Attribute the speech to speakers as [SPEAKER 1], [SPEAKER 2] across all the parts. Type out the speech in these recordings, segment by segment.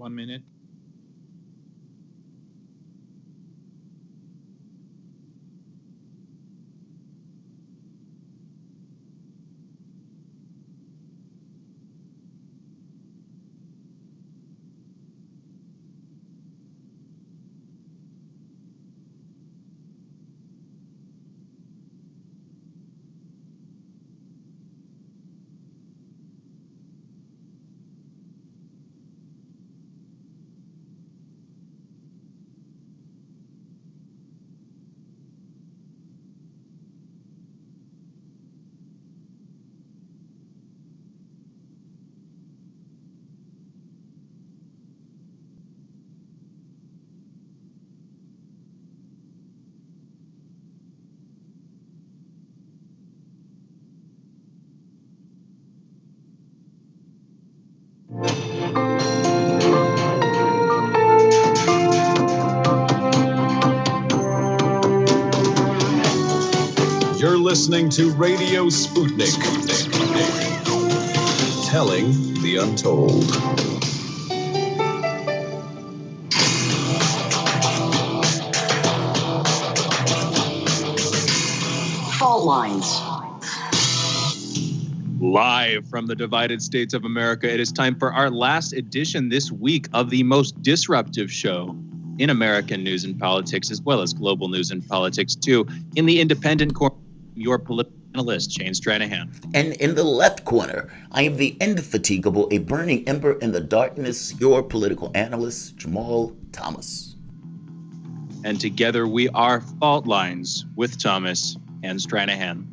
[SPEAKER 1] 1 minute.
[SPEAKER 2] You're listening to Radio Sputnik. Telling the untold.
[SPEAKER 3] Fault lines.
[SPEAKER 4] Live from the divided states of America, it is time for our last edition this week of the most disruptive show in American news and politics, as well as global news and politics, too. In the independent corner, your political analyst, Shane Stranahan.
[SPEAKER 5] And in the left corner, I am the indefatigable, a burning ember in the darkness, your political analyst, Jamarl Thomas.
[SPEAKER 4] And together we are Fault Lines with Thomas and Stranahan.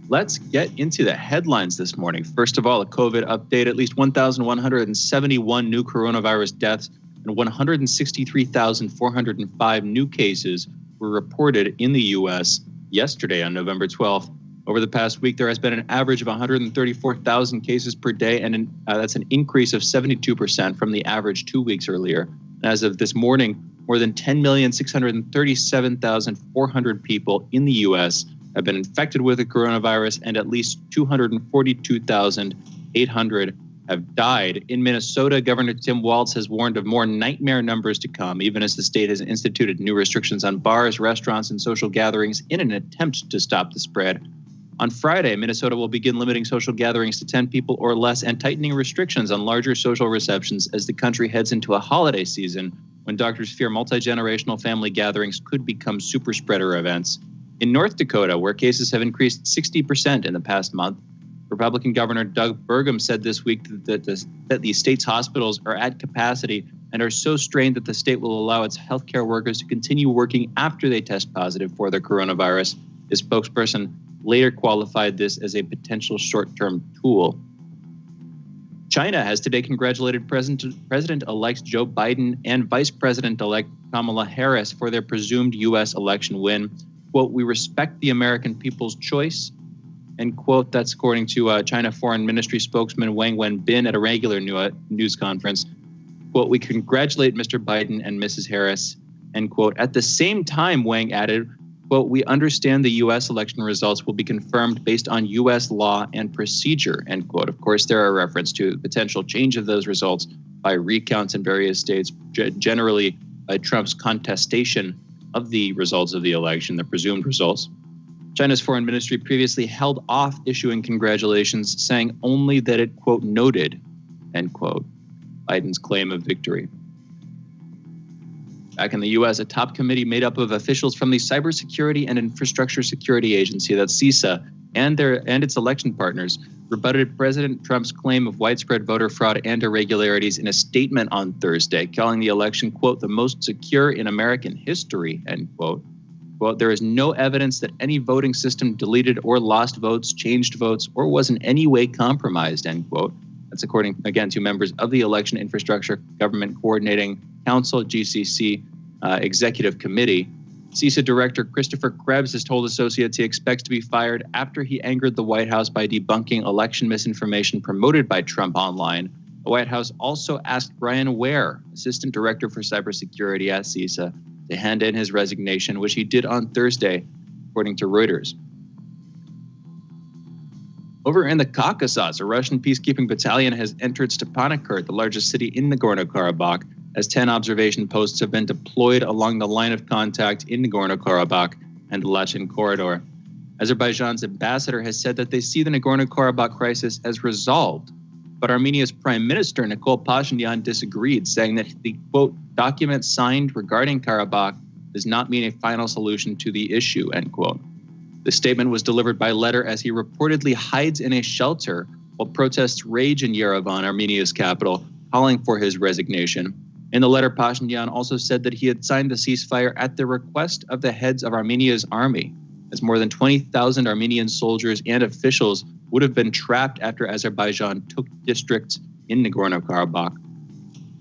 [SPEAKER 4] Let's get into the headlines this morning. First of all, a COVID update. At least 1,171 new coronavirus deaths and 163,405 new cases were reported in the U.S. yesterday on November 12th. Over the past week, there has been an average of 134,000 cases per day, and that's an increase of 72% from the average 2 weeks earlier. As of this morning, more than 10,637,400 people in the U.S. have been infected with the coronavirus, and at least 242,800 have died. In Minnesota, Governor Tim Walz has warned of more nightmare numbers to come, even as the state has instituted new restrictions on bars, restaurants, and social gatherings in an attempt to stop the spread. On Friday, Minnesota will begin limiting social gatherings to 10 people or less and tightening restrictions on larger social receptions as the country heads into a holiday season when doctors fear multi-generational family gatherings could become super spreader events. In North Dakota, where cases have increased 60% in the past month, Republican Governor Doug Burgum said this week that the state's hospitals are at capacity and are so strained that the state will allow its healthcare workers to continue working after they test positive for the coronavirus. His spokesperson later qualified this as a potential short-term tool. China has today congratulated President-elect Joe Biden and Vice President-elect Kamala Harris for their presumed U.S. election win. Quote, "We respect the American people's choice." End quote. That's according to China Foreign Ministry spokesman Wang Wenbin at a regular news conference. Quote, "We congratulate Mr. Biden and Mrs. Harris." End quote. At the same time, Wang added, quote, "We understand the U.S. election results will be confirmed based on U.S. law and procedure." End quote. Of course, there are reference to potential change of those results by recounts in various states, generally by Trump's contestation of the results of the election, the presumed results. China's foreign ministry previously held off issuing congratulations, saying only that it, quote, "noted," end quote, Biden's claim of victory. Back in the U.S., a top committee made up of officials from the Cybersecurity and Infrastructure Security Agency, that's CISA, and its election partners, rebutted President Trump's claim of widespread voter fraud and irregularities in a statement on Thursday, calling the election, quote, "the most secure in American history," end quote. Quote, "There is no evidence that any voting system deleted or lost votes, changed votes, or was in any way compromised," end quote. That's according, again, to members of the Election Infrastructure Government Coordinating Council, GCC, Executive Committee. CISA Director Christopher Krebs has told associates he expects to be fired after he angered the White House by debunking election misinformation promoted by Trump online. The White House also asked Brian Ware, Assistant Director for Cybersecurity at CISA, to hand in his resignation, which he did on Thursday, according to Reuters. Over in the Caucasus, a Russian peacekeeping battalion has entered Stepanakert, the largest city in Nagorno-Karabakh, as 10 observation posts have been deployed along the line of contact in Nagorno-Karabakh and the Lachin corridor. Azerbaijan's ambassador has said that they see the Nagorno-Karabakh crisis as resolved, but Armenia's Prime Minister Nikol Pashinyan disagreed, saying that the, quote, document signed regarding Karabakh does not mean a final solution to the issue, end quote. The statement was delivered by letter as he reportedly hides in a shelter while protests rage in Yerevan, Armenia's capital, calling for his resignation. In the letter, Pashinyan also said that he had signed the ceasefire at the request of the heads of Armenia's army, as more than 20,000 Armenian soldiers and officials would have been trapped after Azerbaijan took districts in Nagorno-Karabakh.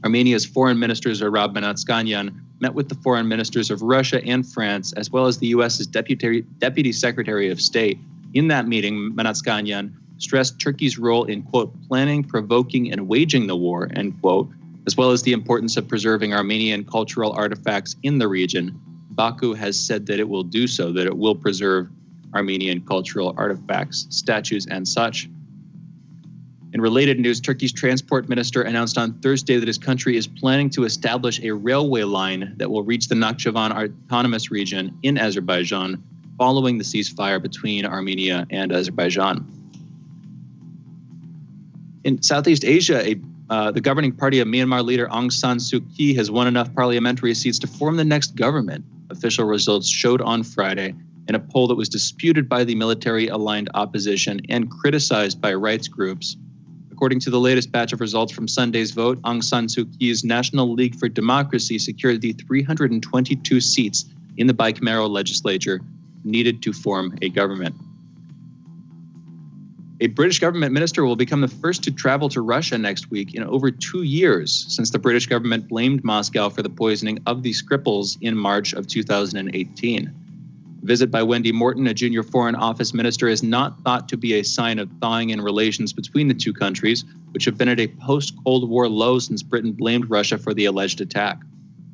[SPEAKER 4] Armenia's foreign minister Zurab Manatskanian met with the foreign ministers of Russia and France, as well as the U.S.'s Deputy Secretary of State. In that meeting, Manatskanian stressed Turkey's role in, quote, planning, provoking, and waging the war, end quote, as well as the importance of preserving Armenian cultural artifacts in the region. Baku has said that it will do so, that it will preserve Armenian cultural artifacts, statues, and such. In related news, Turkey's transport minister announced on Thursday that his country is planning to establish a railway line that will reach the Nakhchivan Autonomous Region in Azerbaijan following the ceasefire between Armenia and Azerbaijan. In Southeast Asia, the governing party of Myanmar leader Aung San Suu Kyi has won enough parliamentary seats to form the next government, official results showed on Friday in a poll that was disputed by the military-aligned opposition and criticized by rights groups. According to the latest batch of results from Sunday's vote, Aung San Suu Kyi's National League for Democracy secured the 322 seats in the bicameral legislature needed to form a government. A British government minister will become the first to travel to Russia next week in over 2 years since the British government blamed Moscow for the poisoning of the Skripals in March of 2018. A visit by Wendy Morton, a junior Foreign Office minister, is not thought to be a sign of thawing in relations between the two countries, which have been at a post-Cold War low since Britain blamed Russia for the alleged attack.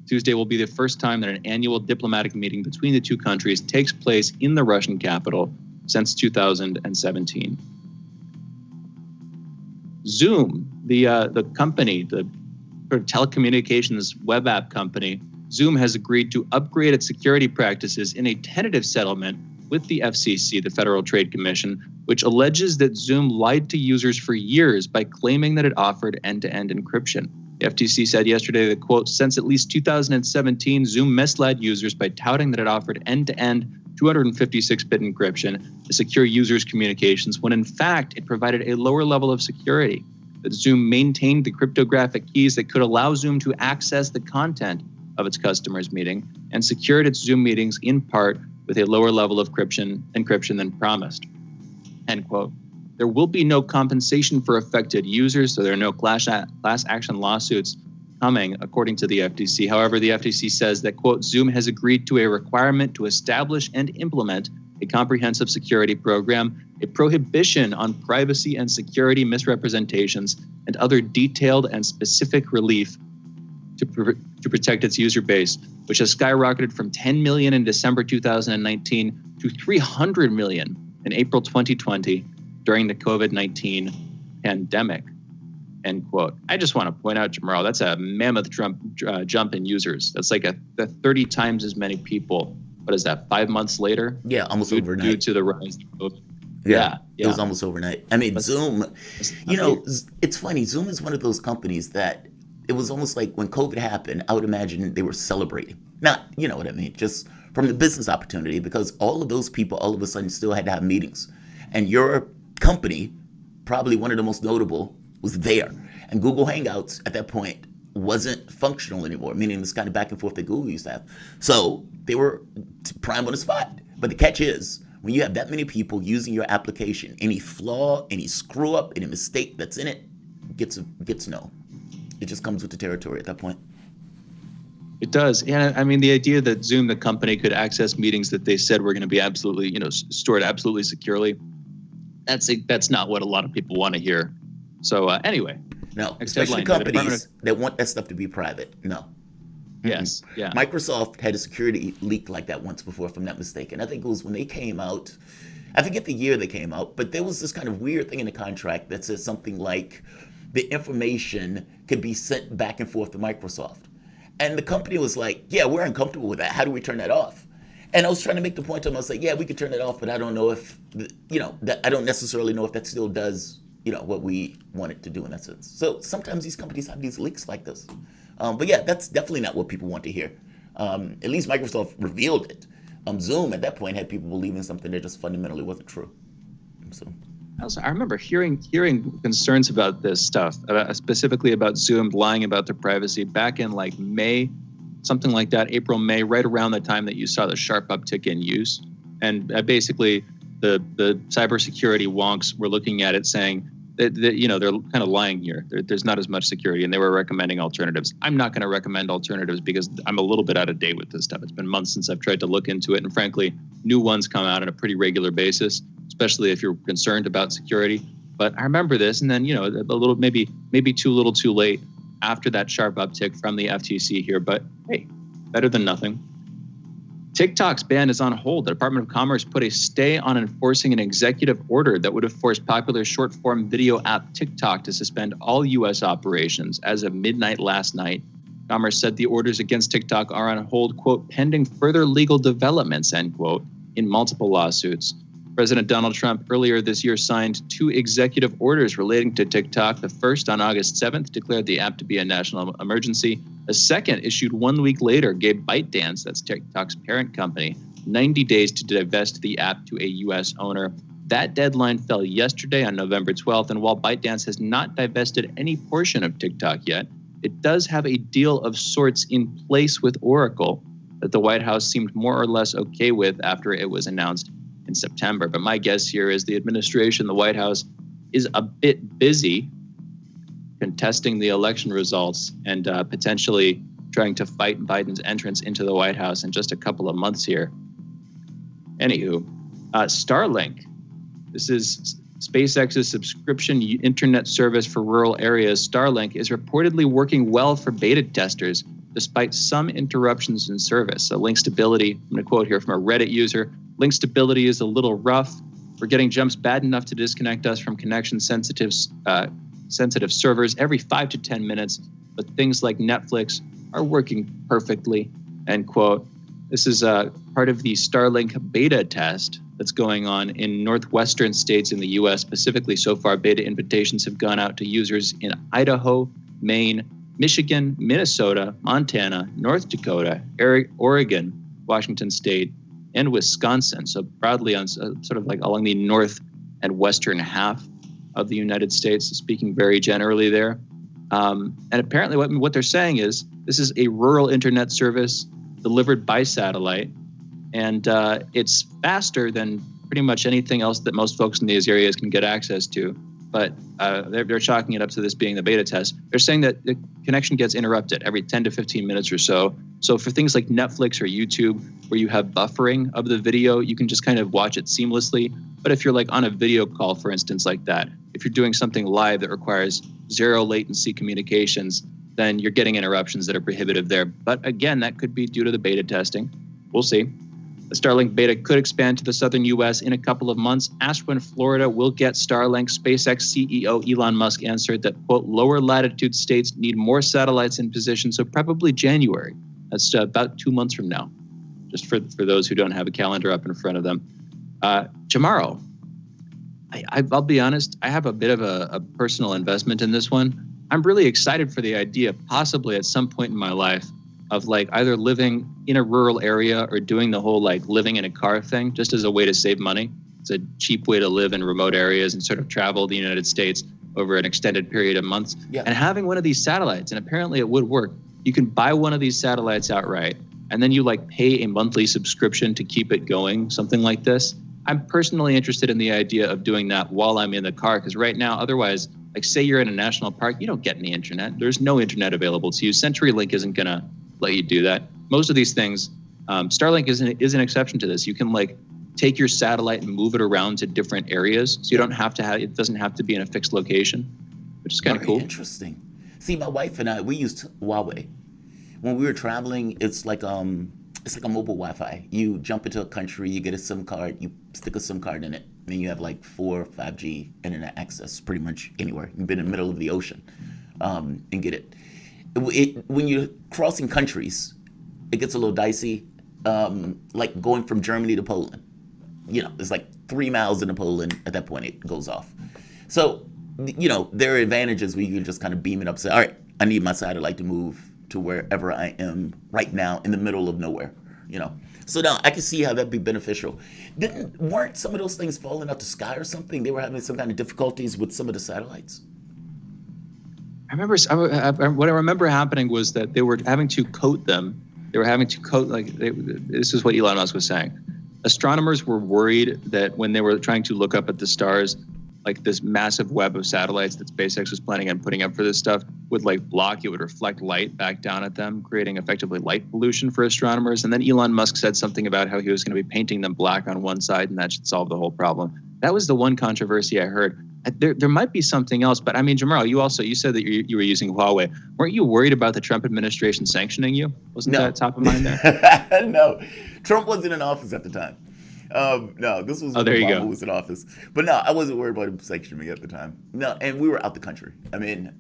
[SPEAKER 4] Tuesday will be the first time that an annual diplomatic meeting between the two countries takes place in the Russian capital since 2017. Zoom, the company, the sort of telecommunications web app company, Zoom has agreed to upgrade its security practices in a tentative settlement with the FCC, the Federal Trade Commission, which alleges that Zoom lied to users for years by claiming that it offered end-to-end encryption. The FTC said yesterday that, quote, since at least 2017, Zoom misled users by touting that it offered end-to-end 256-bit encryption to secure users' communications, when in fact it provided a lower level of security. That Zoom maintained the cryptographic keys that could allow Zoom to access the content of its customers' meeting, and secured its Zoom meetings in part with a lower level of encryption than promised, end quote. There will be no compensation for affected users, so there are no class action lawsuits coming, according to the FTC. However, the FTC says that, quote, Zoom has agreed to a requirement to establish and implement a comprehensive security program, a prohibition on privacy and security misrepresentations, and other detailed and specific relief to protect its user base, which has skyrocketed from 10 million in December 2019 to 300 million in April 2020 during the COVID-19 pandemic, end quote. I just want to point out, Jamarl, that's a mammoth jump in users. That's like 30 times as many people. What is that, 5 months later?
[SPEAKER 5] Yeah, almost overnight.
[SPEAKER 4] Due to the rise of COVID.
[SPEAKER 5] Yeah, it was almost overnight. I mean, Zoom, it's funny. Zoom is one of those companies that it was almost like when COVID happened, I would imagine they were celebrating. Not, you know what I mean, just from the business opportunity, because all of those people all of a sudden still had to have meetings. And your company, probably one of the most notable, was there. And Google Hangouts at that point wasn't functional anymore, meaning this kind of back and forth that Google used to have. So they were prime on the spot. But the catch is, when you have that many people using your application, any flaw, any screw up, any mistake that's in it gets no. It just comes with the territory at that point.
[SPEAKER 4] It does. And I mean, the idea that Zoom, the company, could access meetings that they said were going to be absolutely, stored absolutely securely, that's not what a lot of people want to hear. So anyway.
[SPEAKER 5] No, especially companies that want that stuff to be private. No.
[SPEAKER 4] Yes.
[SPEAKER 5] Mm-hmm.
[SPEAKER 4] Yeah.
[SPEAKER 5] Microsoft had a security leak like that once before, if I'm not mistaken. I think it was when they came out I forget the year they came out, but there was this kind of weird thing in the contract that says something like the information could be sent back and forth to Microsoft. And the company was like, yeah, we're uncomfortable with that. How do we turn that off? And I was trying to make the point to them. I was like, yeah, we could turn it off, but I don't know if, I don't necessarily know if that still does, what we want it to do in that sense. So sometimes these companies have these leaks like this. But yeah, that's definitely not what people want to hear. At least Microsoft revealed it. Zoom at that point had people believing something that just fundamentally wasn't true. So.
[SPEAKER 4] I remember hearing concerns about this stuff, specifically about Zoom lying about their privacy back in like May, something like that, April, May, right around the time that you saw the sharp uptick in use. And basically the cybersecurity wonks were looking at it saying that they're kind of lying here. There's not as much security, and they were recommending alternatives. I'm not going to recommend alternatives because I'm a little bit out of date with this stuff. It's been months since I've tried to look into it, and frankly, new ones come out on a pretty regular basis, especially if you're concerned about security. But I remember this, and then, a little, maybe too little too late after that sharp uptick from the FTC here. But hey, better than nothing. TikTok's ban is on hold. The Department of Commerce put a stay on enforcing an executive order that would have forced popular short-form video app TikTok to suspend all U.S. operations as of midnight last night. Commerce said the orders against TikTok are on hold, quote, pending further legal developments, end quote, in multiple lawsuits. President Donald Trump earlier this year signed 2 executive orders relating to TikTok. The first, on August 7th, declared the app to be a national emergency. A second, issued 1 week later, gave ByteDance, that's TikTok's parent company, 90 days to divest the app to a U.S. owner. That deadline fell yesterday on November 12th, and while ByteDance has not divested any portion of TikTok yet, it does have a deal of sorts in place with Oracle that the White House seemed more or less okay with after it was announced in September. But my guess here is the administration, the White House, is a bit busy contesting the election results and potentially trying to fight Biden's entrance into the White House in just a couple of months here. Anywho, Starlink. This is SpaceX's subscription internet service for rural areas. Starlink is reportedly working well for beta testers, despite some interruptions in service. So link stability, I'm going to quote here from a Reddit user, link stability is a little rough. We're getting jumps bad enough to disconnect us from connection-sensitive servers every 5 to 10 minutes, but things like Netflix are working perfectly, end quote. This is part of the Starlink beta test that's going on in northwestern states in the U.S. Specifically, so far, beta invitations have gone out to users in Idaho, Maine, Michigan, Minnesota, Montana, North Dakota, Oregon, Washington State, and Wisconsin. So broadly on sort of like along the north and western half of the United States, speaking very generally there. And apparently what they're saying is this is a rural internet service delivered by satellite, and it's faster than pretty much anything else that most folks in these areas can get access to. But they're chalking it up to this being the beta test. They're saying that the connection gets interrupted every 10 to 15 minutes or so. So for things like Netflix or YouTube, where you have buffering of the video, you can just kind of watch it seamlessly. But if you're like on a video call, for instance, like that, if you're doing something live that requires zero latency communications, then you're getting interruptions that are prohibitive there. But again, that could be due to the beta testing. We'll see. The Starlink beta could expand to the southern U.S. in a couple of months. Asked when Florida will get Starlink, SpaceX CEO Elon Musk answered that, quote, lower latitude states need more satellites in position, so probably January. That's about 2 months from now, just for those who don't have a calendar up in front of them. Jamarl, I'll be honest, I have a bit of a personal investment in this one. I'm really excited for the idea, possibly at some point in my life, of like either living in a rural area or doing the whole like living in a car thing, just as a way to save money. It's a cheap way to live in remote areas and sort of travel the United States over an extended period of months. Yeah. And having one of these satellites, and apparently it would work, you can buy one of these satellites outright, and then you like pay a monthly subscription to keep it going, something like this. I'm personally interested in the idea of doing that while I'm in the car, because right now, otherwise, like say you're in a national park, you don't get any internet. There's no internet available to you. CenturyLink isn't gonna let you do that. Most of these things, Starlink is an exception to this. You can like take your satellite and move it around to different areas, so you don't have to it doesn't have to be in a fixed location, which is kind of cool.
[SPEAKER 5] Interesting. See, my wife and I, we used Huawei. When we were traveling, it's like it's like a mobile Wi-Fi. You jump into a country, you get a SIM card, you stick a SIM card in it, and then you have like 4 or 5G internet access pretty much anywhere. You've been in the middle of the ocean and get it. When you're crossing countries, it gets a little dicey. Like going from Germany to Poland. It's like 3 miles into Poland. At that point, it goes off. So, there are advantages where you can just kind of beam it up and say, all right, I need my satellite to move to wherever I am right now in the middle of nowhere, So now I can see how that'd be beneficial. Weren't some of those things falling out the sky or something? They were having some kind of difficulties with some of the satellites?
[SPEAKER 4] What I remember happening was that they were having to coat them. They were having to coat, this is what Elon Musk was saying. Astronomers were worried that when they were trying to look up at the stars, like this massive web of satellites that SpaceX was planning on putting up for this stuff would block, it would reflect light back down at them, creating effectively light pollution for astronomers. And then Elon Musk said something about how he was going to be painting them black on one side and that should solve the whole problem. That was the one controversy I heard. There might be something else, but I mean, Jamarl, you said that you were using Huawei. Weren't you worried about the Trump administration sanctioning you? Wasn't that top of mind there?
[SPEAKER 5] No, Trump wasn't in office at the time. No, this was when Obama was in office. But no, I wasn't worried about him sanctioning me at the time. No, and we were out the country. I mean,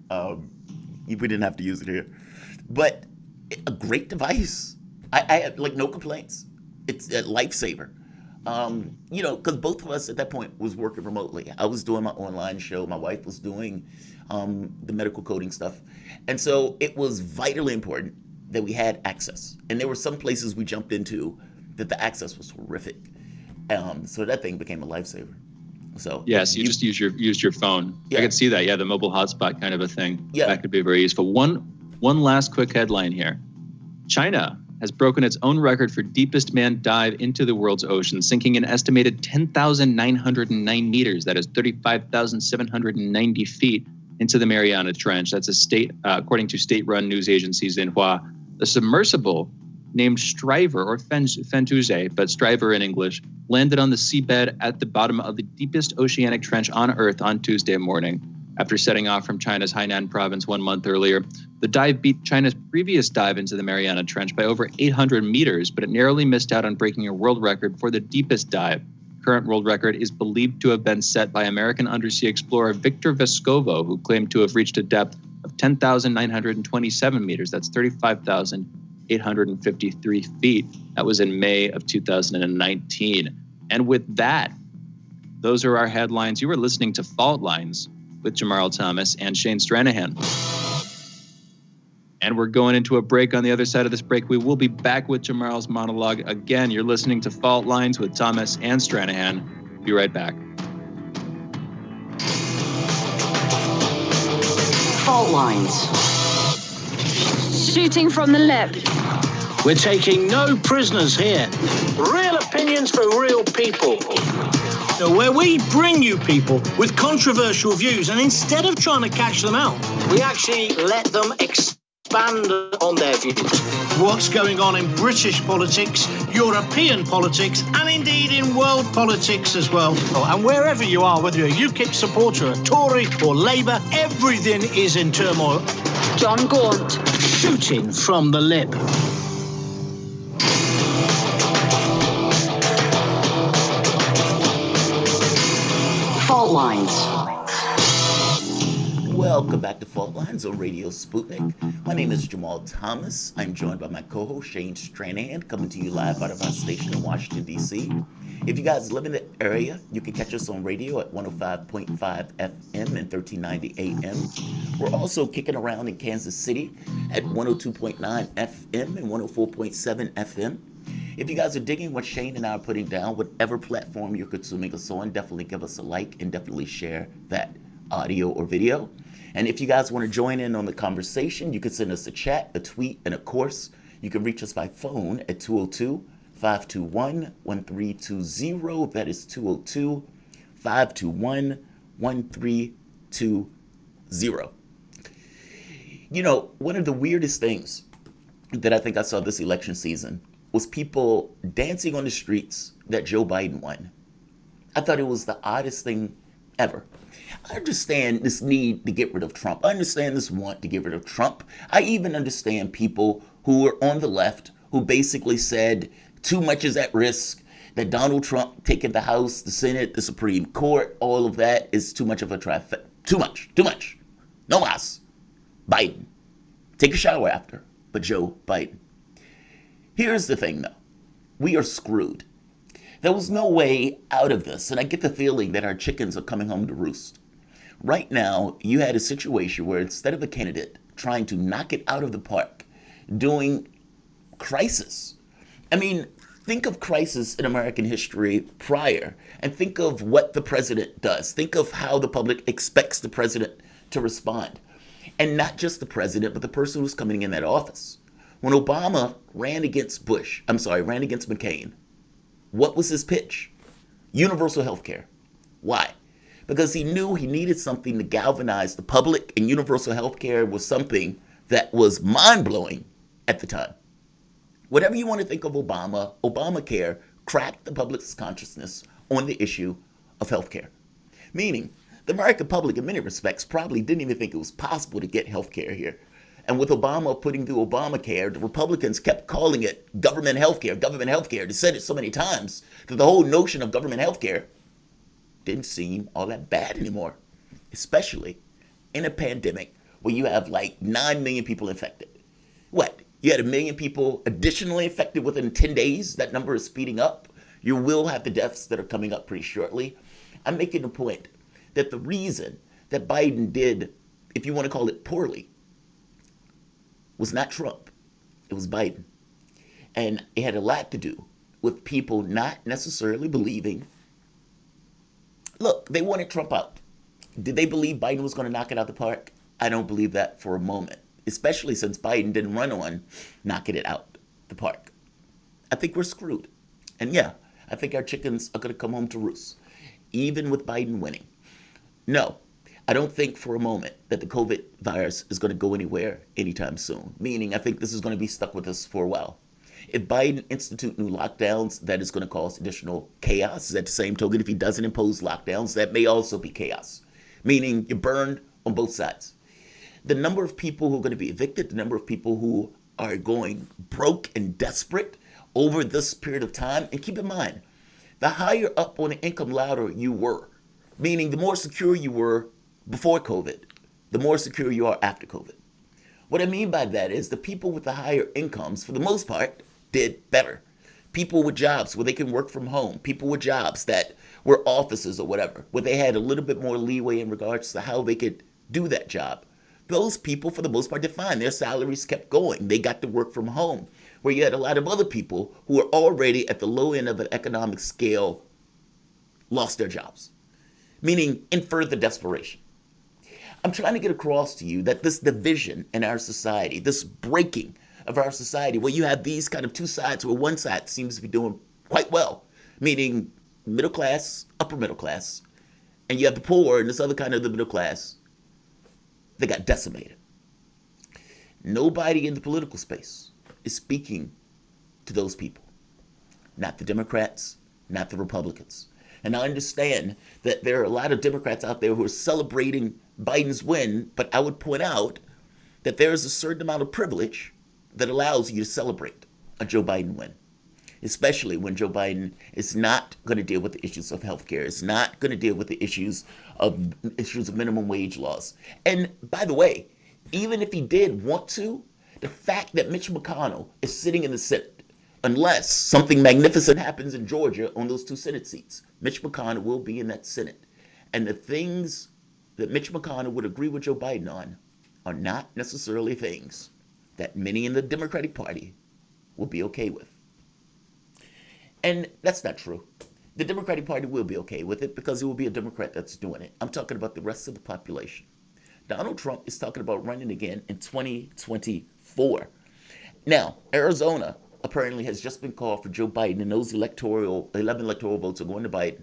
[SPEAKER 5] we didn't have to use it here. But a great device. I had no complaints. It's a lifesaver. Because both of us at that point was working remotely. I was doing my online show. My wife was doing the medical coding stuff. And so it was vitally important that we had access. And there were some places we jumped into that the access was horrific. So that thing became a lifesaver. So
[SPEAKER 4] yes, you just used your phone. Yeah. I could see that. Yeah, the mobile hotspot kind of a thing.
[SPEAKER 5] Yeah.
[SPEAKER 4] That could be very useful. One last quick headline here. China has broken its own record for deepest manned dive into the world's ocean, sinking an estimated 10,909 meters, that is 35,790 feet, into the Mariana Trench. That's according to state-run news agency Xinhua. The submersible, named Striver, or Fentuzze, but Striver in English, landed on the seabed at the bottom of the deepest oceanic trench on Earth on Tuesday morning. After setting off from China's Hainan province 1 month earlier, the dive beat China's previous dive into the Mariana Trench by over 800 meters, but it narrowly missed out on breaking a world record for the deepest dive. Current world record is believed to have been set by American undersea explorer Victor Vescovo, who claimed to have reached a depth of 10,927 meters. That's 35,853 feet. That was in May of 2019. And with that, those are our headlines. You were listening to Fault Lines with Jamarl Thomas and Shane Stranahan. And we're going into a break. On the other side of this break, we will be back with Jamarl's monologue. Again, you're listening to Fault Lines with Thomas and Stranahan. Be right back.
[SPEAKER 3] Fault Lines.
[SPEAKER 1] Shooting from the lip.
[SPEAKER 6] We're taking no prisoners here. Real opinions for real people. Where we bring you people with controversial views, and instead of trying to catch them out, we actually let them expand on their views. What's going on in British politics, European politics, and indeed in world politics as well. And wherever you are, whether you're a UKIP supporter, a Tory or Labour, everything is in turmoil.
[SPEAKER 1] John Gaunt.
[SPEAKER 6] Shooting from the lip.
[SPEAKER 3] Fault Lines.
[SPEAKER 5] Welcome back to Fault Lines on Radio Sputnik. My name is Jamarl Thomas. I'm joined by my co-host Shane Stranahan, coming to you live out of our station in Washington, D.C. If you guys live in the area, you can catch us on radio at 105.5 FM and 1390 AM. We're also kicking around in Kansas City at 102.9 FM and 104.7 FM. If you guys are digging what Shane and I are putting down, whatever platform you're consuming us on, definitely give us a like and definitely share that audio or video. And if you guys want to join in on the conversation, you can send us a chat, a tweet, and of course, you can reach us by phone at 202-521-1320. That is 202-521-1320. One of the weirdest things that I think I saw this election season was people dancing on the streets that Joe Biden won. I thought it was the oddest thing ever. I understand this need to get rid of Trump. I understand this want to get rid of Trump. I even understand people who are on the left who basically said too much is at risk, that Donald Trump taking the House, the Senate, the Supreme Court, all of that is too much of a traffic. Too much. No mas. Biden. Take a shower after, but Joe Biden. Here's the thing, though. We are screwed. There was no way out of this, and I get the feeling that our chickens are coming home to roost. Right now, you had a situation where instead of a candidate trying to knock it out of the park, doing crisis. I mean, think of crisis in American history prior, and think of what the president does. Think of how the public expects the president to respond. And not just the president, but the person who's coming in that office. When Obama ran against McCain, what was his pitch? Universal health care. Why? Because he knew he needed something to galvanize the public, and universal health care was something that was mind-blowing at the time. Whatever you want to think of Obamacare cracked the public's consciousness on the issue of health care. Meaning, the American public in many respects probably didn't even think it was possible to get health care here. And with Obama putting through Obamacare, the Republicans kept calling it government health care. They said it so many times that the whole notion of government health care didn't seem all that bad anymore, especially in a pandemic where you have like 9 million people infected. What? You had 1 million people additionally infected within 10 days? That number is speeding up. You will have the deaths that are coming up pretty shortly. I'm making the point that the reason that Biden did, if you want to call it poorly, was not Trump. It was Biden. And it had a lot to do with people not necessarily believing. Look, they wanted Trump out. Did they believe Biden was going to knock it out the park? I don't believe that for a moment, especially since Biden didn't run on knocking it out the park. I think we're screwed. And yeah, I think our chickens are going to come home to roost, even with Biden winning. No, I don't think for a moment that the COVID virus is going to go anywhere anytime soon, meaning I think this is going to be stuck with us for a while. If Biden institutes new lockdowns, that is going to cause additional chaos. At the same token, if he doesn't impose lockdowns, that may also be chaos, meaning you're burned on both sides. The number of people who are going to be evicted, the number of people who are going broke and desperate over this period of time, and keep in mind, the higher up on the income ladder you were, meaning the more secure you were before COVID, the more secure you are after COVID. What I mean by that is the people with the higher incomes, for the most part, did better. People with jobs where they can work from home, people with jobs that were offices or whatever, where they had a little bit more leeway in regards to how they could do that job. Those people, for the most part, did fine. Their salaries kept going. They got to work from home, where you had a lot of other people who were already at the low end of an economic scale lost their jobs, meaning in further desperation. I'm trying to get across to you that this division in our society, this breaking of our society, where you have these kind of two sides, where one side seems to be doing quite well, meaning middle class, upper middle class, and you have the poor and this other kind of the middle class, they got decimated. Nobody in the political space is speaking to those people. Not the Democrats, not the Republicans. And I understand that there are a lot of Democrats out there who are celebrating Biden's win, but I would point out that there is a certain amount of privilege that allows you to celebrate a Joe Biden win, especially when Joe Biden is not going to deal with the issues of healthcare, is not going to deal with the issues of minimum wage laws. And by the way, even if he did want to, the fact that Mitch McConnell is sitting in the Senate, unless something magnificent happens in Georgia on those 2 Senate seats, Mitch McConnell will be in that Senate. And the things that Mitch McConnell would agree with Joe Biden on are not necessarily things that many in the Democratic Party will be okay with. And that's not true. The Democratic Party will be okay with it because it will be a Democrat that's doing it. I'm talking about the rest of the population. Donald Trump is talking about running again in 2024. Now, Arizona apparently has just been called for Joe Biden, and those 11 electoral votes are going to Biden.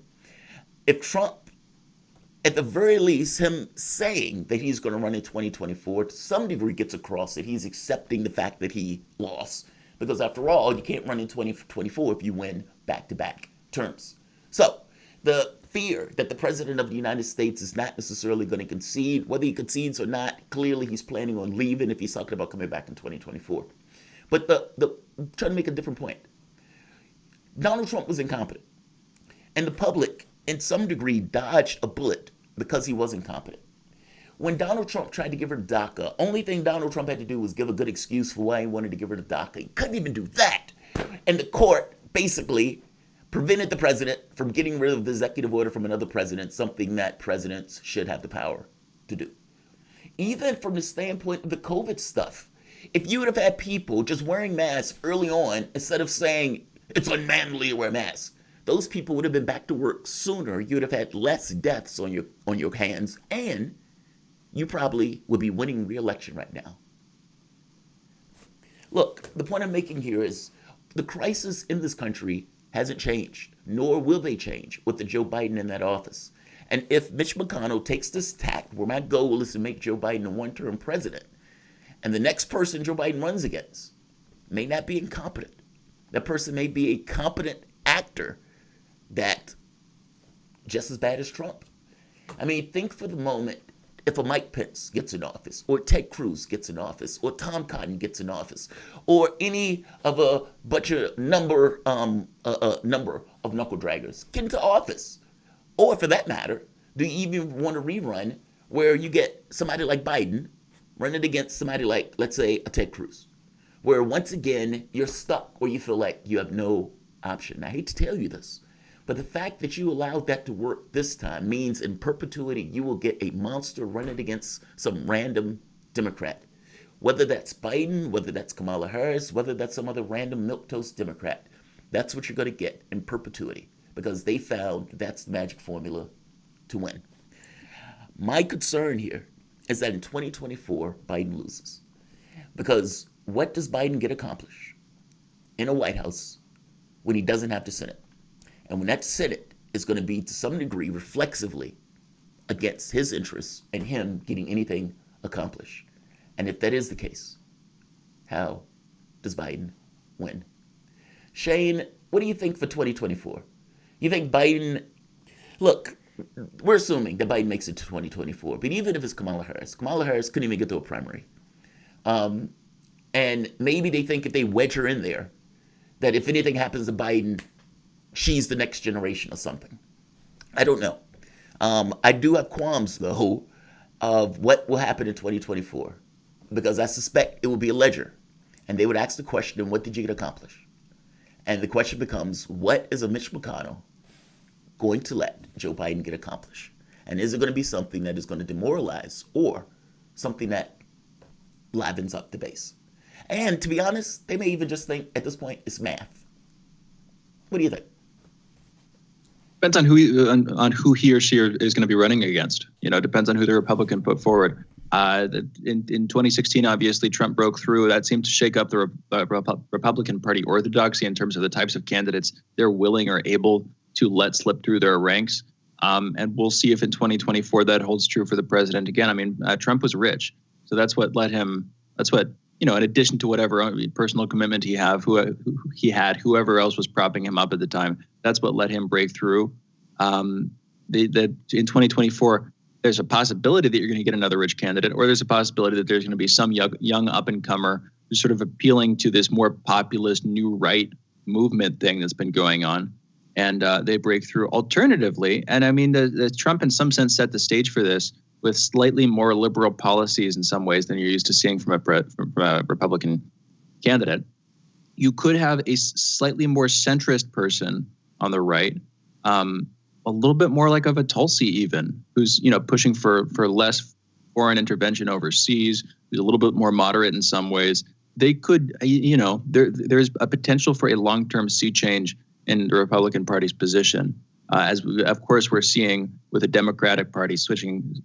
[SPEAKER 5] If Trump, at the very least, him saying that he's going to run in 2024, to some degree gets across that he's accepting the fact that he lost. Because after all, you can't run in 2024 if you win back-to-back terms. So the fear that the president of the United States is not necessarily going to concede, whether he concedes or not, clearly he's planning on leaving if he's talking about coming back in 2024. But I'm trying to make a different point. Donald Trump was incompetent. And the public, in some degree, dodged a bullet because he was incompetent. When Donald Trump tried to give her DACA, only thing Donald Trump had to do was give a good excuse for why he wanted to give her the DACA. He couldn't even do that. And the court basically prevented the president from getting rid of the executive order from another president, something that presidents should have the power to do. Even from the standpoint of the COVID stuff, if you would have had people just wearing masks early on, instead of saying it's unmanly to wear masks, those people would have been back to work sooner. You would have had less deaths on your hands, and you probably would be winning re-election right now. Look, the point I'm making here is the crisis in this country hasn't changed, nor will they change with the Joe Biden in that office. And if Mitch McConnell takes this tack where my goal is to make Joe Biden a one-term president, and the next person Joe Biden runs against may not be incompetent, that person may be a competent actor that just as bad as Trump. I mean, think for the moment, if a Mike Pence gets in office, or Ted Cruz gets in office, or Tom Cotton gets in office, or any of a bunch of number of knuckle draggers get into office, or for that matter, do you even want a rerun where you get somebody like Biden running against somebody like, let's say, a Ted Cruz, where once again you're stuck or you feel like you have no option. I hate to tell you this, but the fact that you allowed that to work this time means in perpetuity you will get a monster running against some random Democrat. Whether that's Biden, whether that's Kamala Harris, whether that's some other random milquetoast Democrat. That's what you're going to get in perpetuity because they found that's the magic formula to win. My concern here is that in 2024, Biden loses. Because what does Biden get accomplished in a White House when he doesn't have the Senate? And when that Senate is going to be, to some degree, reflexively against his interests and him getting anything accomplished. And if that is the case, how does Biden win? Shane, what do you think for 2024? You think Biden, look, we're assuming that Biden makes it to 2024, but even if it's Kamala Harris couldn't even get to a primary. And maybe they think if they wedge her in there, that if anything happens to Biden, she's the next generation or something. I don't know. I do have qualms, though, of what will happen in 2024, because I suspect it will be a ledger. And they would ask the question, what did you get accomplished? And the question becomes, what is a Mitch McConnell going to let Joe Biden get accomplished? And is it going to be something that is going to demoralize or something that livens up the base? And to be honest, they may even just think at this point it's math. What do you think?
[SPEAKER 4] Depends on who he or she is going to be running against. You know, depends on who the Republican put forward. In 2016, obviously, Trump broke through. That seemed to shake up the Republican Party orthodoxy in terms of the types of candidates they're willing or able to let slip through their ranks. And we'll see if in 2024 that holds true for the president again. I mean, Trump was rich, so that's what let him. That's what, you know, in addition to whatever personal commitment he had, whoever else was propping him up at the time, that's what let him break through. In 2024, there's a possibility that you're going to get another rich candidate, or there's a possibility that there's going to be some young up-and-comer who's sort of appealing to this more populist new right movement thing that's been going on, and they break through. Alternatively, and I mean, the Trump in some sense set the stage for this with slightly more liberal policies in some ways than you're used to seeing from a Republican candidate. You could have a slightly more centrist person on the right, a little bit more like of a Tulsi even, who's, you know, pushing for less foreign intervention overseas, who's a little bit more moderate in some ways. They could, you know, there's a potential for a long-term sea change in the Republican Party's position. As we, of course, we're seeing with the Democratic Party switching,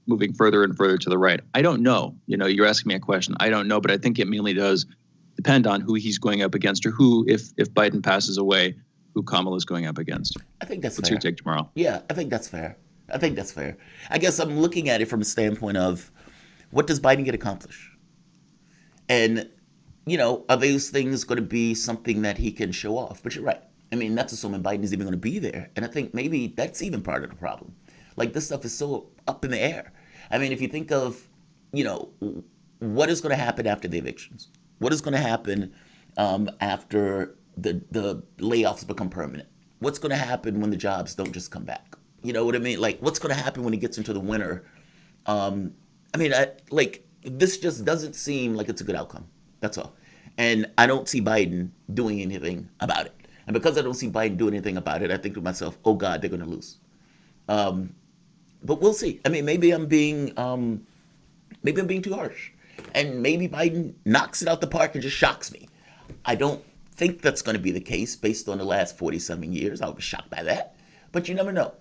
[SPEAKER 4] moving further and further to the right. I don't know. You know, you're asking me a question. I don't know, but I think it mainly does depend on who he's going up against, or who, if Biden passes away, who Kamala is going up against.
[SPEAKER 5] I think that's
[SPEAKER 4] What's
[SPEAKER 5] fair.
[SPEAKER 4] your take, Jamarl?
[SPEAKER 5] Yeah, I think that's fair. I guess I'm looking at it from a standpoint of what does Biden get accomplished? And, you know, are those things going to be something that he can show off? But you're right. I mean, that's assuming Biden is even going to be there. And I think maybe that's even part of the problem. Like, this stuff is so up in the air. I mean, if you think of, you know, what is going to happen after the evictions? What is going to happen after the layoffs become permanent? What's going to happen when the jobs don't just come back? You know what I mean? Like, what's going to happen when it gets into the winter? This just doesn't seem like it's a good outcome. That's all. And I don't see Biden doing anything about it. And because I don't see Biden doing anything about it, I think to myself, oh God, they're going to lose. But we'll see. I mean, maybe I'm being too harsh. And maybe Biden knocks it out the park and just shocks me. I don't think that's going to be the case based on the last 47 years. I would be shocked by that. But you never know.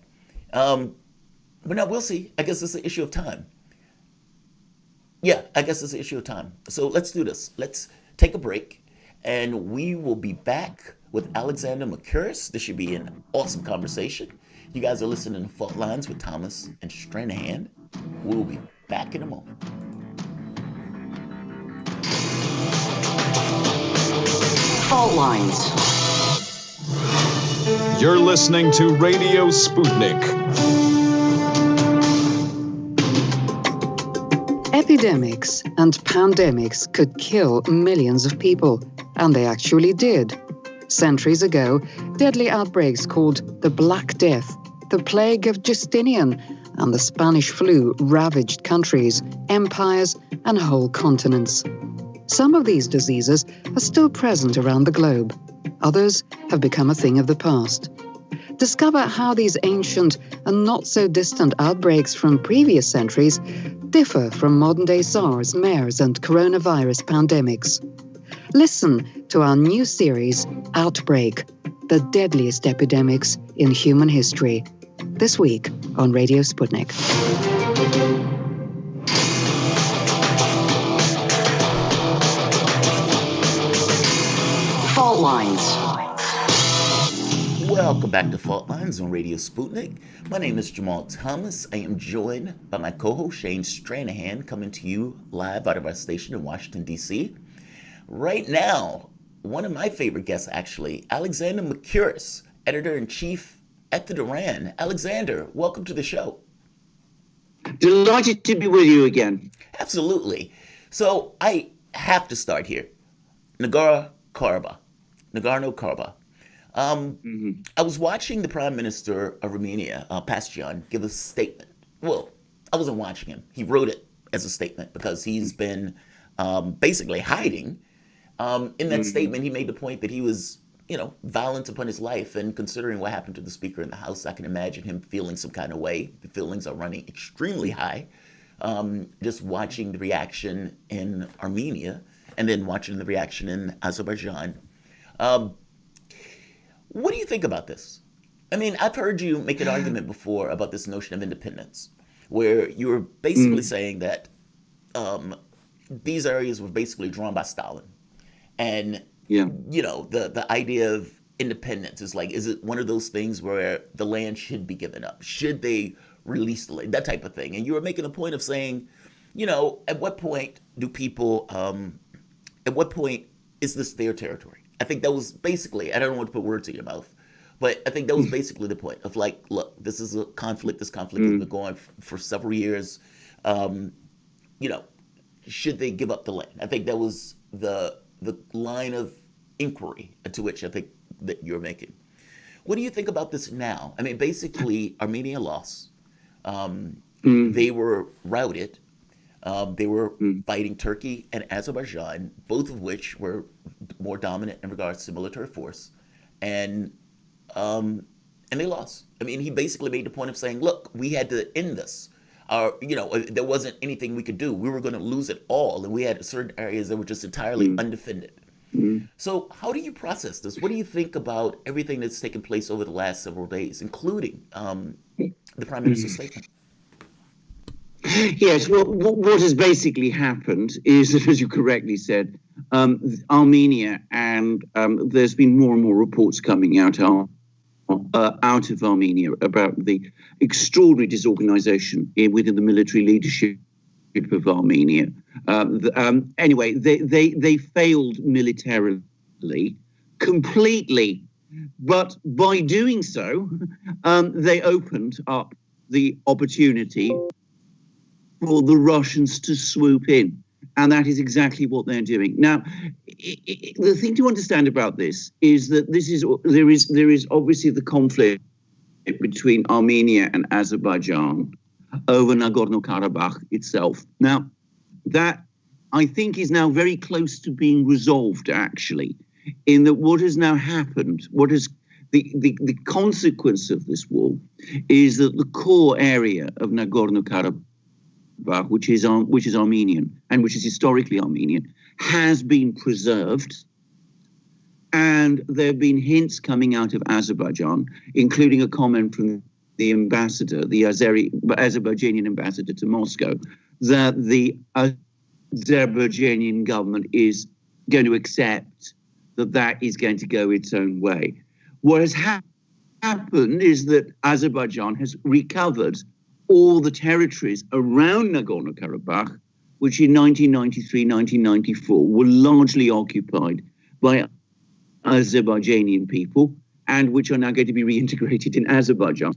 [SPEAKER 5] But no, we'll see. I guess it's an issue of time. Yeah, I guess it's an issue of time. So let's do this. Let's take a break, and we will be back with Alexander McCurris. This should be an awesome conversation. You guys are listening to Fault Lines with Thomas and Stranahan. We'll be back in a moment.
[SPEAKER 3] Fault Lines.
[SPEAKER 2] You're listening to Radio Sputnik.
[SPEAKER 7] Epidemics and pandemics could kill millions of people, and they actually did. Centuries ago, deadly outbreaks called the Black Death, the Plague of Justinian, and the Spanish flu ravaged countries, empires, and whole continents. Some of these diseases are still present around the globe. Others have become a thing of the past. Discover how these ancient and not so distant outbreaks from previous centuries differ from modern-day SARS, MERS, and coronavirus pandemics. Listen to our new series, Outbreak, the deadliest epidemics in human history. This week on Radio Sputnik.
[SPEAKER 3] Fault Lines.
[SPEAKER 5] Welcome back to Fault Lines on Radio Sputnik. My name is Jamarl Thomas. I am joined by my co-host Shane Stranahan, coming to you live out of our station in Washington, D.C. Right now, one of my favorite guests, actually, Alexander McCurris, editor-in-chief at The Duran. Alexander, welcome to the show.
[SPEAKER 8] Delighted to be with you again.
[SPEAKER 5] Absolutely. So I have to start here. Nagorno-Karabakh. I was watching the Prime Minister of Armenia, Pashinyan, give a statement. Well, I wasn't watching him. He wrote it as a statement because he's been basically hiding. In that statement, he made the point that he was, violent upon his life. And considering what happened to the Speaker in the House, I can imagine him feeling some kind of way. The feelings are running extremely high. Just watching the reaction in Armenia and then watching the reaction in Azerbaijan. What do you think about this? I mean, I've heard you make an argument before about this notion of independence, where you were basically saying that these areas were basically drawn by Stalin. And, the idea of independence is like, is it one of those things where the land should be given up? Should they release the land? That type of thing. And you were making a point of saying, at what point do people, at what point is this their territory? I think that was basically, I don't want to put words in your mouth, but I think that was basically the point of like, look, this is a conflict. This conflict has been going for several years. Should they give up the land? I think that was the line of inquiry to which I think that you're making. What do you think about this now? I mean, basically, Armenia lost. They were routed. They were fighting Turkey and Azerbaijan, both of which were more dominant in regards to military force, and they lost. I mean, he basically made the point of saying, "Look, we had to end this. There wasn't anything we could do. We were going to lose it all, and we had certain areas that were just entirely undefended." So, how do you process this? What do you think about everything that's taken place over the last several days, including the Prime Minister's statement?
[SPEAKER 8] Yes, well, what has basically happened is that, as you correctly said, Armenia, and there's been more and more reports coming out of Armenia about the extraordinary disorganization within the military leadership of Armenia. Anyway, they failed militarily completely, but by doing so, they opened up the opportunity for the Russians to swoop in And that is exactly what they're doing. Now, the thing to understand about this is that there is obviously the conflict between Armenia and Azerbaijan over Nagorno-Karabakh itself. Now, that I think is now very close to being resolved, actually, in that what has now happened, what is the consequence of this war is that the core area of Nagorno-Karabakh, which is Armenian and which is historically Armenian, has been preserved. And there have been hints coming out of Azerbaijan, including a comment from the ambassador, the Azerbaijani ambassador to Moscow, that the Azerbaijani government is going to accept that is going to go its own way. What has happened is that Azerbaijan has recovered all the territories around Nagorno-Karabakh, which in 1993, 1994 were largely occupied by Azerbaijani people, and which are now going to be reintegrated in Azerbaijan.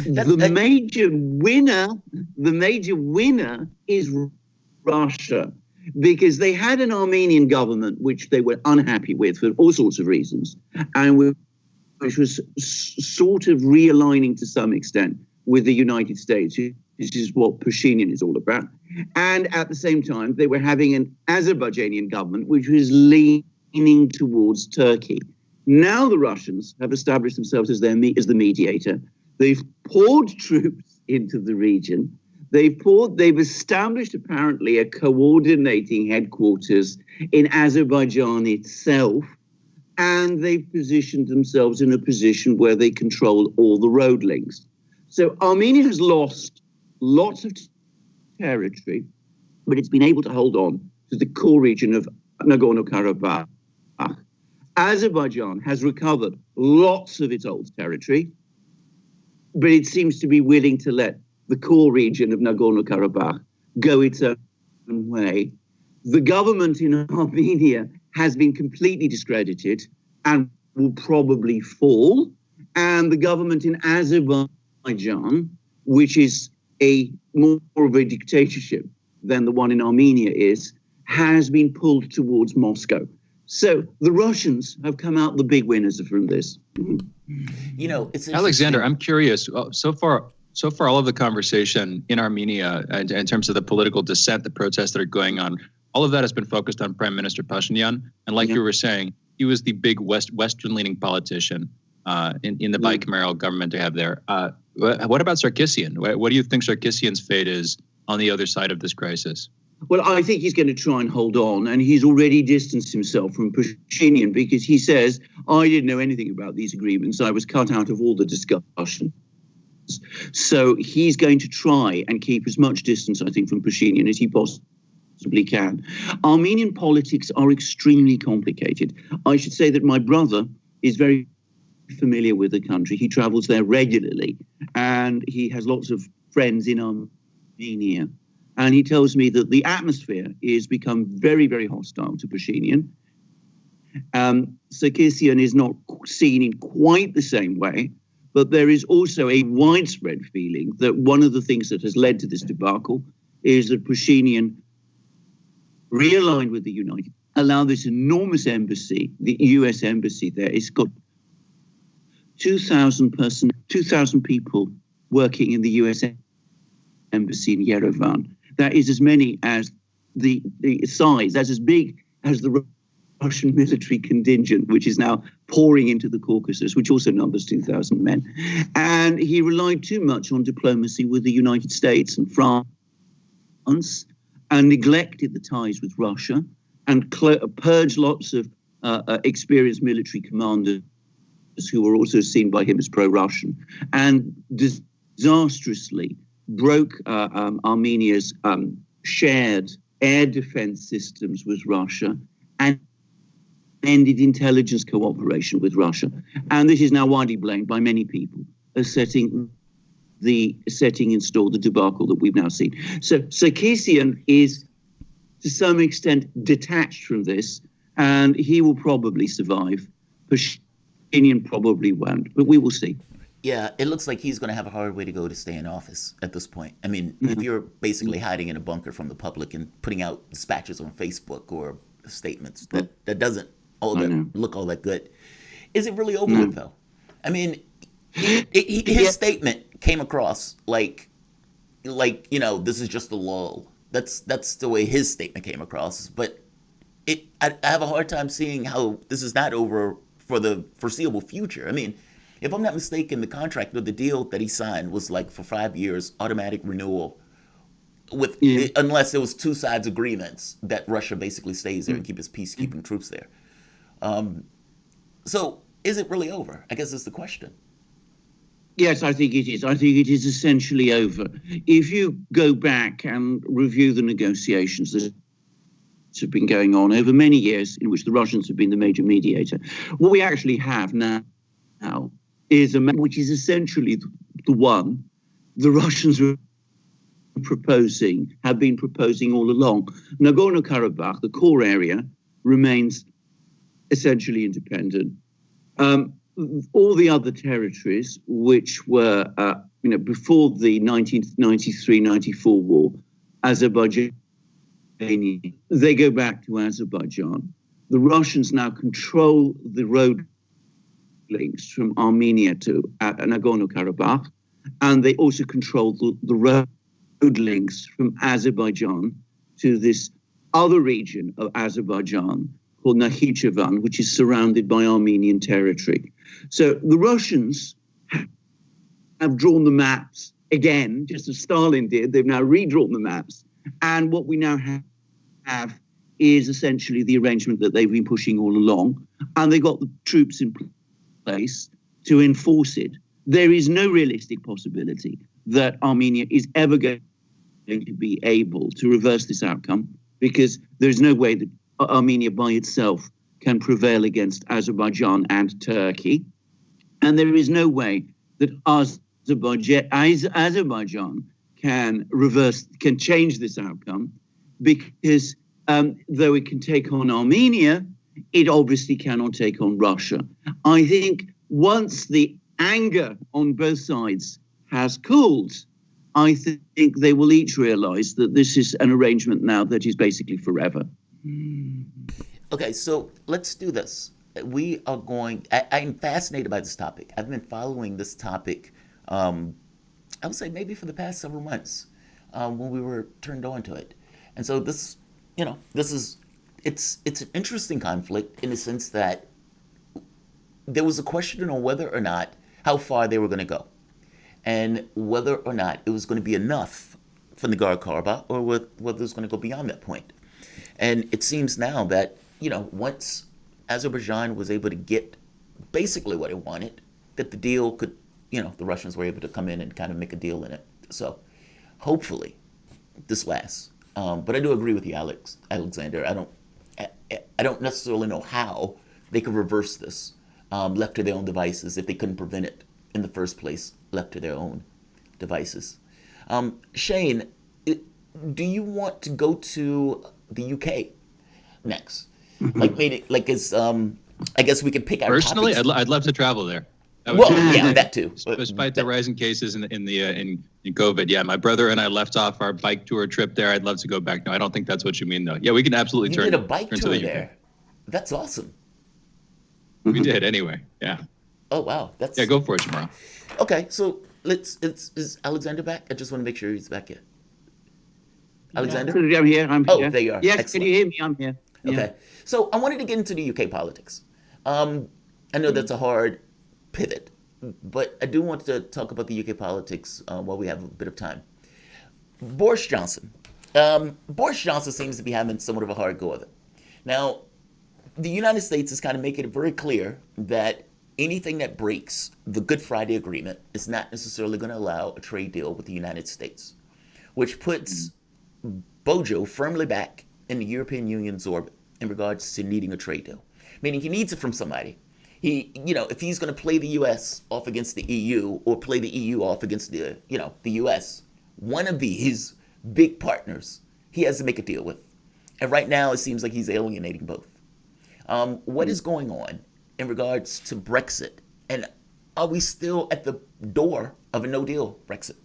[SPEAKER 8] The major winner is Russia, because they had an Armenian government which they were unhappy with for all sorts of reasons, and which was sort of realigning to some extent with the United States, which is what Pashinyan is all about. And at the same time, they were having an Azerbaijani government which was leaning towards Turkey. Now the Russians have established themselves as the mediator. They've poured troops into the region. They've established apparently a coordinating headquarters in Azerbaijan itself, and they've positioned themselves in a position where they control all the road links. So Armenia has lost lots of territory, but it's been able to hold on to the core region of Nagorno-Karabakh. Azerbaijan has recovered lots of its old territory, but it seems to be willing to let the core region of Nagorno-Karabakh go its own way. The government in Armenia has been completely discredited and will probably fall. And the government in Azerbaijan, which is more of a dictatorship than the one in Armenia is, has been pulled towards Moscow. So the Russians have come out the big winners from this.
[SPEAKER 5] You know, it's
[SPEAKER 4] Alexander, I'm curious. So far, all of the conversation in Armenia, in terms of the political dissent, the protests that are going on, all of that has been focused on Prime Minister Pashinyan. And like you were saying, he was the big Western-leaning politician in the bicameral government they have there. What about Sarkisian? What do you think Sarkisian's fate is on the other side of this crisis?
[SPEAKER 8] Well, I think he's going to try and hold on, and he's already distanced himself from Pashinyan because he says, I didn't know anything about these agreements. I was cut out of all the discussion. So he's going to try and keep as much distance, I think, from Pashinyan as he possibly can. Armenian politics are extremely complicated. I should say that my brother is very familiar with the country. He travels there regularly, and he has lots of friends in Armenia. And he tells me that the atmosphere is become very, very hostile to Pashinyan. Sarkisian is not seen in quite the same way, but there is also a widespread feeling that one of the things that has led to this debacle is that Pashinyan realigned with the United, allow this enormous embassy, the US embassy there. It's got 2,000 people working in the US embassy in Yerevan. That is as many as the size, that's as big as the Russian military contingent, which is now pouring into the Caucasus, which also numbers 2,000 men. And he relied too much on diplomacy with the United States and France, and neglected the ties with Russia, and purged lots of experienced military commanders who were also seen by him as pro-Russian, and disastrously broke Armenia's shared air defense systems with Russia and ended intelligence cooperation with Russia. And this is now widely blamed by many people as setting in store the debacle that we've now seen. So Sarkisian is to some extent detached from this, and he will probably survive. Pashinyan probably won't, but we will see.
[SPEAKER 5] Yeah, it looks like he's going to have a hard way to go to stay in office at this point. I mean, if you're basically hiding in a bunker from the public and putting out dispatches on Facebook or statements, that doesn't look all that good. Is it really over with, though? I mean, his statement came across like this is just a lull. That's the way his statement came across. But I have a hard time seeing how this is not over for the foreseeable future. I mean, if I'm not mistaken, the contract or the deal that he signed was like for 5 years, automatic renewal, unless there was two sides agreements that Russia basically stays there and keep its peacekeeping troops there. So is it really over? I guess that's the question.
[SPEAKER 8] Yes, I think it is. I think it is essentially over. If you go back and review the negotiations that have been going on over many years, in which the Russians have been the major mediator, what we actually have now is a map which is essentially the one the Russians have been proposing all along. Nagorno-Karabakh, the core area, remains essentially independent. All the other territories, which were, before the 1993-94 war, Azerbaijan, they go back to Azerbaijan. The Russians now control the road links from Armenia to Nagorno-Karabakh, and they also control the road links from Azerbaijan to this other region of Azerbaijan called Nakhichevan, which is surrounded by Armenian territory. So the Russians have drawn the maps again, just as Stalin did. They've now redrawn the maps. And what we now have is essentially the arrangement that they've been pushing all along. And they got the troops in place to enforce it. There is no realistic possibility that Armenia is ever going to be able to reverse this outcome, because there's no way that Armenia by itself can prevail against Azerbaijan and Turkey. And there is no way that Azerbaijan can change this outcome, because though it can take on Armenia, it obviously cannot take on Russia. I think once the anger on both sides has cooled, I think they will each realize that this is an arrangement now that is basically forever.
[SPEAKER 5] Okay, so let's do this. We are going, I'm fascinated by this topic. I've been following this topic, I would say maybe for the past several months, when we were turned on to it. And so this, it's an interesting conflict in the sense that there was a question on whether or not how far they were going to go, and whether or not it was going to be enough for Nagorno-Karabakh, or whether it was going to go beyond that point. And it seems now that, once Azerbaijan was able to get basically what it wanted, that the deal could, the Russians were able to come in and kind of make a deal in it. So hopefully this lasts. But I do agree with you, Alexander. I don't necessarily know how they could reverse this, left to their own devices, if they couldn't prevent it in the first place, left to their own devices. Shane, do you want to go to the UK next? I guess we could pick our
[SPEAKER 4] personally.
[SPEAKER 5] topics.
[SPEAKER 4] I'd love to travel there.
[SPEAKER 5] That too.
[SPEAKER 4] Despite the rising cases in COVID, yeah, my brother and I left off our bike tour trip there. I'd love to go back. No, I don't think that's what you mean, though. Yeah, we can absolutely
[SPEAKER 5] You
[SPEAKER 4] turn.
[SPEAKER 5] did a bike
[SPEAKER 4] turn
[SPEAKER 5] tour
[SPEAKER 4] to the
[SPEAKER 5] there. That's awesome.
[SPEAKER 4] We did anyway. Yeah.
[SPEAKER 5] Oh wow,
[SPEAKER 4] Yeah, go for it, Jamarl.
[SPEAKER 5] Okay, so is Alexander back? I just want to make sure he's back yet. Alexander?
[SPEAKER 8] I'm here. I'm
[SPEAKER 5] Oh,
[SPEAKER 8] here.
[SPEAKER 5] there you are.
[SPEAKER 8] Yes,
[SPEAKER 5] Excellent.
[SPEAKER 8] can you hear me? I'm here. Yeah.
[SPEAKER 5] Okay, so I wanted to get into the UK politics. I know that's a hard pivot, but I do want to talk about the UK politics while we have a bit of time. Boris Johnson. Boris Johnson seems to be having somewhat of a hard go of it. Now, the United States is kind of making it very clear that anything that breaks the Good Friday Agreement is not necessarily going to allow a trade deal with the United States, which puts Bojo firmly back in the European Union's orbit in regards to needing a trade deal. Meaning he needs it from somebody. If he's going to play the U.S. off against the EU, or play the EU off against the U.S., one of these big partners he has to make a deal with. And right now it seems like he's alienating both. What is going on in regards to Brexit? And are we still at the door of a no-deal Brexit?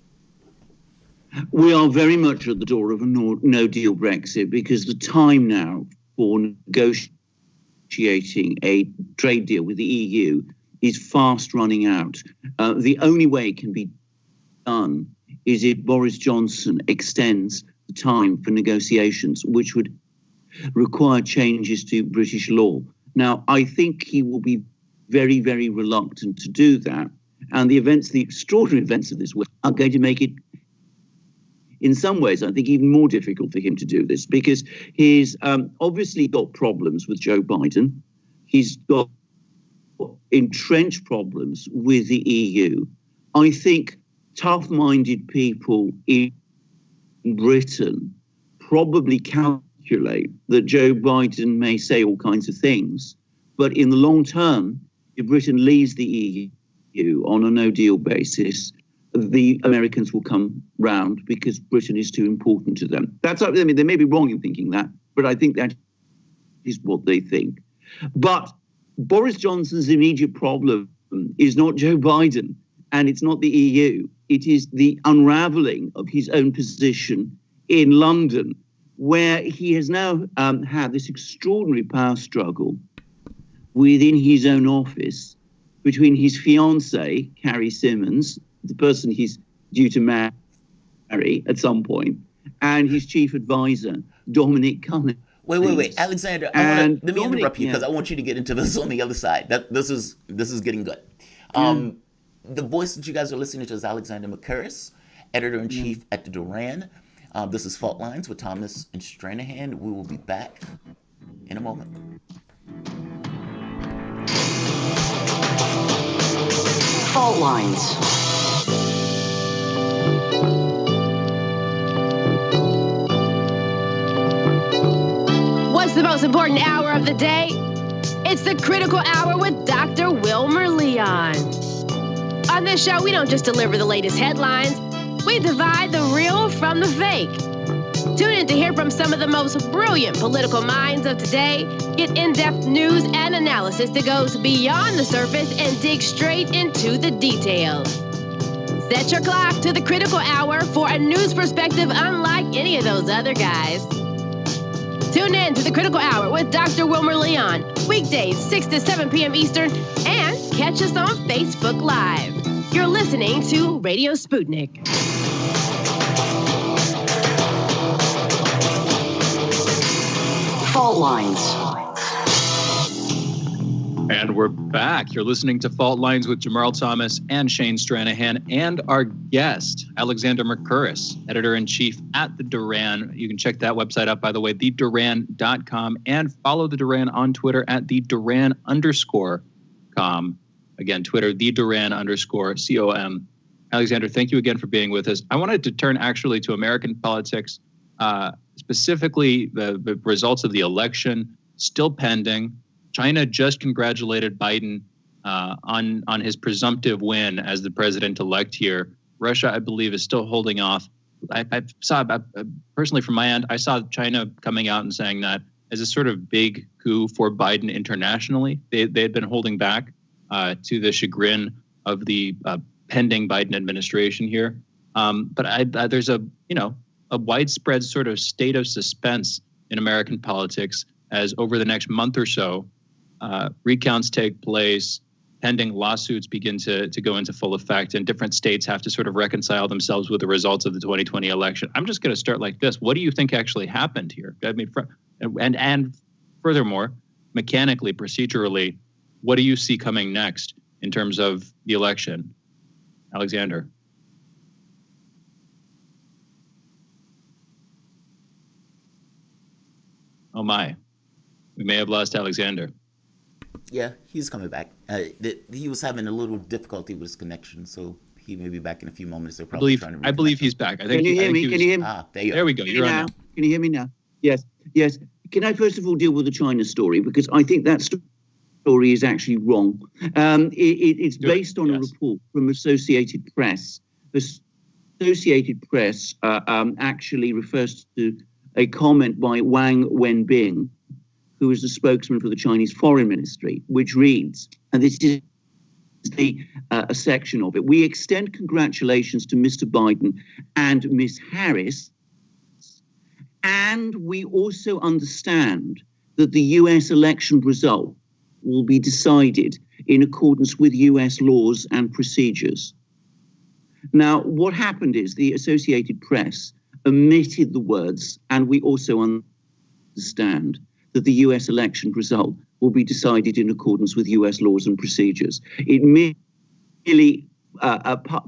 [SPEAKER 8] We are very much at the door of a no-deal Brexit, because the time now for negotiating a trade deal with the EU is fast running out. The only way it can be done is if Boris Johnson extends the time for negotiations, which would require changes to British law. Now, I think he will be very, very reluctant to do that. And the extraordinary events of this week are going to make it, in some ways, I think, even more difficult for him to do this, because he's obviously got problems with Joe Biden. He's got entrenched problems with the EU. I think tough-minded people in Britain probably calculate that Joe Biden may say all kinds of things, but in the long term, if Britain leaves the EU on a no-deal basis, the Americans will come round because Britain is too important to them. They may be wrong in thinking that, but I think that is what they think. But Boris Johnson's immediate problem is not Joe Biden, and it's not the EU. It is the unraveling of his own position in London, where he has now had this extraordinary power struggle within his own office between his fiancée, Carrie Symonds, the person he's due to marry at some point, and his chief advisor, Dominic Cummings.
[SPEAKER 5] Wait, Alexander. Let me interrupt you, because I want you to get into this on the other side. This is getting good. The voice that you guys are listening to is Alexander McCurris, editor-in-chief at the Duran. This is Fault Lines with Thomas and Stranahan. We will be back in a moment.
[SPEAKER 3] Fault Lines.
[SPEAKER 9] What's the most important hour of the day? It's the Critical Hour with Dr. Wilmer Leon. On this show, we don't just deliver the latest headlines. We divide the real from the fake. Tune in to hear from some of the most brilliant political minds of today. Get in-depth news and analysis that goes beyond the surface and digs straight into the details. Set your clock to the Critical Hour for a news perspective unlike any of those other guys. Tune in to the Critical Hour with Dr. Wilmer Leon, weekdays 6 to 7 p.m. Eastern, and catch us on Facebook Live. You're listening to Radio Sputnik.
[SPEAKER 3] Fault Lines.
[SPEAKER 4] And we're back. You're listening to Fault Lines with Jamarl Thomas and Shane Stranahan, and our guest, Alexander McCurris, editor-in-chief at the Duran. You can check that website out, by the way, theduran.com, and follow the Duran on Twitter at theduran_com. Again, Twitter, theduran_com. Alexander, thank you again for being with us. I wanted to turn actually to American politics, specifically the results of the election still pending. China just congratulated Biden on his presumptive win as the president-elect here. Russia, I believe, is still holding off. I saw, personally from my end, I saw China coming out and saying that as a sort of big coup for Biden internationally. They had been holding back to the chagrin of the pending Biden administration here. But there's a widespread sort of state of suspense in American politics as over the next month or so, recounts take place, pending lawsuits begin to go into full effect, and different states have to sort of reconcile themselves with the results of the 2020 election. I'm just going to start like this. What do you think actually happened here? I mean, and furthermore, mechanically, procedurally, what do you see coming next in terms of the election? Alexander. Oh my, we may have lost Alexander.
[SPEAKER 5] Yeah, he's coming back. He was having a little difficulty with his connection, so he may be back in a few moments. They're probably trying to.
[SPEAKER 4] I believe he's back. I think.
[SPEAKER 8] Can you hear me? Can you hear me?
[SPEAKER 4] There we go. You're on now.
[SPEAKER 8] Can you hear me now? Yes. Can I first of all deal with the China story, because I think that story is actually wrong. It's based on a report from Associated Press. Associated Press actually refers to a comment by Wang Wenbin, who is the spokesman for the Chinese Foreign Ministry, which reads, and this is a section of it. We extend congratulations to Mr. Biden and Ms. Harris, and we also understand that the US election result will be decided in accordance with US laws and procedures. Now, what happened is the Associated Press omitted the words, and we also understand that the US election result will be decided in accordance with US laws and procedures. It merely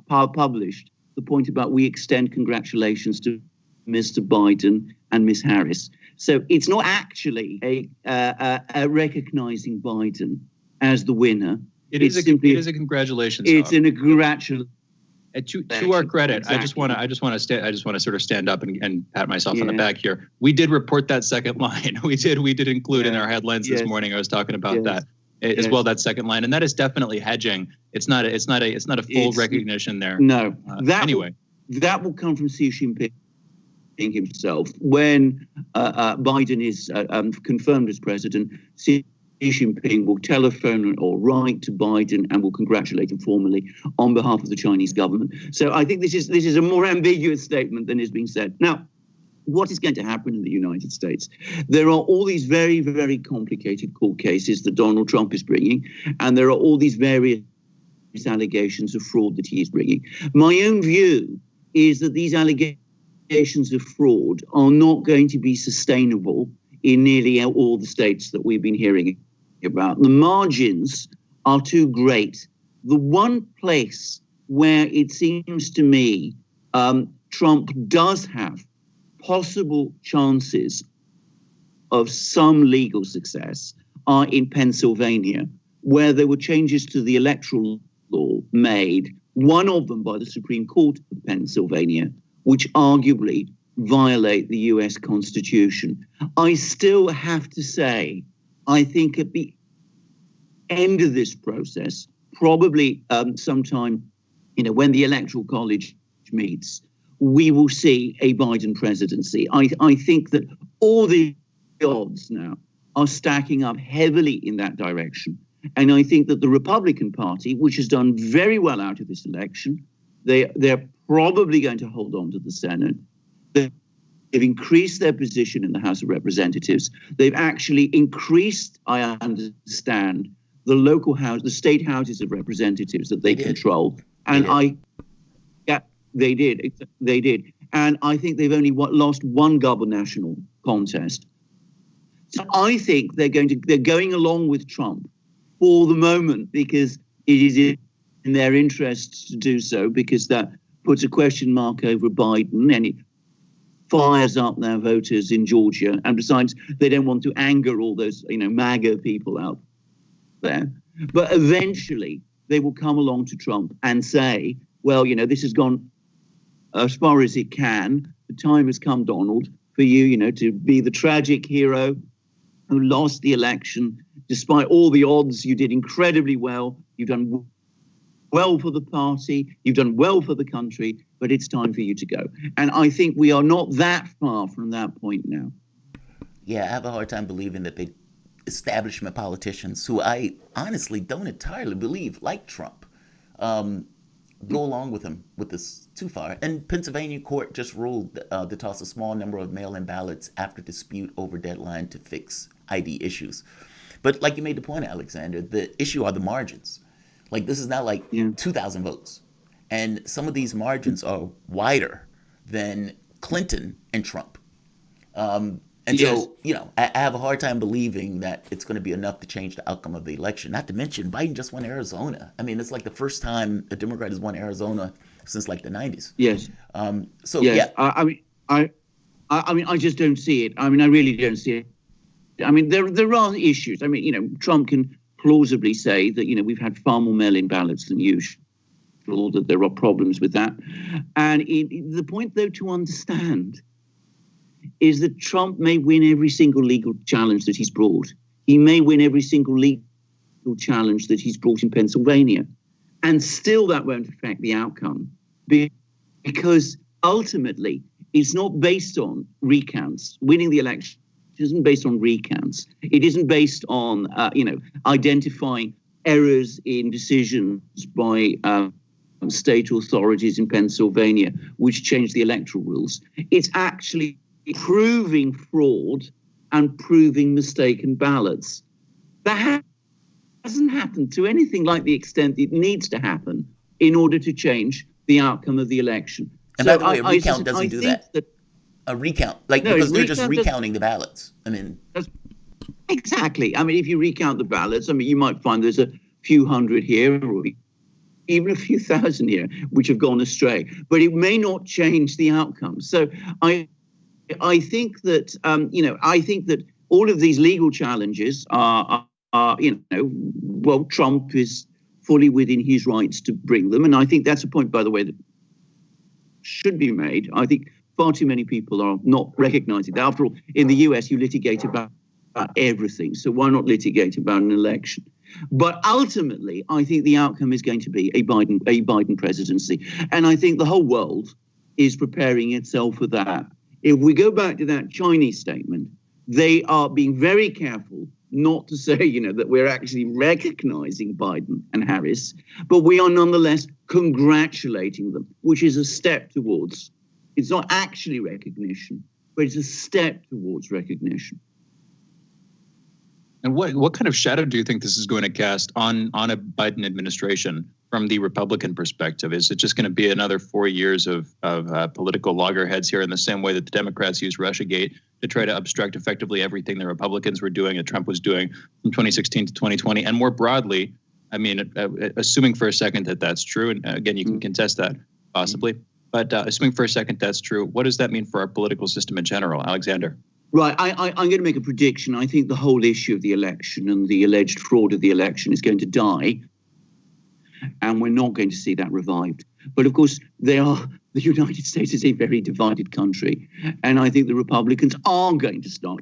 [SPEAKER 8] published the point about we extend congratulations to Mr. Biden and Ms. Harris. So it's not actually a recognizing Biden as the winner.
[SPEAKER 4] It is a congratulations.
[SPEAKER 8] It's a congratulations.
[SPEAKER 4] To our credit, exactly. I just want to sort of stand up and pat myself on the back here. We did report that second line. We did include in our headlines this morning. I was talking about that as well. That second line, and that is definitely hedging. It's not a full recognition there.
[SPEAKER 8] No. That will come from Xi Jinping himself. When Biden is confirmed as president, Xi Jinping will telephone or write to Biden and will congratulate him formally on behalf of the Chinese government. So I think this is a more ambiguous statement than is being said. Now, what is going to happen in the United States? There are all these very, very complicated court cases that Donald Trump is bringing, and there are all these various allegations of fraud that he is bringing. My own view is that these allegations of fraud are not going to be sustainable in nearly all the states that we've been hearing about. The margins are too great. The one place where it seems to me Trump does have possible chances of some legal success are in Pennsylvania, where there were changes to the electoral law made, one of them by the Supreme Court of Pennsylvania, which arguably violate the US Constitution. I still have to say, I think at the end of this process, probably sometime, when the Electoral College meets, we will see a Biden presidency. I think that all the odds now are stacking up heavily in that direction. And I think that the Republican Party, which has done very well out of this election, they're probably going to hold on to the Senate. They've increased their position in the House of Representatives. They've actually increased, I understand, the local house, the state houses of representatives that they control. And they did. And I think they've only lost one gubernatorial contest. So I think they're going along with Trump for the moment because it is in their interests to do so, because that puts a question mark over Biden and it fires up their voters in Georgia. And besides, they don't want to anger all those, MAGA people out there. But eventually they will come along to Trump and say, well, this has gone as far as it can. The time has come, Donald, for you, to be the tragic hero who lost the election. Despite all the odds, you did incredibly well. You've done well for the party. You've done well for the country, but it's time for you to go. And I think we are not that far from that point now.
[SPEAKER 5] Yeah, I have a hard time believing that the establishment politicians, who I honestly don't entirely believe, like Trump, go along with him with this too far. And Pennsylvania court just ruled to toss a small number of mail-in ballots after dispute over deadline to fix ID issues. But like you made the point, Alexander, the issue are the margins. Like, this is not like 2,000 votes. And some of these margins are wider than Clinton and Trump. So, I have a hard time believing that it's going to be enough to change the outcome of the election. Not to mention, Biden just won Arizona. I mean, it's like the first time a Democrat has won Arizona since like the 90s.
[SPEAKER 8] Yes. I just don't see it. I mean, I really don't see it. I mean, there are issues. I mean, Trump can plausibly say that, we've had far more mail-in ballots than usual, that there are problems with that. And the point, though, to understand is that Trump may win every single legal challenge that he's brought. He may win every single legal challenge that he's brought in Pennsylvania. And still that won't affect the outcome, because ultimately it's not based on recounts. Winning the election isn't based on recounts. It isn't based on, identifying errors in decisions by state authorities in Pennsylvania, which changed the electoral rules. It's actually proving fraud and proving mistaken ballots. That hasn't happened to anything like the extent it needs to happen in order to change the outcome of the election.
[SPEAKER 5] And by the way, a recount doesn't do that. A recount, because they're just recounting the ballots. I mean,
[SPEAKER 8] exactly. I mean, if you recount the ballots, I mean, you might find there's a few hundred here, or even a few thousand here, which have gone astray. But it may not change the outcome. So I think that I think that all of these legal challenges are Trump is fully within his rights to bring them, and I think that's a point, by the way, that should be made. I think far too many people are not recognizing that. After all, in the US, you litigate about everything. So why not litigate about an election? But ultimately, I think the outcome is going to be a Biden presidency. And I think the whole world is preparing itself for that. If we go back to that Chinese statement, they are being very careful not to say, that we're actually recognizing Biden and Harris, but we are nonetheless congratulating them, which is a step towards. It's not actually recognition, but it's a step towards recognition.
[SPEAKER 4] And what kind of shadow do you think this is going to cast on a Biden administration from the Republican perspective? Is it just going to be another 4 years of political loggerheads here in the same way that the Democrats used Russiagate to try to obstruct effectively everything the Republicans were doing and Trump was doing from 2016 to 2020? And more broadly, I mean, assuming for a second that that's true, and again, you can contest that possibly, but assuming for a second that's true, what does that mean for our political system in general? Alexander?
[SPEAKER 8] Right. I'm going to make a prediction. I think the whole issue of the election and the alleged fraud of the election is going to die, and we're not going to see that revived. But of course, the United States is a very divided country, and I think the Republicans are going to start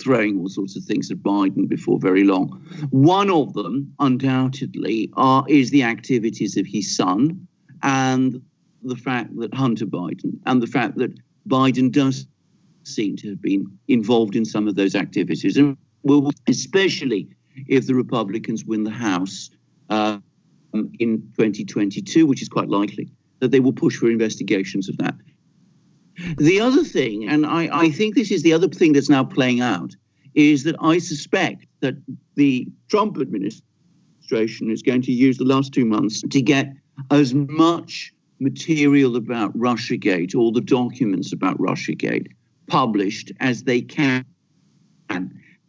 [SPEAKER 8] throwing all sorts of things at Biden before very long. One of them, undoubtedly, is the activities of his son, and the fact that Hunter Biden, and the fact that Biden does seem to have been involved in some of those activities, and especially if the Republicans win the House in 2022, which is quite likely, that they will push for investigations of that. The other thing, and I think this is the other thing that's now playing out, is that I suspect that the Trump administration is going to use the last 2 months to get as much material about Russiagate, all the documents about Russiagate, published as they can.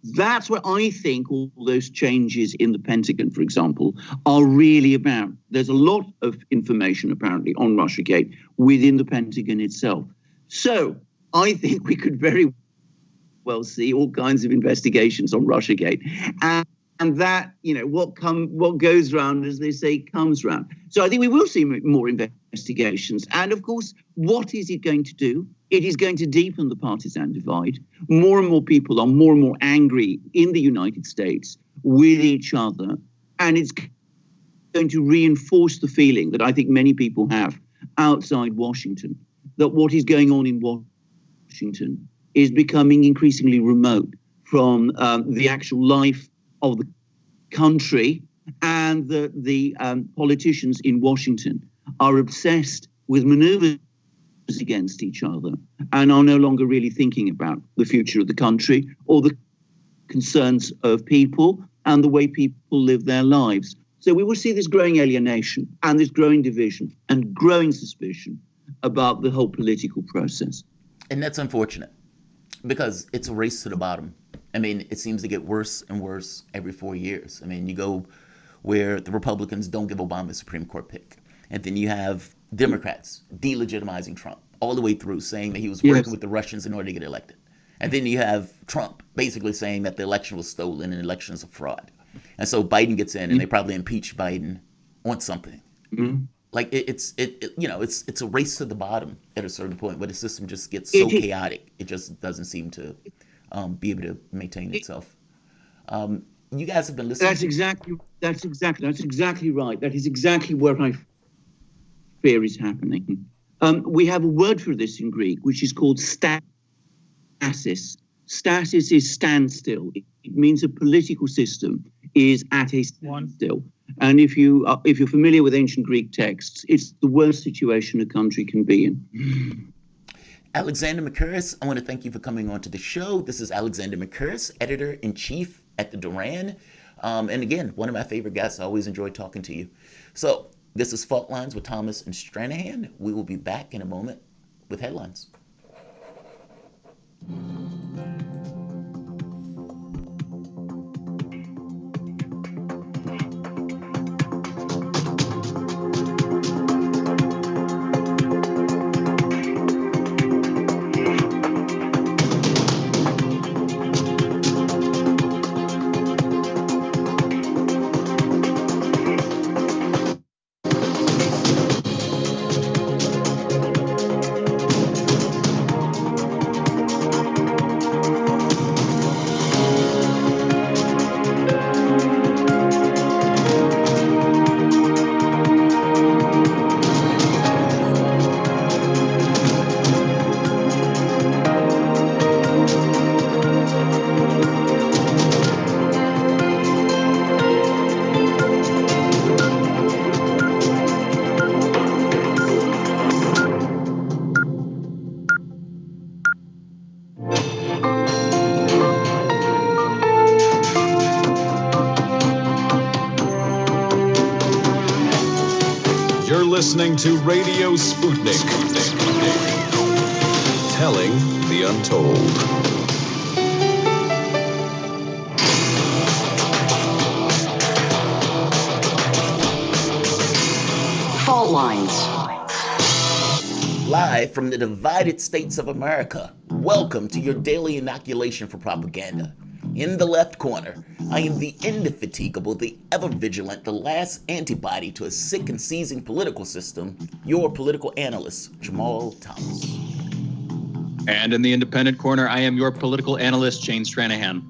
[SPEAKER 8] That's what I think all those changes in the Pentagon, for example, are really about. There's a lot of information apparently on Russiagate within the Pentagon itself. So I think we could very well see all kinds of investigations on Russiagate. And that, what goes round, as they say, comes round. So I think we will see more investigations. And of course, what is it going to do? It is going to deepen the partisan divide. More and more people are more and more angry in the United States with each other. And it's going to reinforce the feeling that I think many people have outside Washington, that what is going on in Washington is becoming increasingly remote from the actual life of the country, and the politicians in Washington are obsessed with maneuvers against each other and are no longer really thinking about the future of the country or the concerns of people and the way people live their lives. So we will see this growing alienation and this growing division and growing suspicion about the whole political process.
[SPEAKER 5] And that's unfortunate because it's a race to the bottom. I mean, it seems to get worse and worse every 4 years. I mean, you go where the Republicans don't give Obama a Supreme Court pick. And then you have Democrats delegitimizing Trump all the way through, saying that he was working with the Russians in order to get elected. And then you have Trump basically saying that the election was stolen and the election is a fraud. And so Biden gets in and they probably impeach Biden on something. Like it's a race to the bottom at a certain point where the system just gets so chaotic. It just doesn't seem to be able to maintain itself. You guys have been listening. That's exactly
[SPEAKER 8] right. That is exactly what I fear is happening. We have a word for this in Greek, which is called stasis. Status is standstill. It means a political system is at a standstill. And if you're familiar with ancient Greek texts, it's the worst situation a country can be in.
[SPEAKER 5] Alexander McCurris, I want to thank you for coming on to the show. This is Alexander McCurris, editor-in-chief at the Duran. And again, one of my favorite guys. I always enjoy talking to you. So this is Fault Lines with Thomas and Stranahan. We will be back in a moment with headlines.
[SPEAKER 2] Listening to Radio Sputnik. Telling the untold.
[SPEAKER 3] Fault lines.
[SPEAKER 5] Live from the divided states of America, welcome to your daily inoculation for propaganda. In the left corner, I am the indefatigable, the ever-vigilant, the last antibody to a sick and seizing political system, your political analyst, Jamarl Thomas.
[SPEAKER 4] And in the independent corner, I am your political analyst, Shane Stranahan.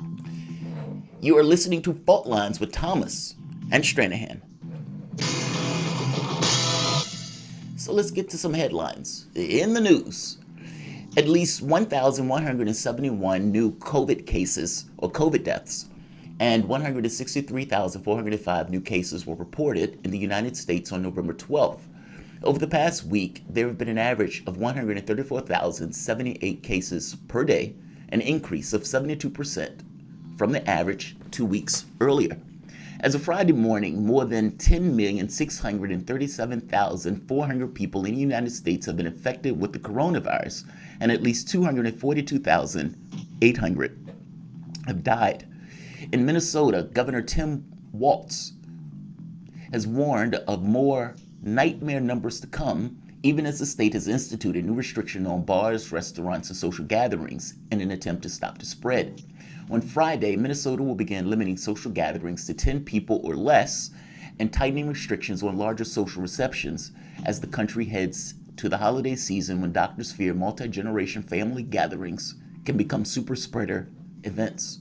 [SPEAKER 5] You are listening to Fault Lines with Thomas and Stranahan. So let's get to some headlines. In the news, at least 1,171 new COVID cases or COVID deaths and 163,405 new cases were reported in the United States on November 12th. Over the past week, there have been an average of 134,078 cases per day, an increase of 72% from the average 2 weeks earlier. As of Friday morning, more than 10,637,400 people in the United States have been infected with the coronavirus, and at least 242,800 have died. In Minnesota, Governor Tim Walz has warned of more nightmare numbers to come, even as the state has instituted new restrictions on bars, restaurants, and social gatherings in an attempt to stop the spread. On Friday, Minnesota will begin limiting social gatherings to 10 people or less and tightening restrictions on larger social receptions as the country heads to the holiday season when doctors fear multi-generation family gatherings can become super spreader events.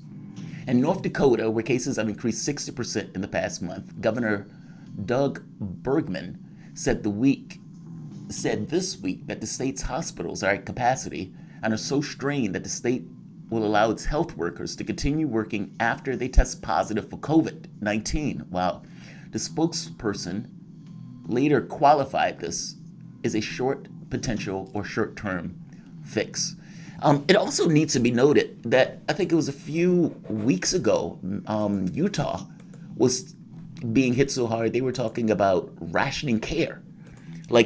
[SPEAKER 5] In North Dakota, where cases have increased 60% in the past month, Governor Doug Bergman said this week that the state's hospitals are at capacity and are so strained that the state will allow its health workers to continue working after they test positive for COVID-19. Wow. The spokesperson later qualified this as a short-term fix. It also needs to be noted that I think it was a few weeks ago, Utah was being hit so hard, they were talking about rationing care.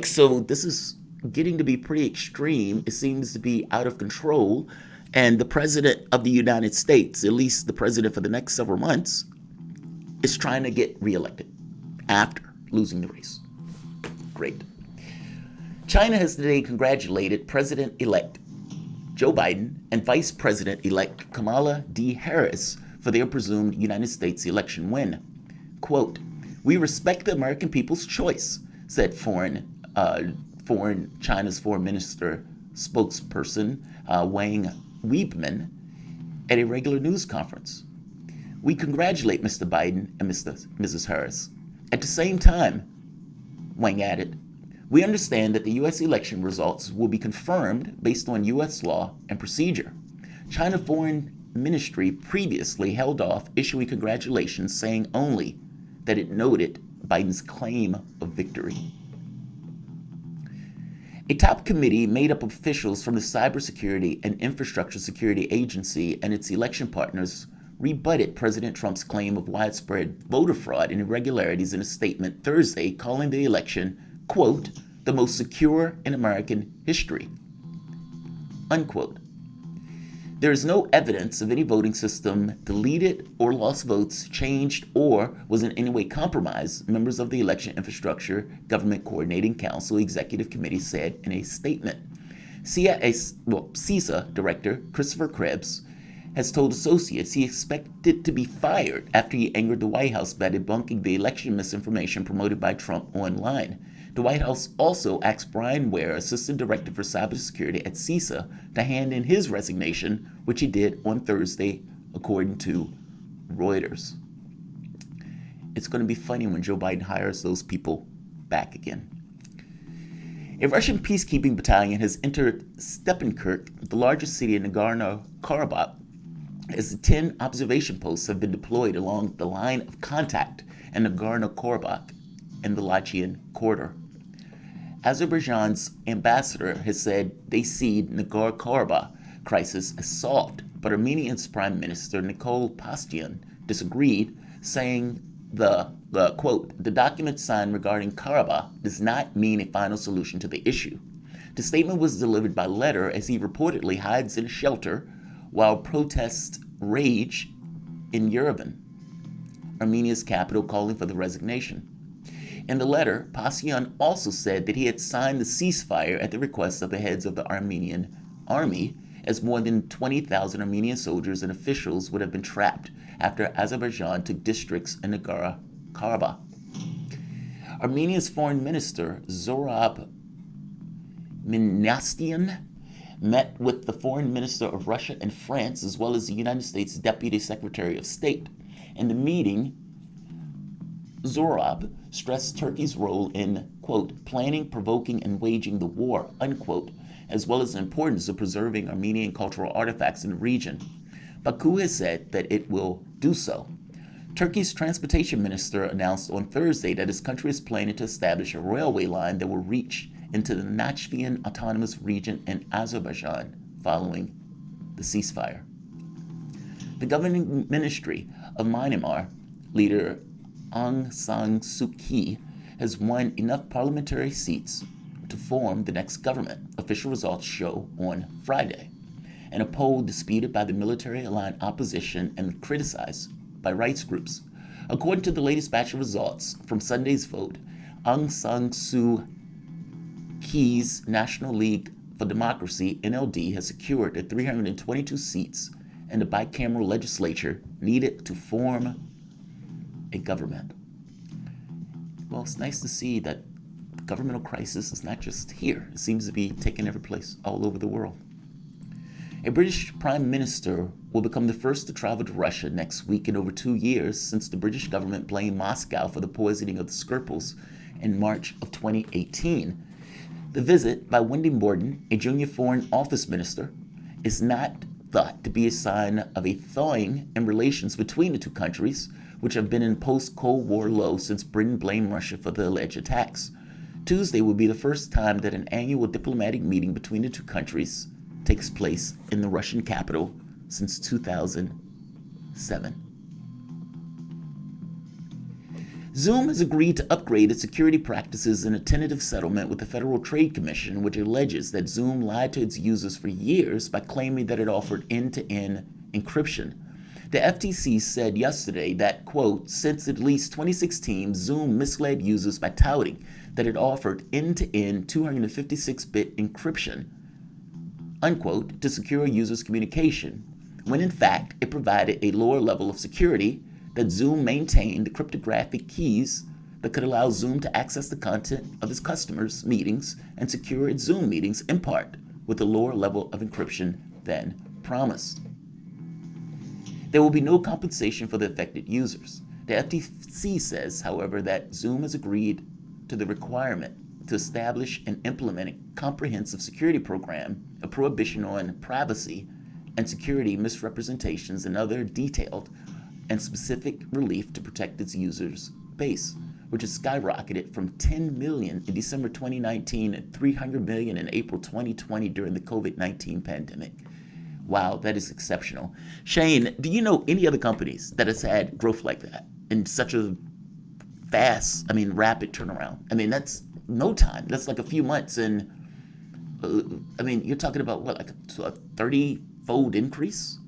[SPEAKER 5] So this is getting to be pretty extreme. It seems to be out of control. And the president of the United States, at least the president for the next several months, is trying to get reelected after losing the race. Great. China has today congratulated President-elect Joe Biden and Vice President-elect Kamala Harris for their presumed United States election win. Quote, "We respect the American people's choice," said China's foreign minister spokesperson Wang Weibman at a regular news conference. "We congratulate Mr. Biden and Mrs. Harris. At the same time," Wang added, "we understand that the U.S. election results will be confirmed based on U.S. law and procedure. China Foreign Ministry previously held off issuing congratulations, saying only that it noted Biden's claim of victory. A top committee made up of officials from the Cybersecurity and Infrastructure Security Agency and its election partners rebutted President Trump's claim of widespread voter fraud and irregularities in a statement Thursday, calling the election, quote, the most secure in American history, unquote. There is no evidence of any voting system deleted or lost votes, changed, or was in any way compromised, members of the Election Infrastructure Government Coordinating Council Executive Committee said in a statement. CISA Director Christopher Krebs has told associates he expected to be fired after he angered the White House by debunking the election misinformation promoted by Trump online. The White House also asked Brian Ware, Assistant Director for Cybersecurity at CISA, to hand in his resignation, which he did on Thursday, according to Reuters. It's going to be funny when Joe Biden hires those people back again. A Russian peacekeeping battalion has entered Stepanakert, the largest city in Nagorno-Karabakh, as the 10 observation posts have been deployed along the line of contact in Nagorno-Karabakh and the Lachian corridor. Azerbaijan's ambassador has said they see the Nagorno-Karabakh crisis as solved, but Armenia's Prime Minister Nikol Pashinyan disagreed, saying the quote, the document signed regarding Karabakh does not mean a final solution to the issue. The statement was delivered by letter as he reportedly hides in a shelter while protests rage in Yerevan, Armenia's capital, calling for the resignation. In the letter, Pashinyan also said that he had signed the ceasefire at the request of the heads of the Armenian army, as more than 20,000 Armenian soldiers and officials would have been trapped after Azerbaijan took districts in Nagorno-Karabakh. Armenia's Foreign Minister Zorab Minastyan met with the Foreign Minister of Russia and France, as well as the United States Deputy Secretary of State. In the meeting, Zorab stressed Turkey's role in, quote, planning, provoking, and waging the war, unquote, as well as the importance of preserving Armenian cultural artifacts in the region. Baku has said that it will do so. Turkey's transportation minister announced on Thursday that his country is planning to establish a railway line that will reach into the Nachfian Autonomous Region in Azerbaijan following the ceasefire. The governing ministry of Myanmar leader Aung San Suu Kyi has won enough parliamentary seats to form the next government, official results show on Friday. In a poll disputed by the military-aligned opposition and criticized by rights groups. According to the latest batch of results from Sunday's vote, Aung San Suu Kyi's National League for Democracy, NLD, has secured the 322 seats in the bicameral legislature needed to form a government. Well, it's nice to see that the governmental crisis is not just here. It seems to be taking every place all over the world. A British Prime Minister will become the first to travel to Russia next week in over 2 years since the British government blamed Moscow for the poisoning of the Skripals in March of 2018. The visit by Wendy Borden, a junior foreign office minister, is not thought to be a sign of a thawing in relations between the two countries, which have been in post-Cold War low since Britain blamed Russia for the alleged attacks. Tuesday will be the first time that an annual diplomatic meeting between the two countries takes place in the Russian capital since 2007. Zoom has agreed to upgrade its security practices in a tentative settlement with the Federal Trade Commission, which alleges that Zoom lied to its users for years by claiming that it offered end-to-end encryption. The FTC said yesterday that, quote, since at least 2016, Zoom misled users by touting that it offered end-to-end 256-bit encryption, unquote, to secure users' communication, when in fact it provided a lower level of security, that Zoom maintained the cryptographic keys that could allow Zoom to access the content of its customers' meetings and secure its Zoom meetings in part with a lower level of encryption than promised. There will be no compensation for the affected users. The FTC says, however, that Zoom has agreed to the requirement to establish and implement a comprehensive security program, a prohibition on privacy, and security misrepresentations and other detailed and specific relief to protect its users base, which has skyrocketed from 10 million in December 2019 and 300 million in April 2020 during the COVID-19 pandemic. Wow, that is exceptional. Shane, do you know any other companies that has had growth like that in such a fast, rapid turnaround? That's no time. That's like a few months. And you're talking about what, like a 30-fold increase?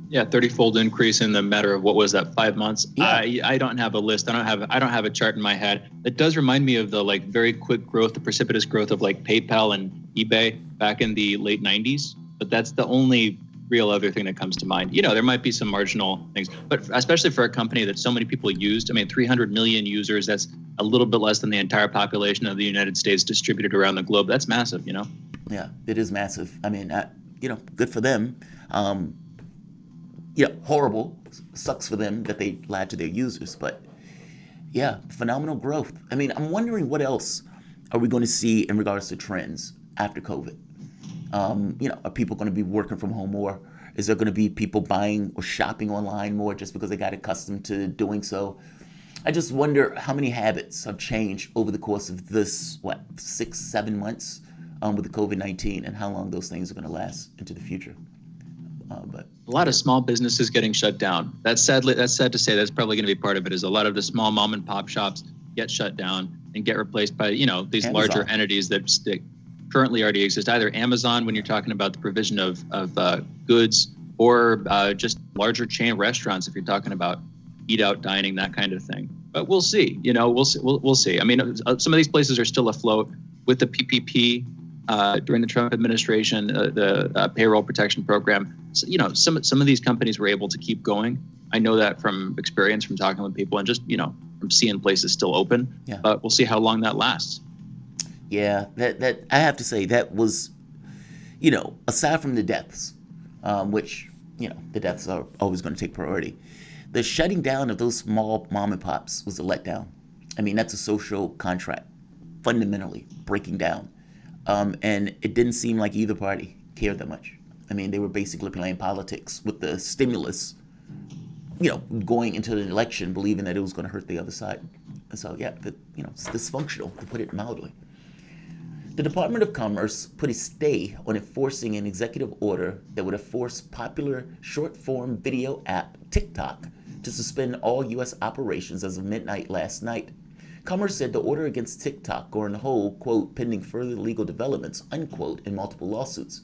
[SPEAKER 4] Yeah, 30-fold increase in the matter of, what was that, 5 months?
[SPEAKER 5] Yeah.
[SPEAKER 4] I don't have a list. I don't have a chart in my head. It does remind me of the very quick growth, the precipitous growth of PayPal and eBay back in the late 90s. But that's the only real other thing that comes to mind. There might be some marginal things, but especially for a company that so many people used. 300 million users, that's a little bit less than the entire population of the United States distributed around the globe. That's massive,
[SPEAKER 5] Yeah, it is massive. Good for them. Horrible. Sucks for them that they lied to their users, but yeah, phenomenal growth. I'm wondering what else are we going to see in regards to trends after COVID? Are people going to be working from home more? Is there going to be people buying or shopping online more just because they got accustomed to doing so? I just wonder how many habits have changed over the course of this, 6-7 months with the COVID-19, and how long those things are going to last into the future. But
[SPEAKER 4] a lot of small businesses getting shut down. That's sad to say. That's probably going to be part of it. Is a lot of the small mom and pop shops get shut down and get replaced by these Amazon. Larger entities that currently already exist. Either Amazon, when you're talking about the provision of goods, or just larger chain restaurants if you're talking about eat out dining, that kind of thing. But we'll see. We'll see. Some of these places are still afloat with the PPP. During the Trump administration, the payroll protection program, some of these companies were able to keep going. I know that from experience, from talking with people, and just from seeing places still open.
[SPEAKER 5] Yeah.
[SPEAKER 4] But we'll see how long that lasts.
[SPEAKER 5] Yeah, that I have to say that was, aside from the deaths, which the deaths are always going to take priority. The shutting down of those small mom and pops was a letdown. That's a social contract, fundamentally breaking down. And it didn't seem like either party cared that much. They were basically playing politics with the stimulus, going into the election, believing that it was going to hurt the other side. And so, yeah, it's dysfunctional, to put it mildly. The Department of Commerce put a stay on enforcing an executive order that would have forced popular short-form video app TikTok to suspend all U.S. operations as of midnight last night. Commerce said the order against TikTok are on hold, quote, pending further legal developments, unquote, in multiple lawsuits.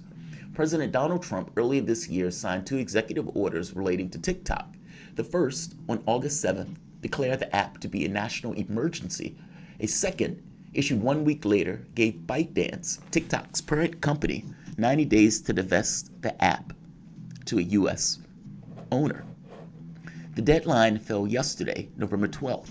[SPEAKER 5] President Donald Trump earlier this year signed 2 executive orders relating to TikTok. The first, on August 7th, declared the app to be a national emergency. A second, issued 1 week later, gave ByteDance, TikTok's parent company, 90 days to divest the app to a U.S. owner. The deadline fell yesterday, November 12th.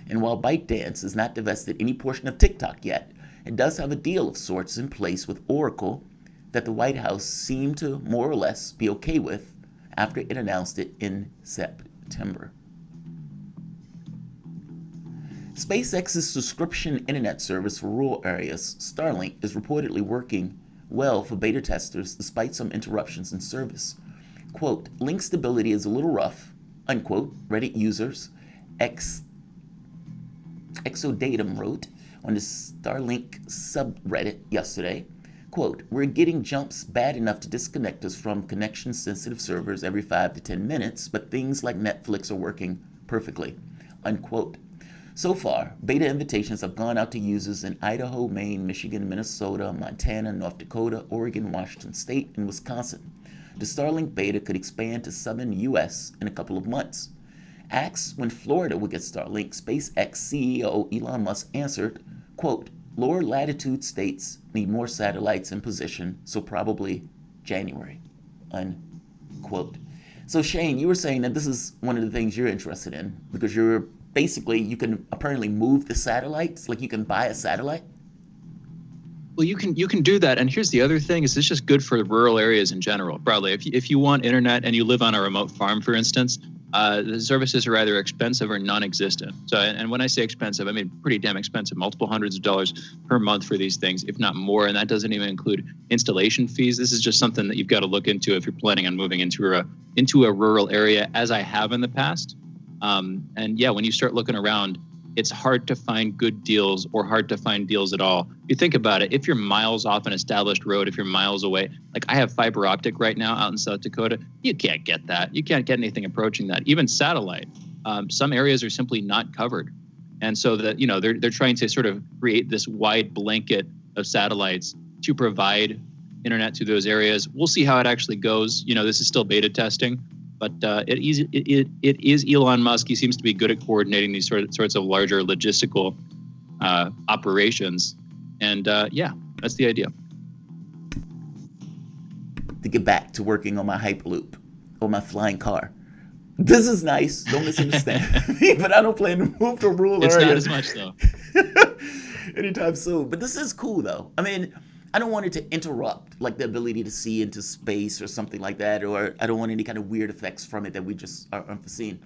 [SPEAKER 5] And while ByteDance has not divested any portion of TikTok yet, it does have a deal of sorts in place with Oracle that the White House seemed to more or less be okay with after it announced it in September. SpaceX's subscription internet service for rural areas, Starlink, is reportedly working well for beta testers despite some interruptions in service. Quote, link stability is a little rough, unquote, Reddit users Exodatum wrote on the Starlink subreddit yesterday. Quote, we're getting jumps bad enough to disconnect us from connection-sensitive servers every 5 to 10 minutes, but things like Netflix are working perfectly, unquote. So far, beta invitations have gone out to users in Idaho, Maine, Michigan, Minnesota, Montana, North Dakota, Oregon, Washington State, and Wisconsin. The Starlink beta could expand to southern U.S. in a couple of months. Asked when Florida would get Starlink, SpaceX CEO Elon Musk answered, quote, lower latitude states need more satellites in position, so probably January, unquote. So Shane, you were saying that this is one of the things you're interested in because you can apparently move the satellites, like you can buy a satellite.
[SPEAKER 4] Well, you can do that. And here's the other thing: is it's just good for rural areas in general, broadly. If you want internet and you live on a remote farm, for instance, the services are either expensive or non-existent. So, and when I say expensive, I mean pretty damn expensive, multiple hundreds of dollars per month for these things, if not more. And that doesn't even include installation fees. This is just something that you've got to look into if you're planning on moving into a rural area, as I have in the past. And yeah, when you start looking around, it's hard to find good deals or hard to find deals at all. You think about it, if you're miles off an established road, if you're miles away, like I have fiber optic right now out in South Dakota, you can't get that. You can't get anything approaching that. Even satellite, some areas are simply not covered. And so that, you know, they're trying to sort of create this wide blanket of satellites to provide internet to those areas. We'll see how it actually goes. You know, this is still beta testing. But it is Elon Musk. He seems to be good at coordinating these sorts of larger logistical operations. And yeah, that's the idea.
[SPEAKER 5] To get back to working on my Hyperloop or my flying car. This is nice. Don't misunderstand me, but I don't plan to move to a rural area.
[SPEAKER 4] It's not as much, though.
[SPEAKER 5] Anytime soon. But this is cool, though. I mean, I don't want it to interrupt, like, the ability to see into space or something like that, or I don't want any kind of weird effects from it that we just are unforeseen.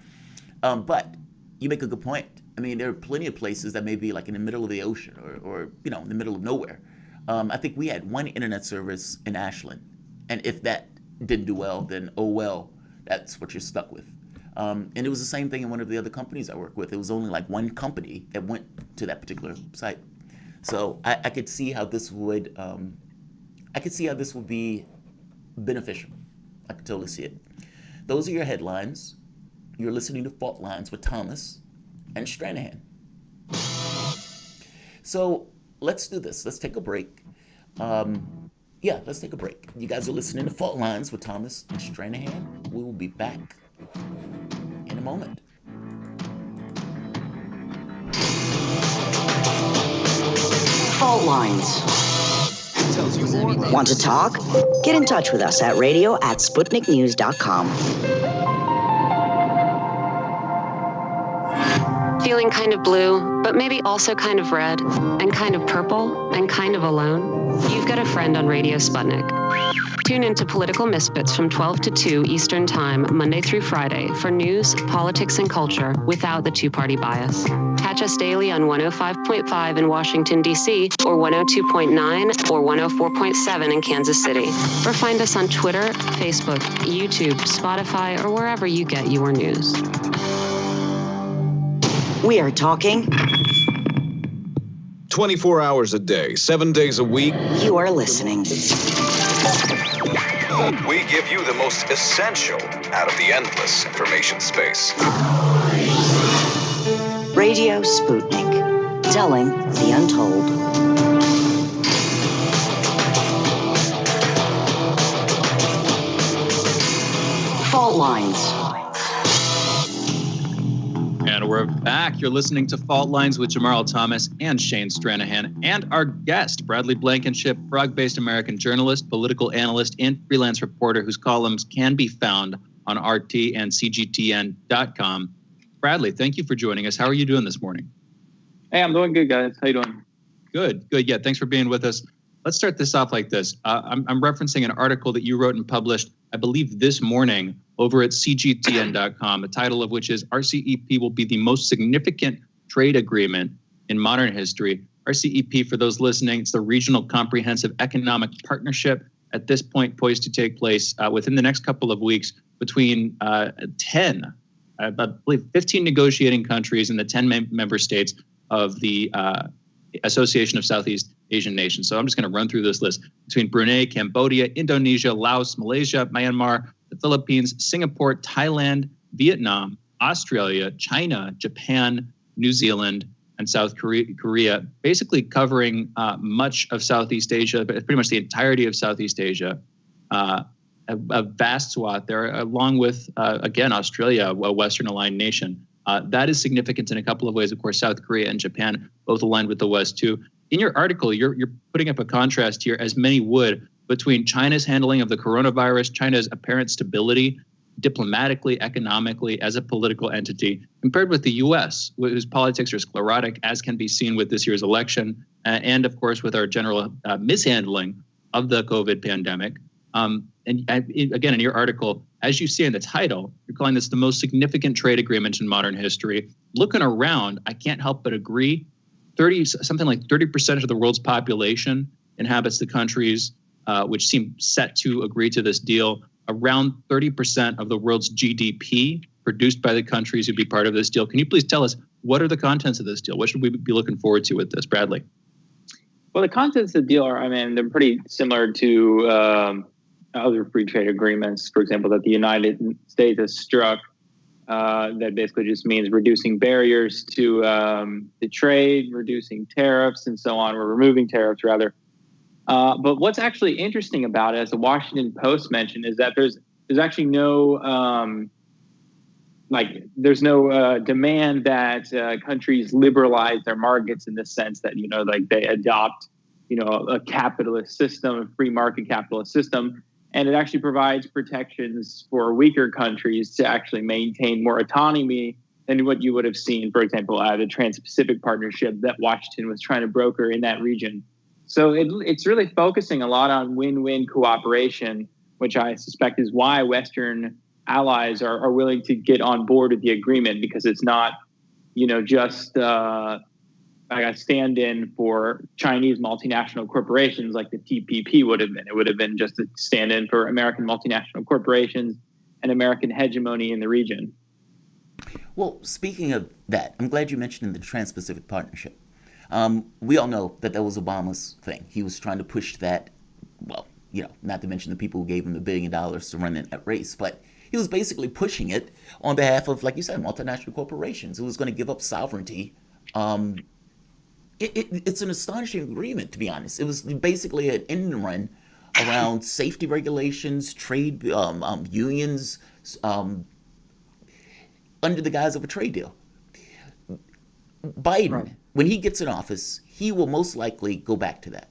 [SPEAKER 5] But you make a good point. I mean, there are plenty of places that may be like in the middle of the ocean or you know, in the middle of nowhere. I think we had one internet service in Ashland, and if that didn't do well, then oh well, that's what you're stuck with. And it was the same thing in one of the other companies I work with. It was only like one company that went to that particular site. So I could see how this would, be beneficial. I could totally see it. Those are your headlines. You're listening to Fault Lines with Thomas and Stranahan. So let's do this. Let's take a break. Let's take a break. You guys are listening to Fault Lines with Thomas and Stranahan. We will be back in a moment.
[SPEAKER 3] Fault Lines. Want to talk? Get in touch with us at radio@sputniknews.com.
[SPEAKER 7] Feeling kind of blue, but maybe also kind of red, and kind of purple, and kind of alone? You've got a friend on Radio Sputnik. Tune into Political Misfits from 12 to 2 Eastern Time, Monday through Friday, for news, politics, and culture without the two-party bias. Catch us daily on 105.5 in Washington, D.C., or 102.9 or 104.7 in Kansas City. Or find us on Twitter, Facebook, YouTube, Spotify, or wherever you get your news.
[SPEAKER 3] We are talking
[SPEAKER 2] 24 hours a day, 7 days a week.
[SPEAKER 3] You are listening.
[SPEAKER 2] We give you the most essential out of the endless information space.
[SPEAKER 3] Radio Sputnik, telling the untold. Fault Lines.
[SPEAKER 4] And we're back. You're listening to Fault Lines with Jamarl Thomas and Shane Stranahan, and our guest, Bradley Blankenship, Prague-based American journalist, political analyst, and freelance reporter whose columns can be found on RT and CGTN.com. Bradley, thank you for joining us. How are you doing this morning?
[SPEAKER 10] Hey, I'm doing good, guys. How you doing?
[SPEAKER 4] Good. Yeah, thanks for being with us. Let's start this off like this. I'm referencing an article that you wrote and published, I believe, this morning over at CGTN.com, the title of which is RCEP will be the most significant trade agreement in modern history. RCEP, for those listening, it's the Regional Comprehensive Economic Partnership, at this point poised to take place within the next couple of weeks between 15 negotiating countries and the 10 member states of the Association of Southeast Asian Nations. So I'm just going to run through this list between Brunei, Cambodia, Indonesia, Laos, Malaysia, Myanmar, the Philippines, Singapore, Thailand, Vietnam, Australia, China, Japan, New Zealand, and South Korea, basically covering much of Southeast Asia, but pretty much the entirety of Southeast Asia, a vast swath there, along with, again, Australia, a Western aligned nation. That is significant in a couple of ways. Of course, South Korea and Japan both aligned with the West, too. In your article, you're putting up a contrast here, as many would, between China's handling of the coronavirus, China's apparent stability, diplomatically, economically, as a political entity, compared with the U.S., whose politics are sclerotic, as can be seen with this year's election, and, of course, with our general mishandling of the COVID pandemic. And again, in your article, as you see in the title, you're calling this the most significant trade agreement in modern history. Looking around, I can't help but agree. Something like 30% of the world's population inhabits the countries which seem set to agree to this deal. Around 30% of the world's GDP produced by the countries who'd be part of this deal. Can you please tell us, what are the contents of this deal? What should we be looking forward to with this, Bradley?
[SPEAKER 10] Well, the contents of the deal are, they're pretty similar to other free trade agreements, for example, that the United States has struck. That basically just means reducing barriers to the trade, reducing tariffs, and so on. We're removing tariffs, rather. But what's actually interesting about it, as the Washington Post mentioned, is that there's actually no demand that countries liberalize their markets in the sense that they adopt a capitalist system, a free market capitalist system. And it actually provides protections for weaker countries to actually maintain more autonomy than what you would have seen, for example, the Trans-Pacific Partnership that Washington was trying to broker in that region. So it's really focusing a lot on win-win cooperation, which I suspect is why Western allies are willing to get on board with the agreement, because it's not, just like a stand-in for Chinese multinational corporations like the TPP would have been. It would have been just a stand-in for American multinational corporations and American hegemony in the region.
[SPEAKER 5] Well, speaking of that, I'm glad you mentioned the Trans-Pacific Partnership. We all know that was Obama's thing. He was trying to push that, not to mention the people who gave him the $1 billion to run in that race, but he was basically pushing it on behalf of, like you said, multinational corporations who was going to give up sovereignty. It's an astonishing agreement, to be honest. It was basically an end run around safety regulations, trade unions, under the guise of a trade deal. Biden, right, when he gets in office, he will most likely go back to that.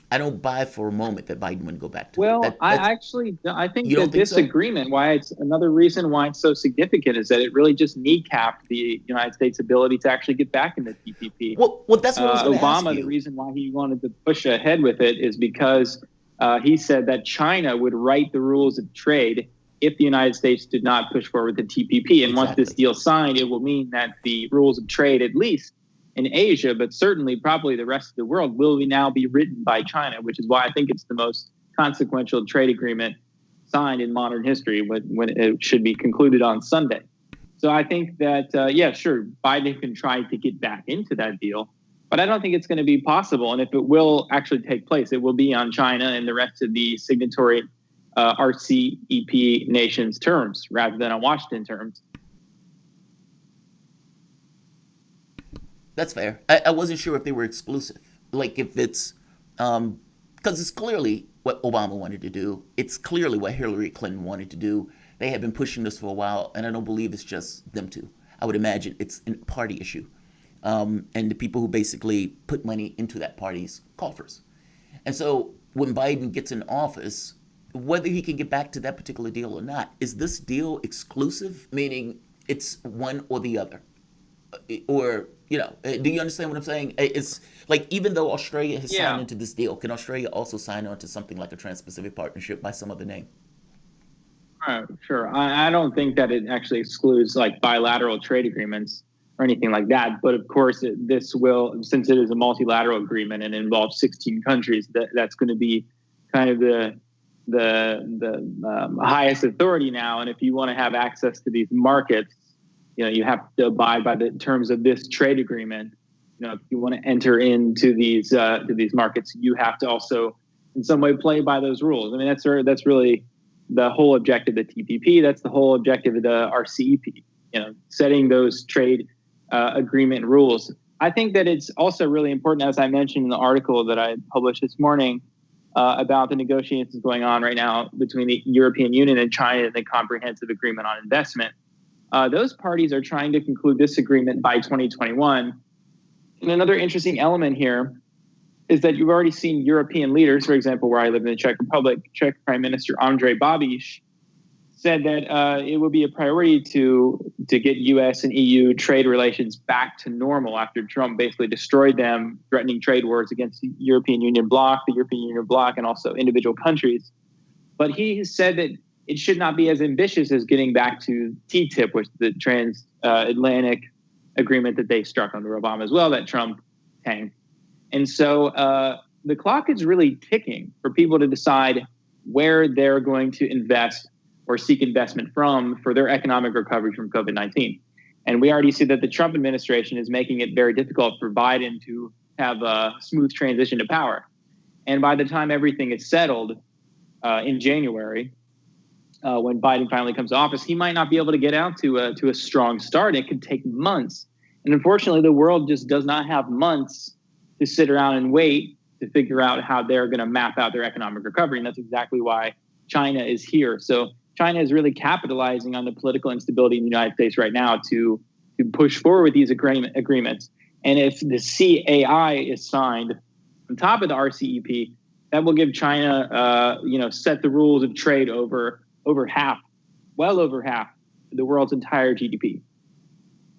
[SPEAKER 5] I don't buy for a moment that Biden would go back to that.
[SPEAKER 10] I think that this agreement, another reason why it's so significant is that it really just kneecapped the United States' ability to actually get back in the TPP.
[SPEAKER 5] Well, that's what I was going to ask you.
[SPEAKER 10] Obama, the reason why he wanted to push ahead with it is because he said that China would write the rules of trade if the United States did not push forward the TPP. And once this deal signed, it will mean that the rules of trade, at least in Asia, but certainly probably the rest of the world, will now be written by China, which is why I think it's the most consequential trade agreement signed in modern history when it should be concluded on Sunday. So I think that, sure, Biden can try to get back into that deal, but I don't think it's going to be possible. And if it will actually take place, it will be on China and the rest of the signatory RCEP nations' terms rather than on Washington terms.
[SPEAKER 5] That's fair. I wasn't sure if they were exclusive. Like if it's, because it's clearly what Obama wanted to do. It's clearly what Hillary Clinton wanted to do. They have been pushing this for a while, and I don't believe it's just them two. I would imagine it's a party issue. And the people who basically put money into that party's coffers. And so when Biden gets in office, whether he can get back to that particular deal or not, is this deal exclusive? Meaning it's one or the other? Or, do you understand what I'm saying? It's like, even though Australia has signed into this deal, can Australia also sign on to something like a Trans-Pacific Partnership by some other name?
[SPEAKER 10] Sure. I don't think that it actually excludes like bilateral trade agreements or anything like that. But of course, this will, since it is a multilateral agreement and involves 16 countries, that's going to be kind of the highest authority now. And if you want to have access to these markets, you have to abide by the terms of this trade agreement. If you want to enter into these markets, you have to also, in some way, play by those rules. I mean, that's really the whole objective of the TPP. That's the whole objective of the RCEP. Setting those trade agreement rules. I think that it's also really important, as I mentioned in the article that I published this morning, about the negotiations going on right now between the European Union and China and the Comprehensive Agreement on Investment. Those parties are trying to conclude this agreement by 2021. And another interesting element here is that you've already seen European leaders, for example, where I live in the Czech Republic, Czech Prime Minister Andrej Babiš said that it would be a priority to get U.S. and EU trade relations back to normal after Trump basically destroyed them, threatening trade wars against the European Union bloc, and also individual countries. But he said that it should not be as ambitious as getting back to TTIP, which the transatlantic agreement that they struck under Obama as well, that Trump tanked. And so the clock is really ticking for people to decide where they're going to invest or seek investment from for their economic recovery from COVID-19. And we already see that the Trump administration is making it very difficult for Biden to have a smooth transition to power. And by the time everything is settled in January, when Biden finally comes to office, he might not be able to get out to a strong start. It could take months. And unfortunately, the world just does not have months to sit around and wait to figure out how they're going to map out their economic recovery. And that's exactly why China is here. So China is really capitalizing on the political instability in the United States right now to push forward with these agreements. And if the CAI is signed on top of the RCEP, that will give China, set the rules of trade over half, well over half the world's entire GDP.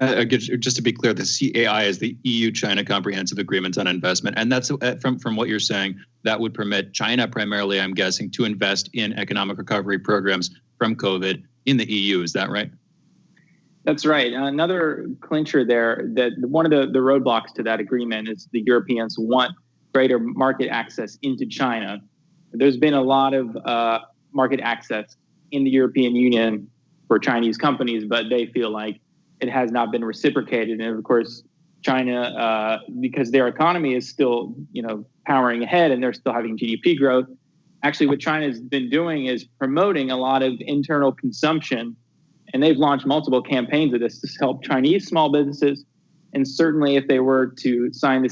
[SPEAKER 4] Just to be clear, the CAI is the EU-China Comprehensive Agreement on Investment. And that's from what you're saying, that would permit China primarily, I'm guessing, to invest in economic recovery programs from COVID in the EU. Is that right?
[SPEAKER 10] That's right. Another clincher there, that one of the roadblocks to that agreement is the Europeans want greater market access into China. There's been a lot of market access in the European Union for Chinese companies, but they feel like it has not been reciprocated. And of course, China, because their economy is still, powering ahead and they're still having GDP growth. Actually, what China has been doing is promoting a lot of internal consumption. And they've launched multiple campaigns of this to help Chinese small businesses. And certainly if they were to sign the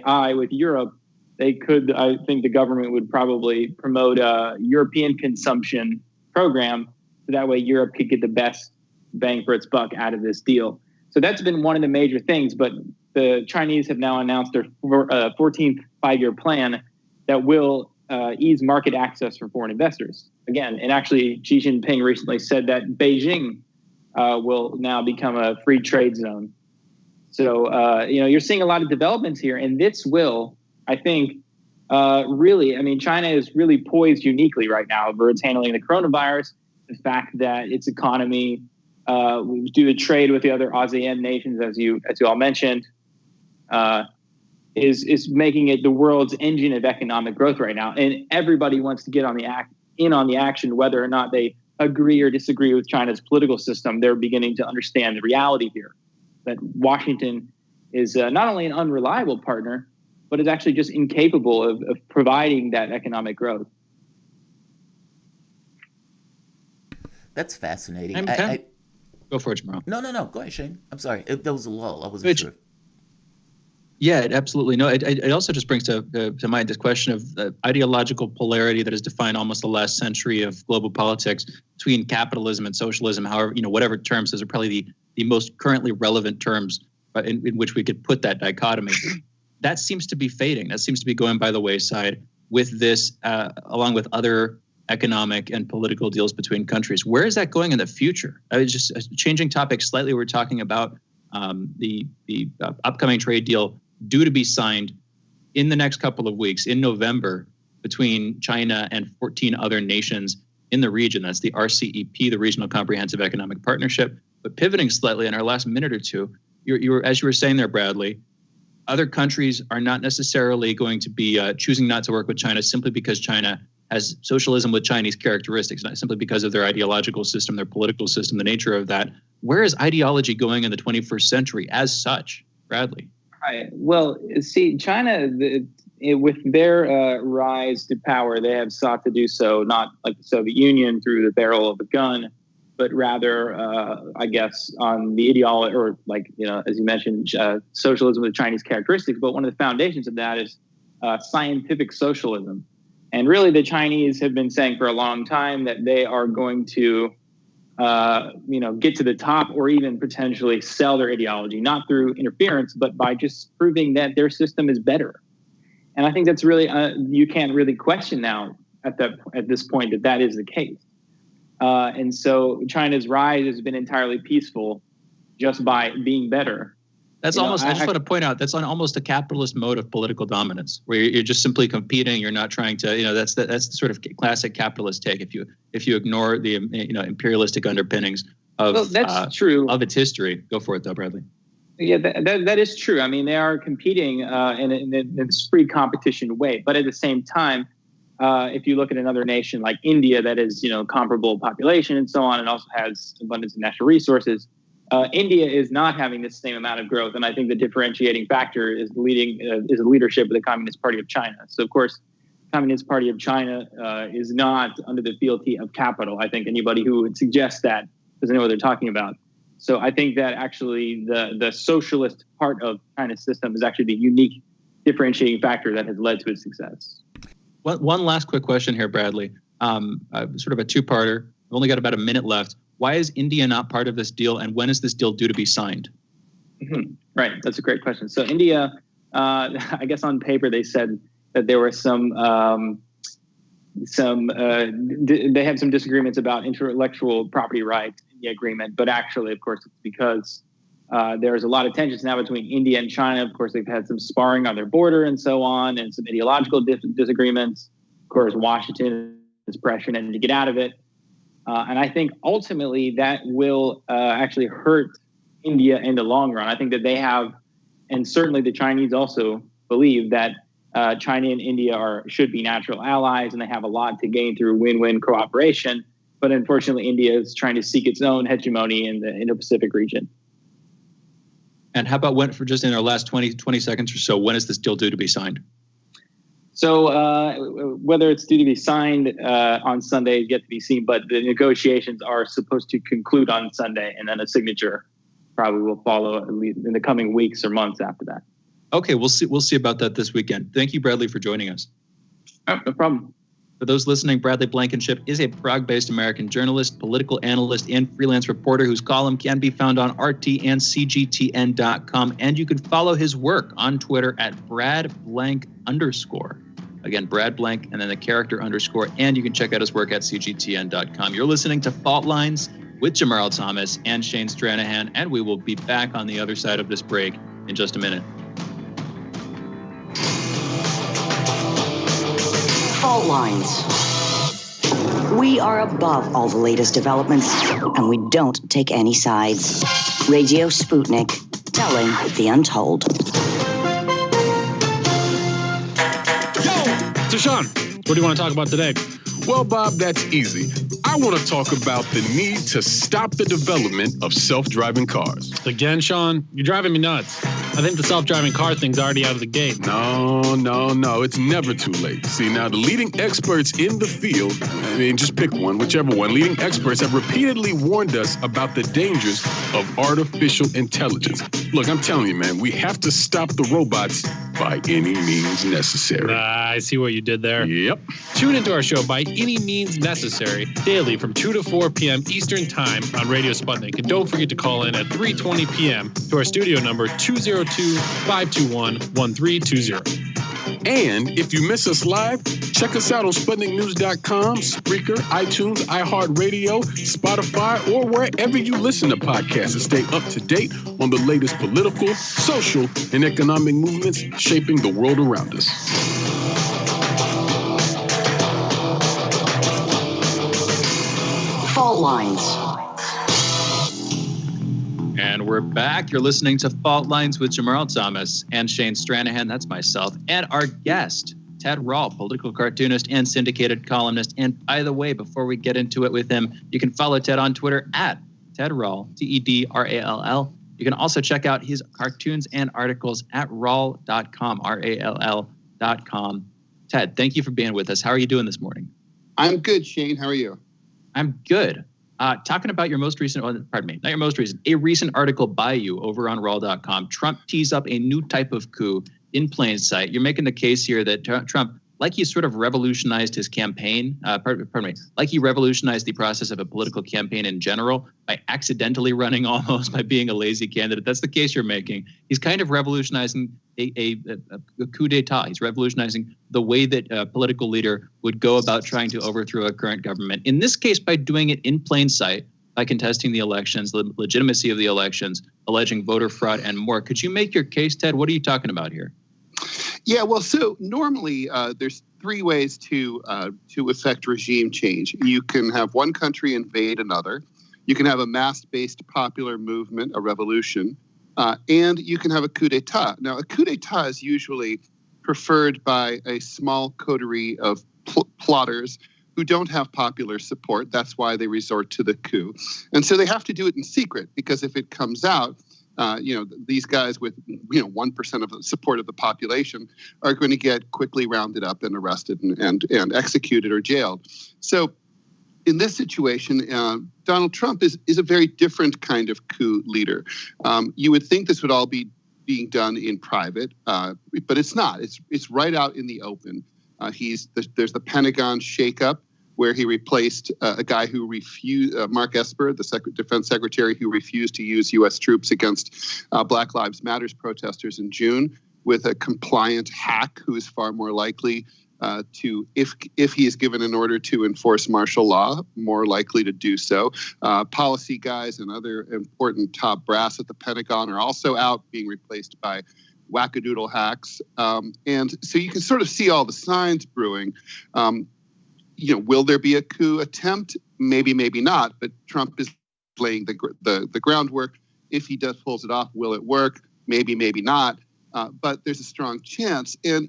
[SPEAKER 10] CAI with Europe, they could, I think the government would probably promote a European consumption program. So that way Europe could get the best bang for its buck out of this deal. So that's been one of the major things. But the Chinese have now announced their 14th five-year plan that will ease market access for foreign investors. Again, and actually Xi Jinping recently said that Beijing will now become a free trade zone. So, you're seeing a lot of developments here, and this will, I think, China is really poised uniquely right now over its handling the coronavirus, the fact that its economy, due to trade with the other ASEAN nations, as you all mentioned, is making it the world's engine of economic growth right now. And everybody wants to get on the action, whether or not they agree or disagree with China's political system. They're beginning to understand the reality here, that Washington is not only an unreliable partner, but is actually just incapable of providing that economic growth.
[SPEAKER 5] That's fascinating.
[SPEAKER 4] Go for it, Jamarl.
[SPEAKER 5] No. Go ahead, Shane. I'm sorry. There was a lull. I wasn't sure.
[SPEAKER 4] Yeah, absolutely. No, it also just brings to mind this question of ideological polarity that has defined almost the last century of global politics between capitalism and socialism. However, whatever terms, those are probably the most currently relevant terms in which we could put that dichotomy. That seems to be fading. That seems to be going by the wayside with this, along with other economic and political deals between countries. Where is that going in the future? Just changing topics slightly. We're talking about the upcoming trade deal due to be signed in the next couple of weeks in November between China and 14 other nations in the region. That's the RCEP, the Regional Comprehensive Economic Partnership. But pivoting slightly in our last minute or two, as you were saying there, Bradley, other countries are not necessarily going to be choosing not to work with China simply because China has socialism with Chinese characteristics, not simply because of their ideological system, their political system, the nature of that. Where is ideology going in the 21st century as such, Bradley?
[SPEAKER 10] Right. Well, see, China, with their rise to power, they have sought to do so not like the Soviet Union through the barrel of a gun, but rather, I guess, on the ideology, or as you mentioned, socialism with Chinese characteristics. But one of the foundations of that is scientific socialism. And really, the Chinese have been saying for a long time that they are going to get to the top or even potentially sell their ideology, not through interference, but by just proving that their system is better. And I think that's really, you can't really question now at this point that is the case. And so China's rise has been entirely peaceful just by being better.
[SPEAKER 4] That's I just want to point out that's on almost a capitalist mode of political dominance, where you're just simply competing. You're not trying to, that's the sort of classic capitalist take. If you ignore the imperialistic underpinnings of
[SPEAKER 10] that's true
[SPEAKER 4] of its history. Go for it though, Bradley.
[SPEAKER 10] Yeah, that is true. I mean, they are competing in a free competition way, but at the same time, if you look at another nation like India, that is comparable population and so on, and also has abundance of natural resources. India is not having the same amount of growth, and I think the differentiating factor is the leadership of the Communist Party of China. So, of course, the Communist Party of China is not under the fealty of capital. I think anybody who would suggest that doesn't know what they're talking about. So I think that actually the socialist part of China's system is actually the unique differentiating factor that has led to its success.
[SPEAKER 4] One last quick question here, Bradley. Sort of a two-parter. We've only got about a minute left. Why is India not part of this deal, and when is this deal due to be signed?
[SPEAKER 10] Mm-hmm. Right, that's a great question. So India, I guess on paper they said that there were they had some disagreements about intellectual property rights in the agreement, but actually, of course, it's because there's a lot of tensions now between India and China. Of course, they've had some sparring on their border and so on, and some ideological disagreements. Of course, Washington is pressuring to get out of it. And I think ultimately that will actually hurt India in the long run. I think that they have, and certainly the Chinese also believe that China and India should be natural allies, and they have a lot to gain through win-win cooperation. But unfortunately, India is trying to seek its own hegemony in the Indo-Pacific region.
[SPEAKER 4] And how about for just in our last 20 seconds or so, when is this deal due to be signed?
[SPEAKER 10] So whether it's due to be signed on Sunday is yet to be seen, but the negotiations are supposed to conclude on Sunday, and then a signature probably will follow at least in the coming weeks or months after that.
[SPEAKER 4] Okay, we'll see about that this weekend. Thank you, Bradley, for joining us.
[SPEAKER 10] No problem.
[SPEAKER 4] For those listening, Bradley Blankenship is a Prague-based American journalist, political analyst, and freelance reporter whose column can be found on RT and CGTN.com. And you can follow his work on Twitter at @BradBlank_. Again, Brad Blank and then the character _. And you can check out his work at CGTN.com. You're listening to Fault Lines with Jamarl Thomas and Shane Stranahan. And we will be back on the other side of this break in just a minute.
[SPEAKER 3] Fault lines. We are above all the latest developments, and we don't take any sides. Radio Sputnik, telling the untold.
[SPEAKER 11] So, Sean, what do you want to talk about today?
[SPEAKER 12] Well, Bob, that's easy. I want to talk about the need to stop the development of self-driving cars.
[SPEAKER 11] Again, Sean, you're driving me nuts. I think the self-driving car thing's already out of the gate.
[SPEAKER 12] No. It's never too late. See, now the leading experts in the field, just pick one, whichever one, leading experts have repeatedly warned us about the dangers of artificial intelligence. Look, I'm telling you, man, we have to stop the robots by any means necessary.
[SPEAKER 11] I see what you did there.
[SPEAKER 12] Yep.
[SPEAKER 11] Tune into our show By Any Means Necessary daily from 2 to 4 p.m. Eastern Time on Radio Sputnik. And don't forget to call in at 3:20 p.m. to our studio number 202-521-1320.
[SPEAKER 12] And if you miss us live, check us out on SputnikNews.com, Spreaker, iTunes, iHeartRadio, Spotify, or wherever you listen to podcasts to stay up to date on the latest political, social, and economic movements shaping the world around us.
[SPEAKER 3] Fault lines.
[SPEAKER 4] And we're back. You're listening to Fault Lines with Jamarl Thomas and Shane Stranahan. That's myself. And our guest, Ted Rall, political cartoonist and syndicated columnist. And by the way, before we get into it with him, you can follow Ted on Twitter at Ted Rall, TEDRALL. You can also check out his cartoons and articles at rall.com, RALL.com. Ted, thank you for being with us. How are you doing this morning?
[SPEAKER 13] I'm good, Shane. How are you?
[SPEAKER 4] I'm good. Talking about your most recent, a recent article by you over on raw.com. Trump tees up a new type of coup in plain sight. You're making the case here that Trump, like he sort of revolutionized his campaign, like he revolutionized the process of a political campaign in general by accidentally running almost, by being a lazy candidate. That's the case you're making. He's kind of revolutionizing a coup d'etat. He's revolutionizing the way that a political leader would go about trying to overthrow a current government. In this case, by doing it in plain sight, by contesting the elections, the legitimacy of the elections, alleging voter fraud, and more. Could you make your case, Ted? What are you talking about here?
[SPEAKER 13] Yeah, well, so normally there's three ways to effect regime change. You can have one country invade another. You can have a mass-based popular movement, a revolution, and you can have a coup d'etat. Now, a coup d'etat is usually preferred by a small coterie of plotters who don't have popular support. That's why they resort to the coup. And so they have to do it in secret, because if it comes out, these guys with 1% of the support of the population are going to get quickly rounded up and arrested and executed or jailed. So in this situation, Donald Trump is a very different kind of coup leader. You would think this would all be being done in private, but it's not. It's right out in the open. There's the Pentagon shakeup, where he replaced a guy who refused, Mark Esper, the defense secretary, who refused to use U.S. troops against Black Lives Matter protesters in June, with a compliant hack who is far more likely to, if he is given an order to enforce martial law, more likely to do so. Policy guys and other important top brass at the Pentagon are also out, being replaced by wackadoodle hacks. And so you can sort of see all the signs brewing. Will there be a coup attempt? Maybe, maybe not. But Trump is laying the groundwork. If he pulls it off, will it work? Maybe, maybe not. But there's a strong chance. And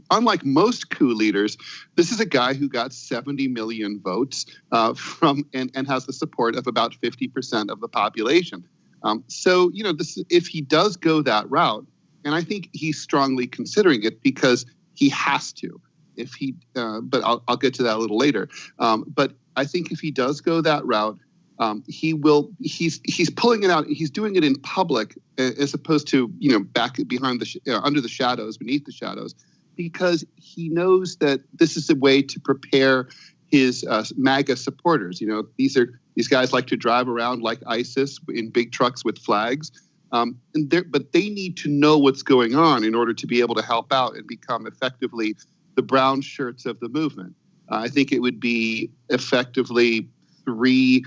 [SPEAKER 13] unlike most coup leaders, this is a guy who got 70 million votes and has the support of about 50% of the population. If he does go that route, and I think he's strongly considering it because he has to. But I'll get to that a little later. But I think if he does go that route, he will. He's pulling it out. He's doing it in public as opposed to back behind under the shadows, beneath the shadows, because he knows that this is a way to prepare his MAGA supporters. These guys like to drive around like ISIS in big trucks with flags. But they need to know what's going on in order to be able to help out and become effectively the brown shirts of the movement. I think it would be effectively three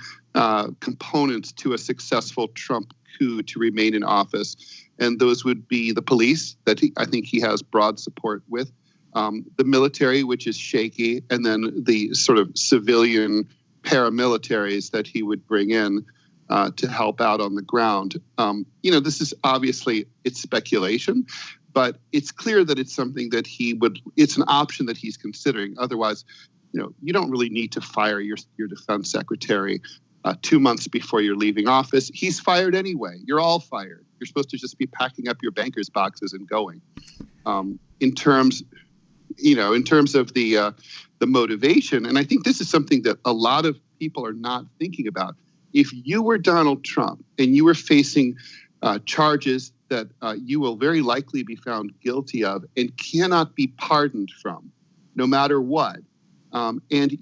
[SPEAKER 13] components to a successful Trump coup to remain in office. And those would be the police, that I think he has broad support with, the military, which is shaky, and then the sort of civilian paramilitaries that he would bring in to help out on the ground. This is obviously, it's speculation, but it's clear that it's something that it's an option that he's considering. Otherwise, you don't really need to fire your defense secretary 2 months before you're leaving office. He's fired anyway. You're all fired. You're supposed to just be packing up your banker's boxes and going. In terms of the motivation, and I think this is something that a lot of people are not thinking about. If you were Donald Trump and you were facing charges that you will very likely be found guilty of and cannot be pardoned from, no matter what. And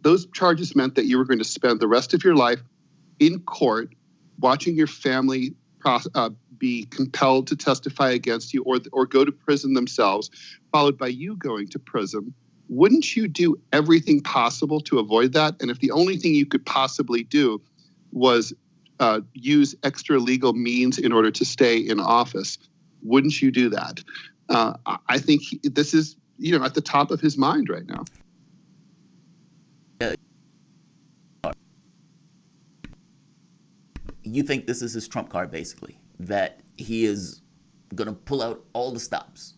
[SPEAKER 13] those charges meant that you were going to spend the rest of your life in court, watching your family be compelled to testify against you or go to prison themselves, followed by you going to prison. Wouldn't you do everything possible to avoid that? And if the only thing you could possibly do was use extra legal means in order to stay in office, wouldn't you do that? I think this is, at the top of his mind right now.
[SPEAKER 5] You think this is his trump card, basically, that he is going to pull out all the stops.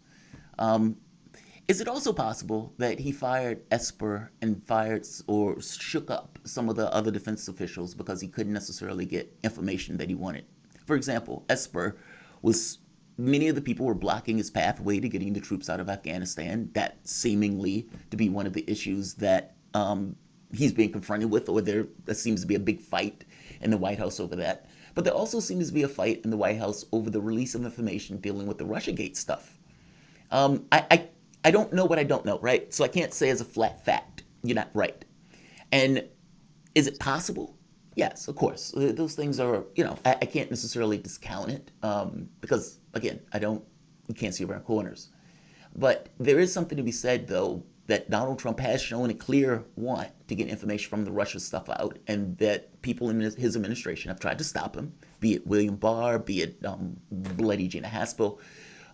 [SPEAKER 5] Is it also possible that he fired Esper and fired or shook up some of the other defense officials because he couldn't necessarily get information that he wanted? For example, Esper many of the people were blocking his pathway to getting the troops out of Afghanistan. That seemingly to be one of the issues that he's being confronted with, or there seems to be a big fight in the White House over that. But there also seems to be a fight in the White House over the release of information dealing with the Russiagate stuff. I don't know what I don't know, right? So I can't say as a flat fact, you're not right. And is it possible? Yes, of course. Those things are, I can't necessarily discount it because, again, you can't see around corners. But there is something to be said, though, that Donald Trump has shown a clear want to get information from the Russia stuff out, and that people in his administration have tried to stop him, be it William Barr, be it Bloody Gina Haspel,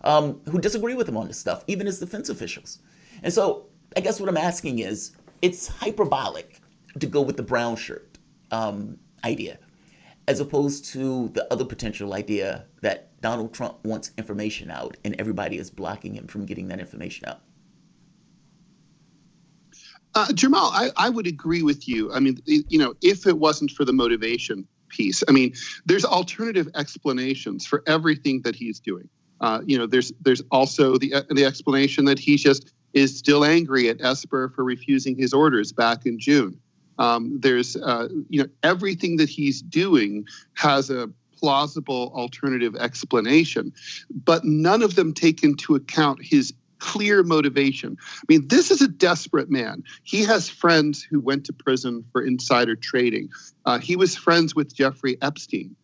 [SPEAKER 5] who disagree with him on this stuff, even his defense officials. And so I guess what I'm asking is, it's hyperbolic to go with the brown shirt idea, as opposed to the other potential idea that Donald Trump wants information out and everybody is blocking him from getting that information out.
[SPEAKER 13] Jamarl, I would agree with you. I mean, if it wasn't for the motivation piece, I mean, there's alternative explanations for everything that he's doing. There's also the explanation that he just is still angry at Esper for refusing his orders back in June. There's everything that he's doing has a plausible alternative explanation, but none of them take into account his clear motivation. I mean, this is a desperate man. He has friends who went to prison for insider trading. He was friends with Jeffrey Epstein.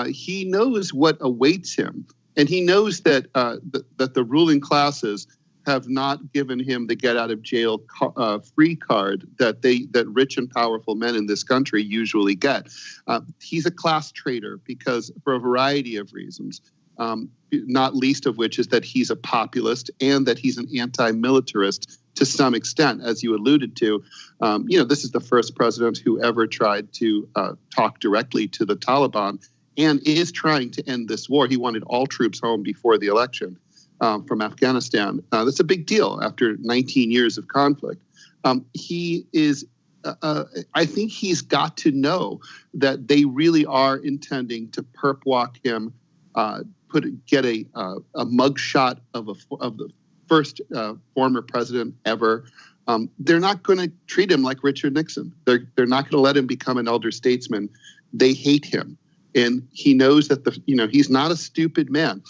[SPEAKER 13] He knows what awaits him, and he knows that that the ruling classes have not given him the get out of jail free card that rich and powerful men in this country usually get. He's a class traitor because for a variety of reasons. Not least of which is that he's a populist and that he's an anti-militarist to some extent, as you alluded to. This is the first president who ever tried to talk directly to the Taliban and is trying to end this war. He wanted all troops home before the election from Afghanistan. That's a big deal after 19 years of conflict. He is I think he's got to know that they really are intending to perp walk him, get a mugshot of the first former president ever. They're not going to treat him like Richard Nixon. They're not going to let him become an elder statesman. They hate him, and he knows that he's not a stupid man.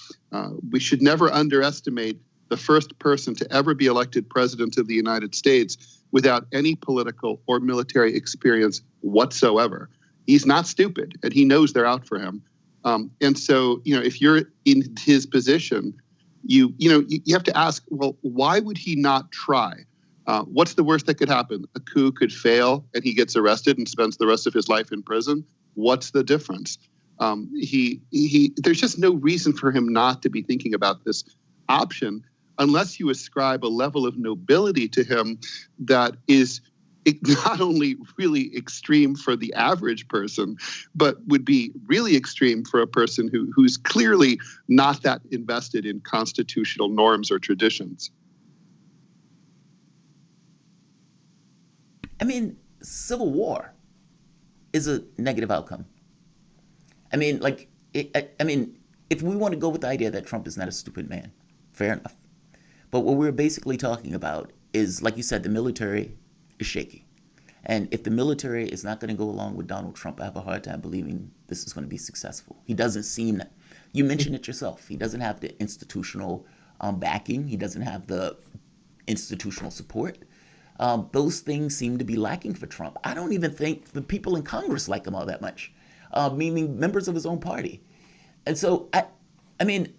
[SPEAKER 13] We should never underestimate the first person to ever be elected president of the United States without any political or military experience whatsoever. He's not stupid, and he knows they're out for him. And so, if you're in his position, you have to ask, well, why would he not try? What's the worst that could happen? A coup could fail and he gets arrested and spends the rest of his life in prison. What's the difference? There's just no reason for him not to be thinking about this option unless you ascribe a level of nobility to him that is not only really extreme for the average person, but would be really extreme for a person who's clearly not that invested in constitutional norms or traditions.
[SPEAKER 5] I mean, civil war is a negative outcome. I mean, if we want to go with the idea that Trump is not a stupid man, fair enough. But what we're basically talking about is, like you said, the military is shaky. And if the military is not going to go along with Donald Trump, I have a hard time believing this is going to be successful. He doesn't seem, you mentioned it yourself, he doesn't have the institutional backing. He doesn't have the institutional support. Those things seem to be lacking for Trump. I don't even think the people in Congress like him all that much, meaning members of his own party. And so, I mean,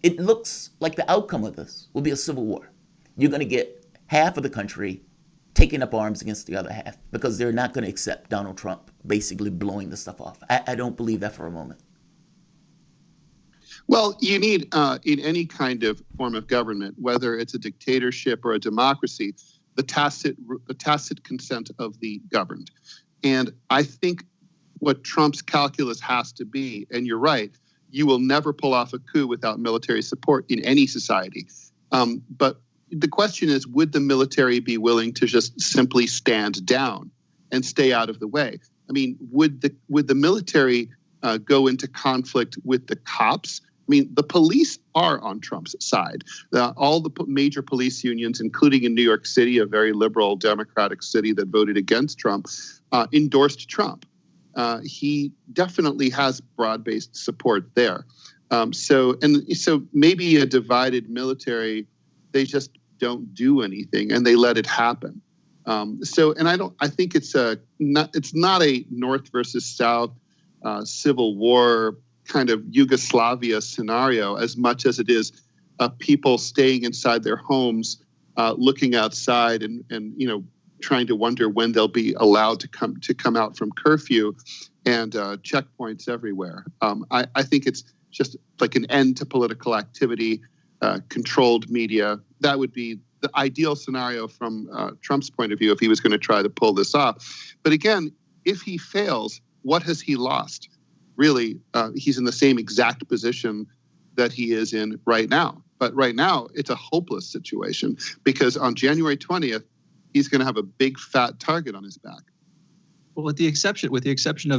[SPEAKER 5] it looks like the outcome of this will be a civil war. You're going to get half of the country taking up arms against the other half because they're not going to accept Donald Trump basically blowing the stuff off. I don't believe that for a moment.
[SPEAKER 13] Well, you need, in any kind of form of government, whether it's a dictatorship or a democracy, the tacit consent of the governed. And I think what Trump's calculus has to be, and you're right, you will never pull off a coup without military support in any society. But the question is, would the military be willing to just simply stand down and stay out of the way? I mean, would the military go into conflict with the cops? I mean, the police are on Trump's side. All the major police unions, including in New York City, a very liberal Democratic city that voted against Trump, endorsed Trump. He definitely has broad-based support there. So maybe a divided military, they just don't do anything and they let it happen. I think it's not a North versus South civil war kind of Yugoslavia scenario as much as it is people staying inside their homes looking outside and trying to wonder when they'll be allowed to come out from curfew, and checkpoints everywhere. I think it's just like an end to political activity, controlled media. That would be the ideal scenario from Trump's point of view if he was going to try to pull this off. But again, if he fails, what has he lost? Really, he's in the same exact position that he is in right now. But right now, it's a hopeless situation because on January 20th, he's going to have a big fat target on his back.
[SPEAKER 4] Well, with the exception of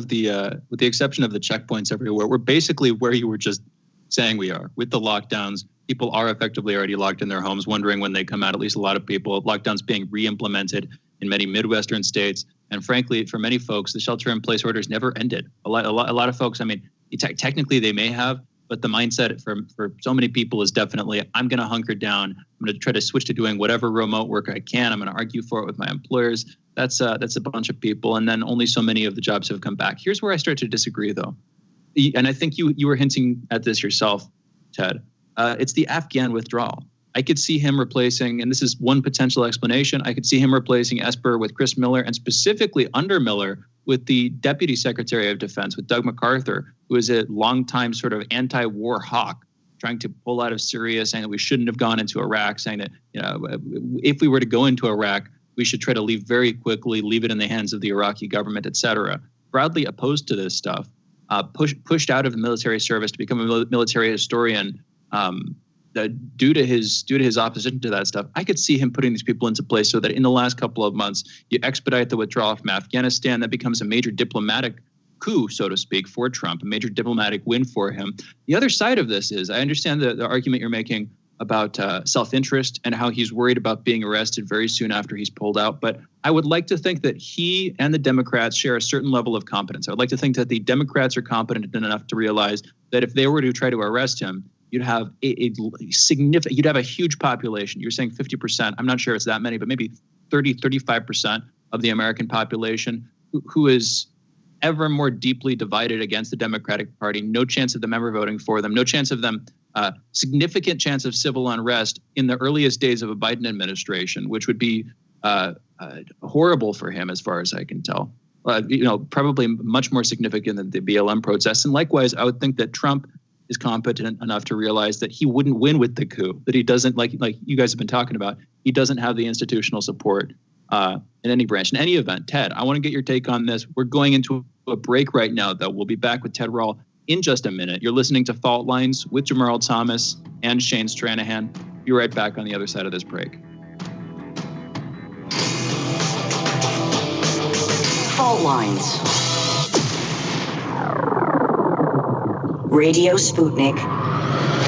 [SPEAKER 4] the checkpoints everywhere, we're basically where you were just saying we are with the lockdowns. People are effectively already locked in their homes, wondering when they come out. At least a lot of people. Lockdowns being re-implemented in many Midwestern states, and frankly, for many folks, the shelter-in-place orders never ended. A lot of folks. I mean, technically they may have, but the mindset for so many people is definitely, I'm going to hunker down. I'm going to try to switch to doing whatever remote work I can. I'm going to argue for it with my employers. That's a bunch of people, and then only so many of the jobs have come back. Here's where I start to disagree, though, and I think you were hinting at this yourself, Ted. It's the Afghan withdrawal. I could see him replacing, and this is one potential explanation, I could see him replacing Esper with Chris Miller, and specifically under Miller with the Deputy Secretary of Defense, with Doug MacArthur, who is a longtime sort of anti-war hawk, trying to pull out of Syria, saying that we shouldn't have gone into Iraq, saying that if we were to go into Iraq, we should try to leave very quickly, leave it in the hands of the Iraqi government, et cetera. Broadly opposed to this stuff, pushed out of the military service to become a military historian, due to his opposition to that stuff. I could see him putting these people into place so that in the last couple of months, you expedite the withdrawal from Afghanistan. That becomes a major diplomatic coup, so to speak, for Trump, a major diplomatic win for him. The other side of this is, I understand the argument you're making about self-interest and how he's worried about being arrested very soon after he's pulled out. But I would like to think that he and the Democrats share a certain level of competence. I would like to think that the Democrats are competent enough to realize that if they were to try to arrest him, you'd have you'd have a huge population. You're saying 50%. I'm not sure it's that many, but maybe 35% of the American population who is ever more deeply divided against the Democratic Party. No chance of them ever voting for them. No chance of them. Significant chance of civil unrest in the earliest days of a Biden administration, which would be horrible for him, as far as I can tell. Probably much more significant than the BLM protests. And likewise, I would think that Trump is competent enough to realize that he wouldn't win with the coup, that he doesn't, like you guys have been talking about, he doesn't have the institutional support in any branch. In any event, Ted, I want to get your take on this. We're going into a break right now, though. We'll be back with Ted Rall in just a minute. You're listening to Fault Lines with Jamarl Thomas and Shane Stranahan. Be right back on the other side of this break.
[SPEAKER 3] Fault Lines. Radio Sputnik.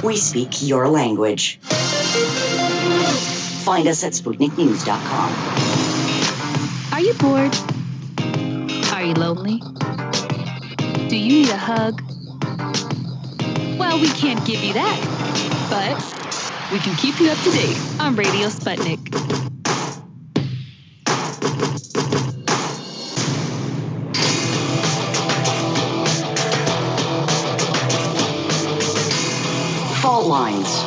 [SPEAKER 3] We speak your language. Find us at SputnikNews.com.
[SPEAKER 14] Are you bored? Are you lonely? Do you need a hug? Well, we can't give you that, but we can keep you up to date on Radio Sputnik.
[SPEAKER 3] Fault Lines.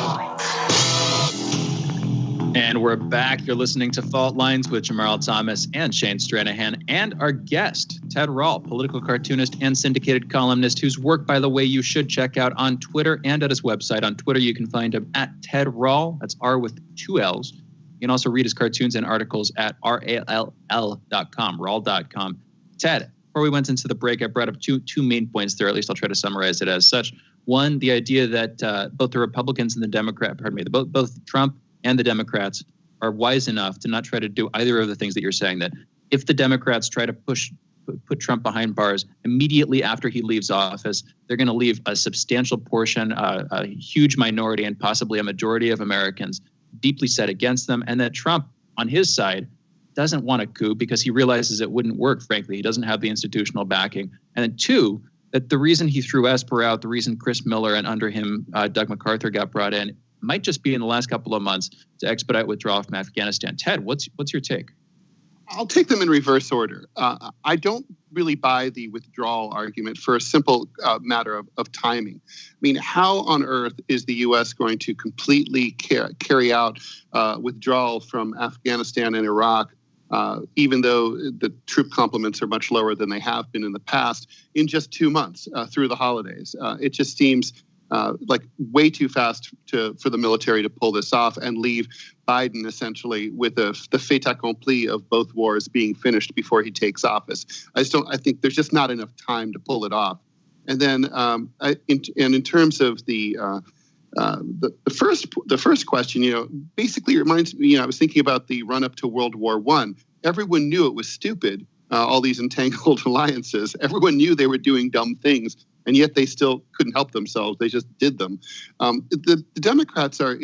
[SPEAKER 4] And we're back. You're listening to Fault Lines with Jamarl Thomas and Shane Stranahan, and our guest, Ted Rall, political cartoonist and syndicated columnist, whose work, by the way, you should check out on Twitter and at his website. On Twitter, you can find him at Ted Rall. That's R with 2 L's. You can also read his cartoons and articles at rall.com, rall.com. Ted, before we went into the break, I brought up two main points there. At least I'll try to summarize it as such. One, the idea that both the Republicans and the both Trump and the Democrats are wise enough to not try to do either of the things that you're saying, that if the Democrats try to put Trump behind bars immediately after he leaves office, they're going to leave a substantial portion, a huge minority, and possibly a majority of Americans deeply set against them. And that Trump, on his side, doesn't want a coup because he realizes it wouldn't work, frankly. He doesn't have the institutional backing. And then two, that the reason he threw Esper out, the reason Chris Miller and under him Doug MacArthur got brought in, might just be in the last couple of months to expedite withdrawal from Afghanistan. Ted, what's your take?
[SPEAKER 13] I'll take them in reverse order. I don't really buy the withdrawal argument for a simple matter of timing. I mean, how on earth is the U.S. going to completely carry out withdrawal from Afghanistan and Iraq, even though the troop complements are much lower than they have been in the past, in just 2 months through the holidays? It just seems like way too fast for the military to pull this off and leave Biden essentially with the fait accompli of both wars being finished before he takes office. I think there's just not enough time to pull it off. And then, in terms of the first question, basically reminds me. I was thinking about the run up to World War I. Everyone knew it was stupid. All these entangled alliances. Everyone knew they were doing dumb things, and yet they still couldn't help themselves. They just did them. The Democrats are,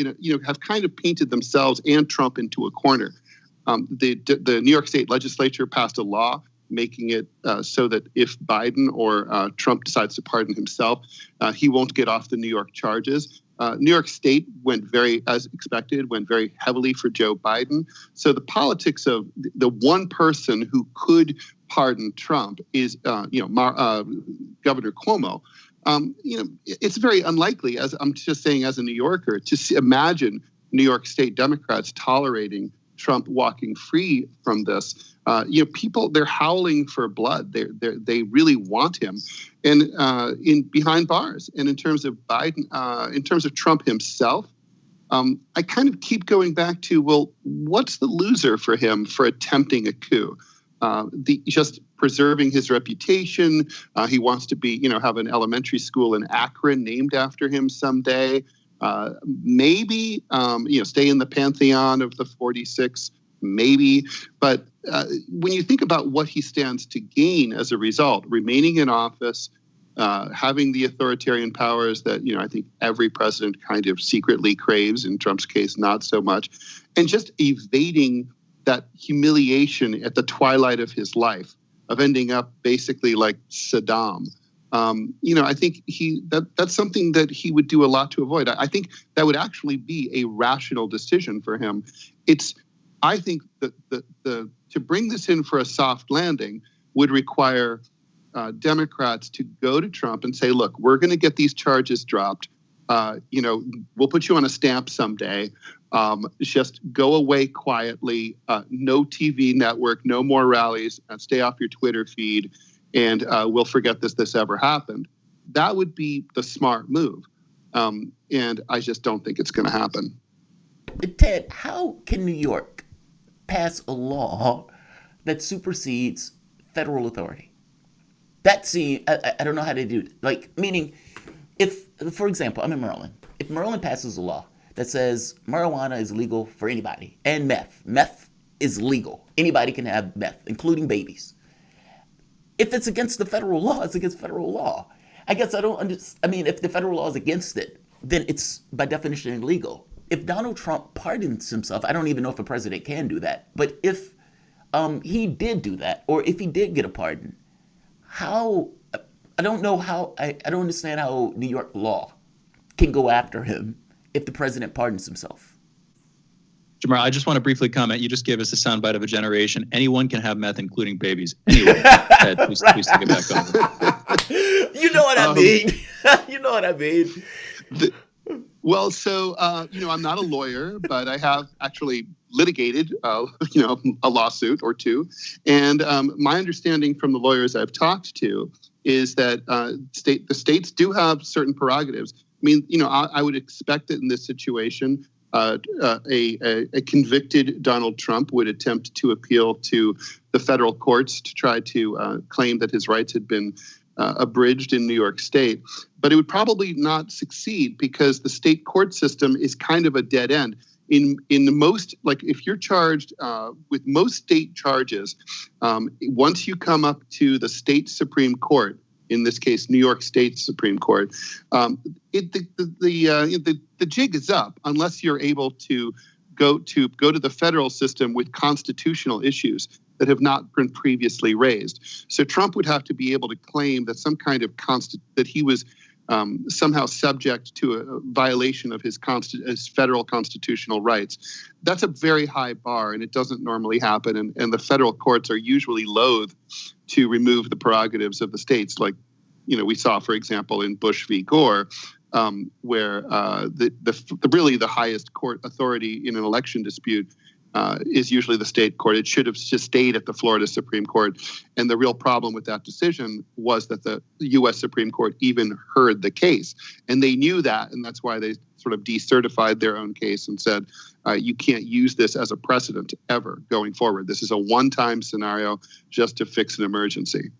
[SPEAKER 13] have kind of painted themselves and Trump into a corner. The New York State legislature passed a law making it so that if Biden or Trump decides to pardon himself, he won't get off the New York charges. New York State as expected, went very heavily for Joe Biden. So the politics of the one person who could pardon Trump is, Governor Cuomo. It's very unlikely, as I'm just saying as a New Yorker, to imagine New York State Democrats tolerating Trump walking free from this. People, they're howling for blood. They really want him, and behind bars. And in terms of Biden, in terms of Trump himself, I kind of keep going back to, well, what's the loser for him for attempting a coup? Just preserving his reputation. He wants to have an elementary school in Akron named after him someday. Maybe, stay in the pantheon of the 46, maybe. But when you think about what he stands to gain as a result, remaining in office, having the authoritarian powers that, I think every president kind of secretly craves, in Trump's case, not so much, and just evading that humiliation at the twilight of his life of ending up basically like Saddam. I think that's something that he would do a lot to avoid. I think that would actually be a rational decision for him. I think that to bring this in for a soft landing would require Democrats to go to Trump and say, look, we're going to get these charges dropped. We'll put you on a stamp someday. Just go away quietly. No TV network, no more rallies. Stay off your Twitter feed. And we'll forget this ever happened. That would be the smart move. And I just don't think it's going to happen.
[SPEAKER 5] Ted, how can New York pass a law that supersedes federal authority? I don't know how to do it. Meaning, if, for example, I'm in Maryland. If Maryland passes a law that says marijuana is legal for anybody, and meth is legal. Anybody can have meth, including babies. If it's against the federal law, it's against federal law. I guess I don't understand. I mean, if the federal law is against it, then it's by definition illegal. If Donald Trump pardons himself, I don't even know if a president can do that. But if he did do that, or if he did get a pardon, I don't understand how New York law can go after him if the president pardons himself.
[SPEAKER 4] Jamarl, I just want to briefly comment. You just gave us a soundbite of a generation. Anyone can have meth, including babies. Anyone. Ted, please take it back over.
[SPEAKER 5] You know what I mean. You know what I mean.
[SPEAKER 13] Well, so, I'm not a lawyer, but I have actually litigated, a lawsuit or two. And my understanding from the lawyers I've talked to is that the states do have certain prerogatives. I mean, I would expect that in this situation, a convicted Donald Trump would attempt to appeal to the federal courts to try to claim that his rights had been abridged in New York State. But it would probably not succeed because the state court system is kind of a dead end. In most, if you're charged with most state charges, once you come up to the state Supreme Court, in this case, New York State Supreme Court, the jig is up unless you're able to go to the federal system with constitutional issues that have not been previously raised. So Trump would have to be able to claim that some kind of that he was somehow subject to a violation of his federal constitutional rights. That's a very high bar, and it doesn't normally happen. And the federal courts are usually loath to remove the prerogatives of the states, like we saw, for example, in Bush v. Gore, where really the highest court authority in an election dispute is usually the state court. It should have just stayed at the Florida Supreme Court. And the real problem with that decision was that the U.S. Supreme Court even heard the case. And they knew that, and that's why they sort of decertified their own case and said, you can't use this as a precedent ever going forward. This is a one-time scenario just to fix an emergency.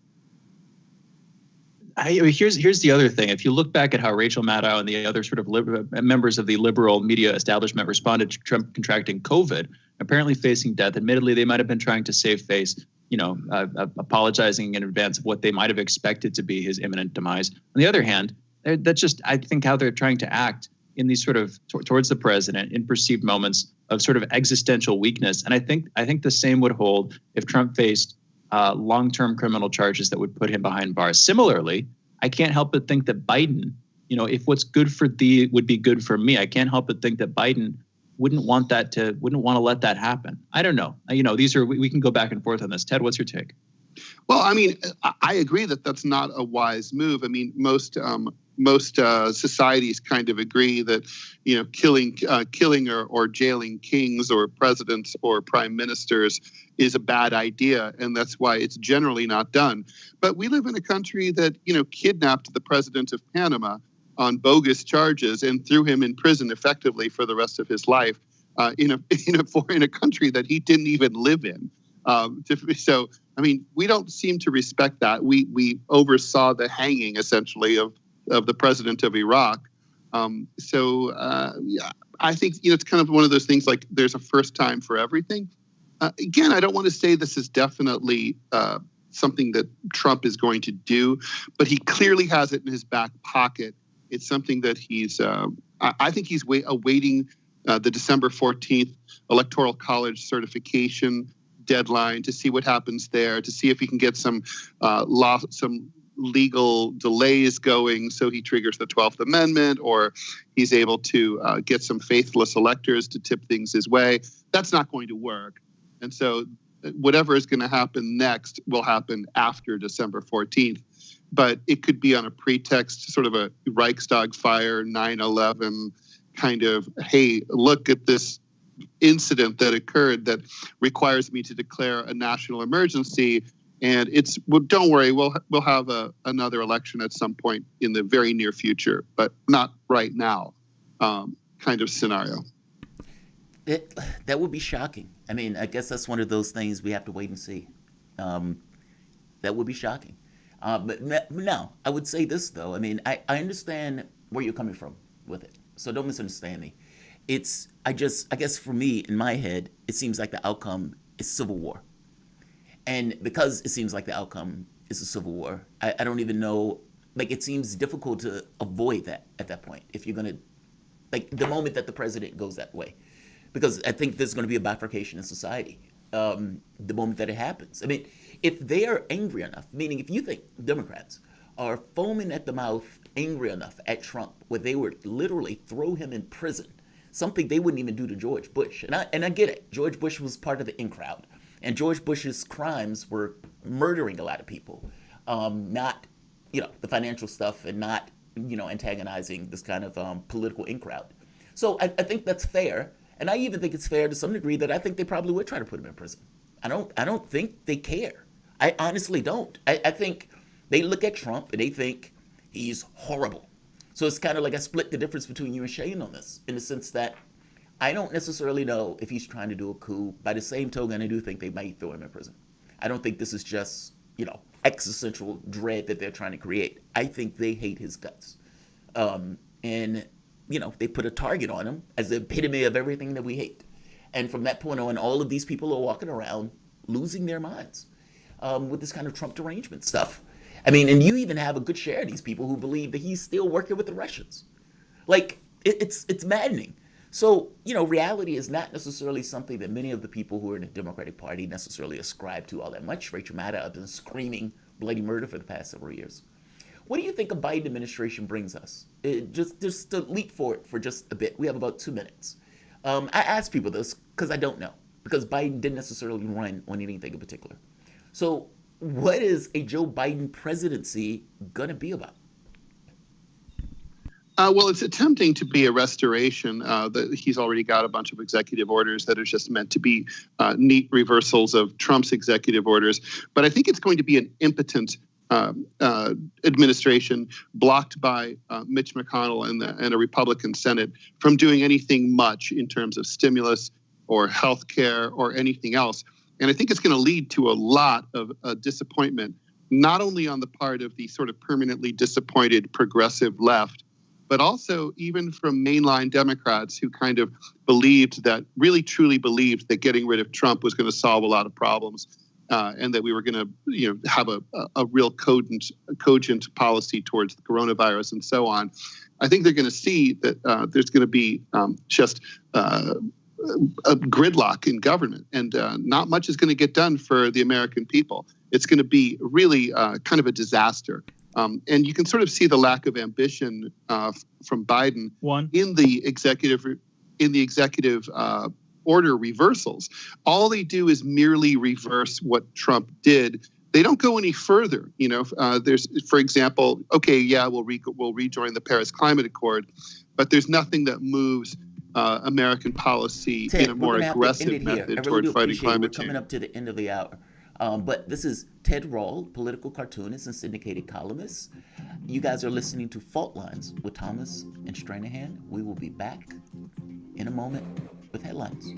[SPEAKER 4] Here's the other thing. If you look back at how Rachel Maddow and the other sort of members of the liberal media establishment responded to Trump contracting COVID, apparently facing death. Admittedly, they might have been trying to save face, apologizing in advance of what they might have expected to be his imminent demise. On the other hand, that's just, I think, how they're trying to act in these sort of towards the president in perceived moments of sort of existential weakness. And I think the same would hold if Trump faced long-term criminal charges that would put him behind bars. Similarly, I can't help but think that Biden, if what's good for thee would be good for me, I can't help but think that Biden wouldn't want to let that happen. I don't know. We can go back and forth on this. Ted, what's your take?
[SPEAKER 13] Well, I mean, I agree that that's not a wise move. I mean, most societies kind of agree that, killing or jailing kings or presidents or prime ministers is a bad idea, and that's why it's generally not done. But we live in a country that, kidnapped the president of Panama on bogus charges and threw him in prison effectively for the rest of his life in a country that he didn't even live in. So, I mean, we don't seem to respect that. We oversaw the hanging, essentially, of the president of Iraq. I think, it's kind of one of those things like there's a first time for everything. Again, I don't want to say this is definitely something that Trump is going to do, but he clearly has it in his back pocket. It's something that I think he's awaiting the December 14th Electoral College certification deadline to see what happens there, to see if he can get some legal delays going so he triggers the 12th Amendment, or he's able to get some faithless electors to tip things his way. That's not going to work. And so whatever is going to happen next will happen after December 14th. But it could be on a pretext, sort of a Reichstag fire, 9/11 kind of, hey, look at this incident that occurred that requires me to declare a national emergency. And don't worry, we'll have another election at some point in the very near future, but not right now, kind of scenario.
[SPEAKER 5] That would be shocking. I mean, I guess that's one of those things we have to wait and see. That would be shocking. But no, I would say this, though. I mean, I understand where you're coming from with it. So don't misunderstand me. I guess for me, in my head, it seems like the outcome is civil war. And because it seems like the outcome is a civil war, I don't even know, it seems difficult to avoid that at that point. If you're going to, the moment that the president goes that way. Because I think there's going to be a bifurcation in society the moment that it happens. I mean, if they are angry enough, meaning if you think Democrats are foaming at the mouth, angry enough at Trump, where they would literally throw him in prison, something they wouldn't even do to George Bush. And I get it. George Bush was part of the in crowd. And George Bush's crimes were murdering a lot of people, not, the financial stuff, and not, antagonizing this kind of political in crowd. So I think that's fair. And I even think it's fair to some degree that I think they probably would try to put him in prison. I don't think they care. I honestly don't. I think they look at Trump and they think he's horrible. So it's kind of like I split the difference between you and Shane on this, in the sense that I don't necessarily know if he's trying to do a coup. By the same token, I do think they might throw him in prison. I don't think this is just, existential dread that they're trying to create. I think they hate his guts. They put a target on him as the epitome of everything that we hate. And from that point on, all of these people are walking around losing their minds with this kind of Trump derangement stuff. I mean, and you even have a good share of these people who believe that he's still working with the Russians. It's maddening. So, reality is not necessarily something that many of the people who are in the Democratic Party necessarily ascribe to all that much. Rachel Maddow has been screaming bloody murder for the past several years. What do you think a Biden administration brings us? Just to leap forward for just a bit. We have about 2 minutes. I ask people this because I don't know, because Biden didn't necessarily run on anything in particular. So what is a Joe Biden presidency going to be about?
[SPEAKER 13] Well, it's attempting to be a restoration. He's already got a bunch of executive orders that are just meant to be neat reversals of Trump's executive orders. But I think it's going to be an impotent administration blocked by Mitch McConnell and a Republican Senate from doing anything much in terms of stimulus or health care or anything else. And I think it's going to lead to a lot of disappointment, not only on the part of the sort of permanently disappointed progressive left, but also even from mainline Democrats who kind of really truly believed that getting rid of Trump was going to solve a lot of problems. And that we were going to, have a real cogent policy towards the coronavirus and so on. I think they're going to see that there's going to be just a gridlock in government, and not much is going to get done for the American people. It's going to be really kind of a disaster. And you can sort of see the lack of ambition from Biden in the executive order reversals. All they do is merely reverse what Trump did. They don't go any further. There's, for example, we'll rejoin the Paris Climate Accord, but there's nothing that moves American policy
[SPEAKER 5] Ted,
[SPEAKER 13] in a more aggressive method toward fighting climate change.
[SPEAKER 5] We're coming up to the end of the hour. But this is Ted Rall, political cartoonist and syndicated columnist. You guys are listening to Fault Lines with Thomas and Stranahan. We will be back in a moment with headlines.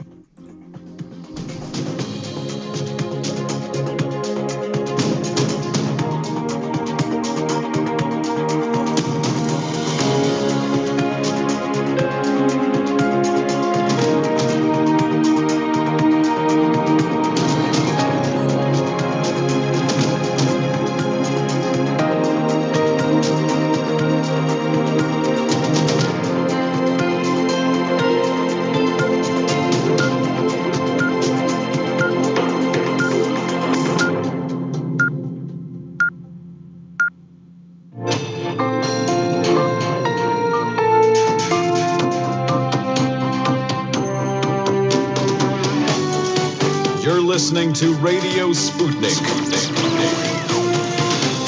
[SPEAKER 2] Listening to Radio Sputnik.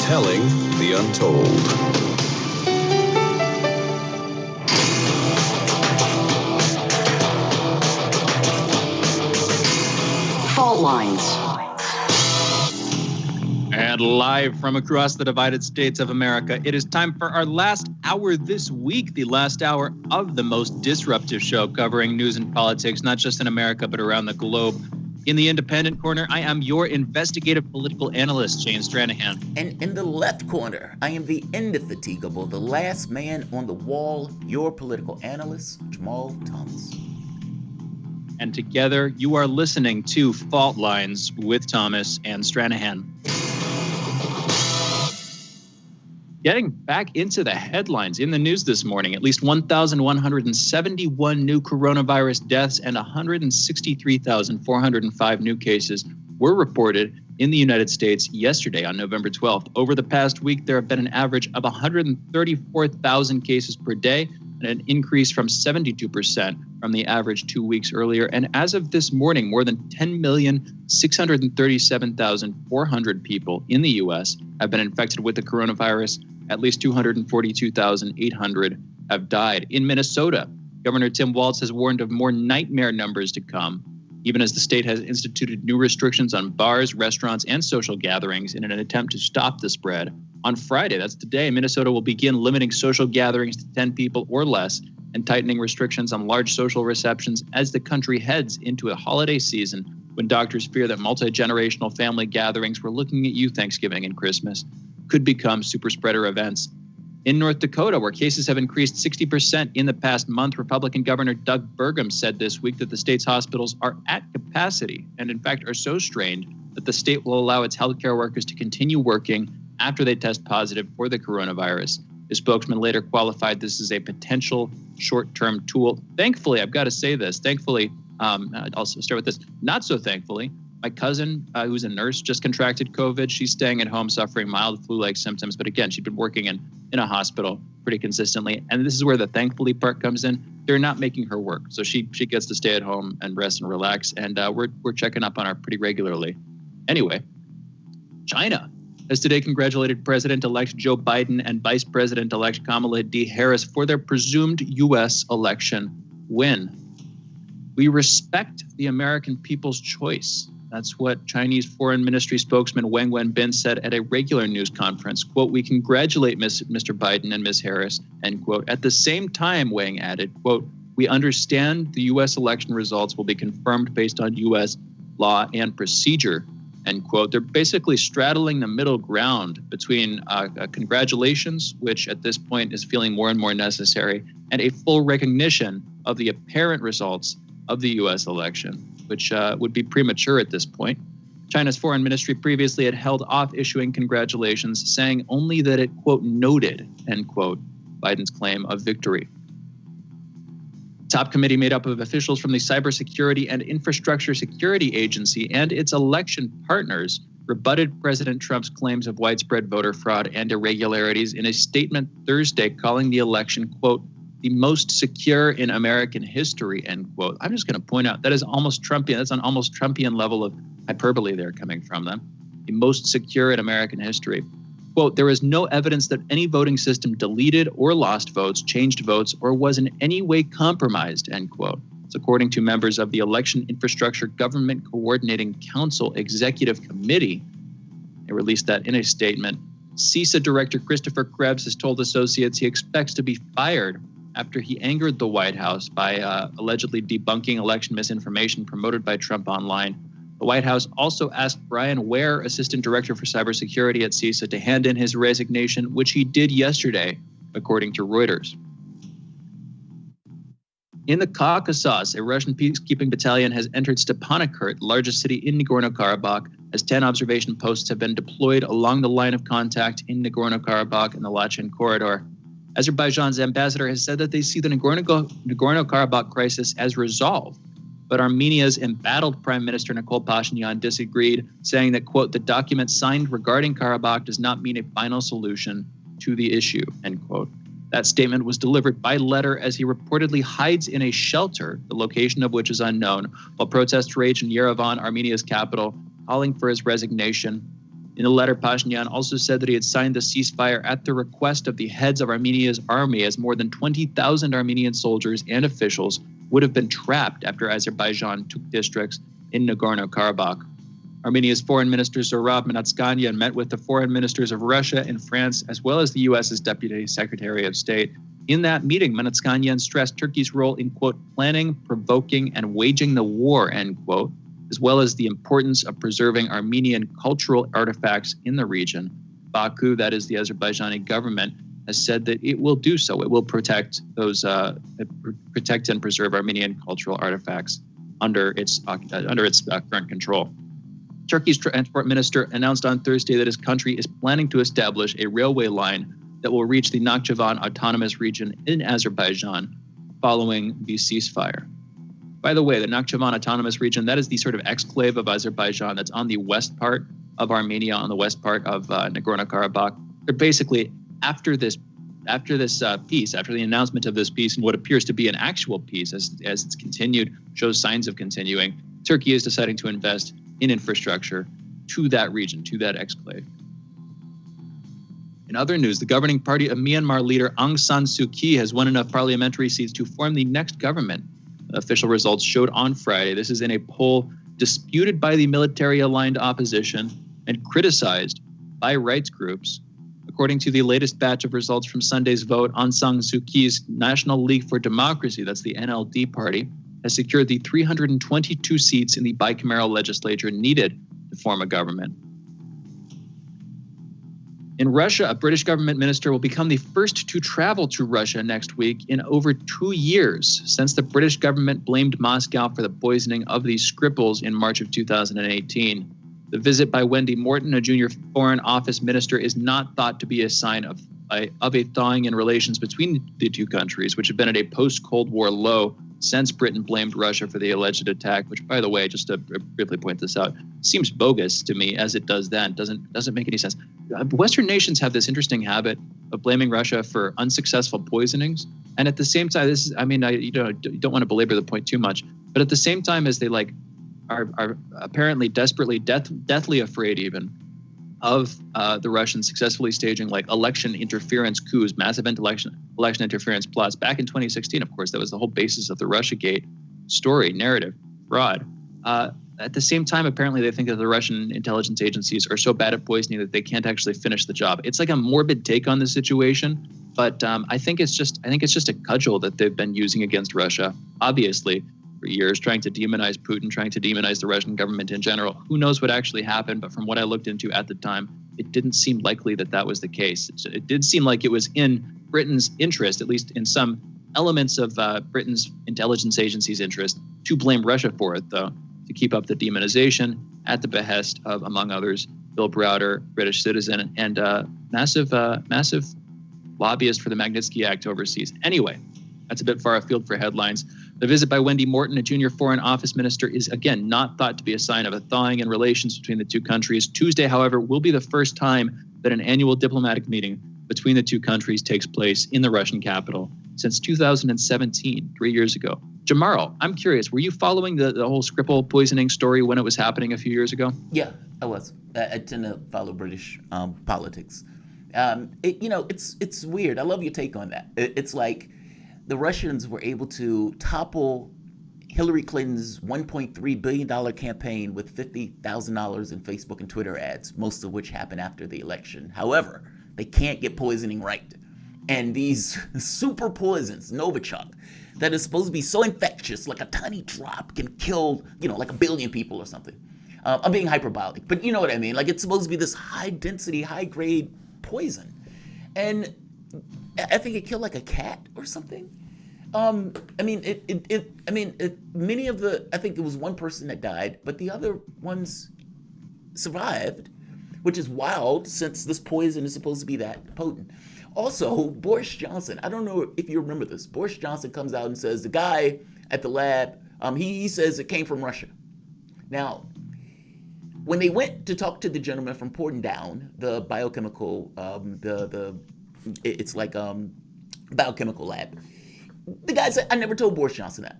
[SPEAKER 2] Telling the untold.
[SPEAKER 3] Fault Lines.
[SPEAKER 4] And live from across the divided states of America, it is time for our last hour this week, the last hour of the most disruptive show covering news and politics, not just in America, but around the globe. In the Independent Corner, I am your investigative political analyst, Shane Stranahan.
[SPEAKER 5] And in the left corner, I am the indefatigable, the last man on the wall, your political analyst, Jamarl Thomas.
[SPEAKER 4] And together, you are listening to Fault Lines with Thomas and Stranahan. Getting back into the headlines in the news this morning, at least 1,171 new coronavirus deaths and 163,405 new cases were reported in the United States yesterday on November 12th. Over the past week, there have been an average of 134,000 cases per day, and an increase from 72% from the average 2 weeks earlier. And as of this morning, more than 10,637,400 people in the U.S. have been infected with the coronavirus. At least 242,800 have died. In Minnesota, Governor Tim Walz has warned of more nightmare numbers to come, even as the state has instituted new restrictions on bars, restaurants, and social gatherings in an attempt to stop the spread. On Friday, that's today, Minnesota will begin limiting social gatherings to 10 people or less and tightening restrictions on large social receptions as the country heads into a holiday season when doctors fear that multi-generational family gatherings, we're looking at you Thanksgiving and Christmas, could become super spreader events. In North Dakota, where cases have increased 60% in the past month, Republican Governor Doug Burgum said this week that the state's hospitals are at capacity and, in fact, are so strained that the state will allow its healthcare workers to continue working after they test positive for the coronavirus. The spokesman later qualified this as a potential short-term tool. Thankfully, I've got to say this, I'll start with this, not so thankfully, My cousin, who's a nurse, just contracted COVID. She's staying at home suffering mild flu-like symptoms. But again, she'd been working in a hospital pretty consistently. And this is where the thankfully part comes in. They're not making her work. So she gets to stay at home and rest and relax. And we're checking up on her pretty regularly. Anyway, China has today congratulated President-elect Joe Biden and Vice President-elect Kamala D. Harris for their presumed U.S. election win. We respect the American people's choice. That's what Chinese Foreign Ministry spokesman Wang Wenbin said at a regular news conference. Quote, we congratulate Mr. Biden and Ms. Harris, end quote. At the same time, Wang added, quote, we understand the U.S. election results will be confirmed based on U.S. law and procedure, end quote. They're basically straddling the middle ground between congratulations, which at this point is feeling more and more necessary, and a full recognition of the apparent results of the U.S. election, which would be premature at this point. China's foreign ministry previously had held off issuing congratulations, saying only that it, quote, noted, end quote, Biden's claim of victory. Top committee made up of officials from the Cybersecurity and Infrastructure Security Agency and its election partners rebutted President Trump's claims of widespread voter fraud and irregularities in a statement Thursday calling the election, quote, the most secure in American history, end quote. I'm just going to point out that is almost Trumpian. That's an almost Trumpian level of hyperbole there coming from them. The most secure in American history. Quote, there is no evidence that any voting system deleted or lost votes, changed votes, or was in any way compromised, end quote. It's according to members of the Election Infrastructure Government Coordinating Council Executive Committee. They released that in a statement. CISA Director Christopher Krebs has told associates he expects to be fired after he angered the White House by allegedly debunking election misinformation promoted by Trump online. The White House also asked Brian Ware, Assistant Director for Cybersecurity at CISA, to hand in his resignation, which he did yesterday, according to Reuters. In the Caucasus, a Russian peacekeeping battalion has entered Stepanakert, largest city in Nagorno-Karabakh, as 10 observation posts have been deployed along the line of contact in Nagorno-Karabakh and the Lachin corridor. Azerbaijan's ambassador has said that they see the Nagorno-Karabakh crisis as resolved, but Armenia's embattled Prime Minister Nikol Pashinyan disagreed, saying that, quote, the document signed regarding Karabakh does not mean a final solution to the issue, end quote. That statement was delivered by letter as he reportedly hides in a shelter, the location of which is unknown, while protests rage in Yerevan, Armenia's capital, calling for his resignation. In the letter, Pashinyan also said that he had signed the ceasefire at the request of the heads of Armenia's army, as more than 20,000 Armenian soldiers and officials would have been trapped after Azerbaijan took districts in Nagorno-Karabakh. Armenia's Foreign Minister Zorab Manatskanian met with the foreign ministers of Russia and France, as well as the U.S.'s Deputy Secretary of State. In that meeting, Manatskanian stressed Turkey's role in, quote, planning, provoking, and waging the war, end quote, as well as the importance of preserving Armenian cultural artifacts in the region. Baku, that is the Azerbaijani government, has said that it will do so. It will protect those, protect and preserve Armenian cultural artifacts under its current control. Turkey's transport minister announced on Thursday that his country is planning to establish a railway line that will reach the Nakhchivan Autonomous Region in Azerbaijan following the ceasefire. By the way, the Nakhchivan Autonomous Region, that is the sort of exclave of Azerbaijan that's on the west part of Armenia, on the west part of Nagorno-Karabakh. They're basically, after this peace, after the announcement of this peace and what appears to be an actual peace as it's continued, shows signs of continuing, Turkey is deciding to invest in infrastructure to that region, to that exclave. In other news, the governing party of Myanmar leader Aung San Suu Kyi has won enough parliamentary seats to form the next government. Official results showed on Friday. This is in a poll disputed by the military-aligned opposition and criticized by rights groups. According to the latest batch of results from Sunday's vote, Aung San Suu Kyi's National League for Democracy, that's the NLD party, has secured the 322 seats in the bicameral legislature needed to form a government. In Russia, a British government minister will become the first to travel to Russia next week in over 2 years, since the British government blamed Moscow for the poisoning of the Skripals in March of 2018. The visit by Wendy Morton, a junior Foreign Office minister, is not thought to be a sign of a thawing in relations between the two countries, which have been at a post-Cold War low since Britain blamed Russia for the alleged attack, which, by the way, just to briefly point this out, seems bogus to me as it does then. Doesn't make any sense. Western nations have this interesting habit of blaming Russia for unsuccessful poisonings, and at the same time, this is, I mean, you don't want to belabor the point too much, but at the same time as they are apparently desperately deathly afraid even of the Russians successfully staging election interference coups, massive election interference plots. Back in 2016, of course, that was the whole basis of the Russiagate story, narrative, fraud. At the same time, apparently they think that the Russian intelligence agencies are so bad at poisoning that they can't actually finish the job. It's like a morbid take on the situation, but I think it's just a cudgel that they've been using against Russia, obviously, for years, trying to demonize Putin, trying to demonize the Russian government in general. Who knows what actually happened, but from what I looked into at the time, it didn't seem likely that was the case. It did seem like it was in Britain's interest, at least in some elements of Britain's intelligence agency's interest, to blame Russia for it, though, to keep up the demonization at the behest of, among others, Bill Browder, British citizen, and massive lobbyist for the Magnitsky Act overseas. Anyway, that's a bit far afield for headlines. The visit by Wendy Morton, a junior foreign office minister, is again not thought to be a sign of a thawing in relations between the two countries. Tuesday, however, will be the first time that an annual diplomatic meeting between the two countries takes place in the Russian capital since 2017, 3 years ago. Jamarl, I'm curious, were you following the whole Skripal poisoning story when it was happening a few years ago?
[SPEAKER 5] Yeah, I was. I tend to follow British politics. It's weird. I love your take on that. It's like the Russians were able to topple Hillary Clinton's $1.3 billion campaign with $50,000 in Facebook and Twitter ads, most of which happened after the election. However, they can't get poisoning right. And these super poisons, Novichok, that is supposed to be so infectious, like a tiny drop can kill, like 1 billion people or something. I'm being hyperbolic, but you know what I mean. Like, it's supposed to be this high density, high grade poison. And I think it killed like a cat or something. Many of the, I think it was one person that died, but the other ones survived, which is wild since this poison is supposed to be that potent. Also, Boris Johnson, I don't know if you remember this. Boris Johnson comes out and says the guy at the lab, he says it came from Russia. Now, when they went to talk to the gentleman from Portadown, the biochemical, it's like biochemical lab, the guy said, I never told Boris Johnson that.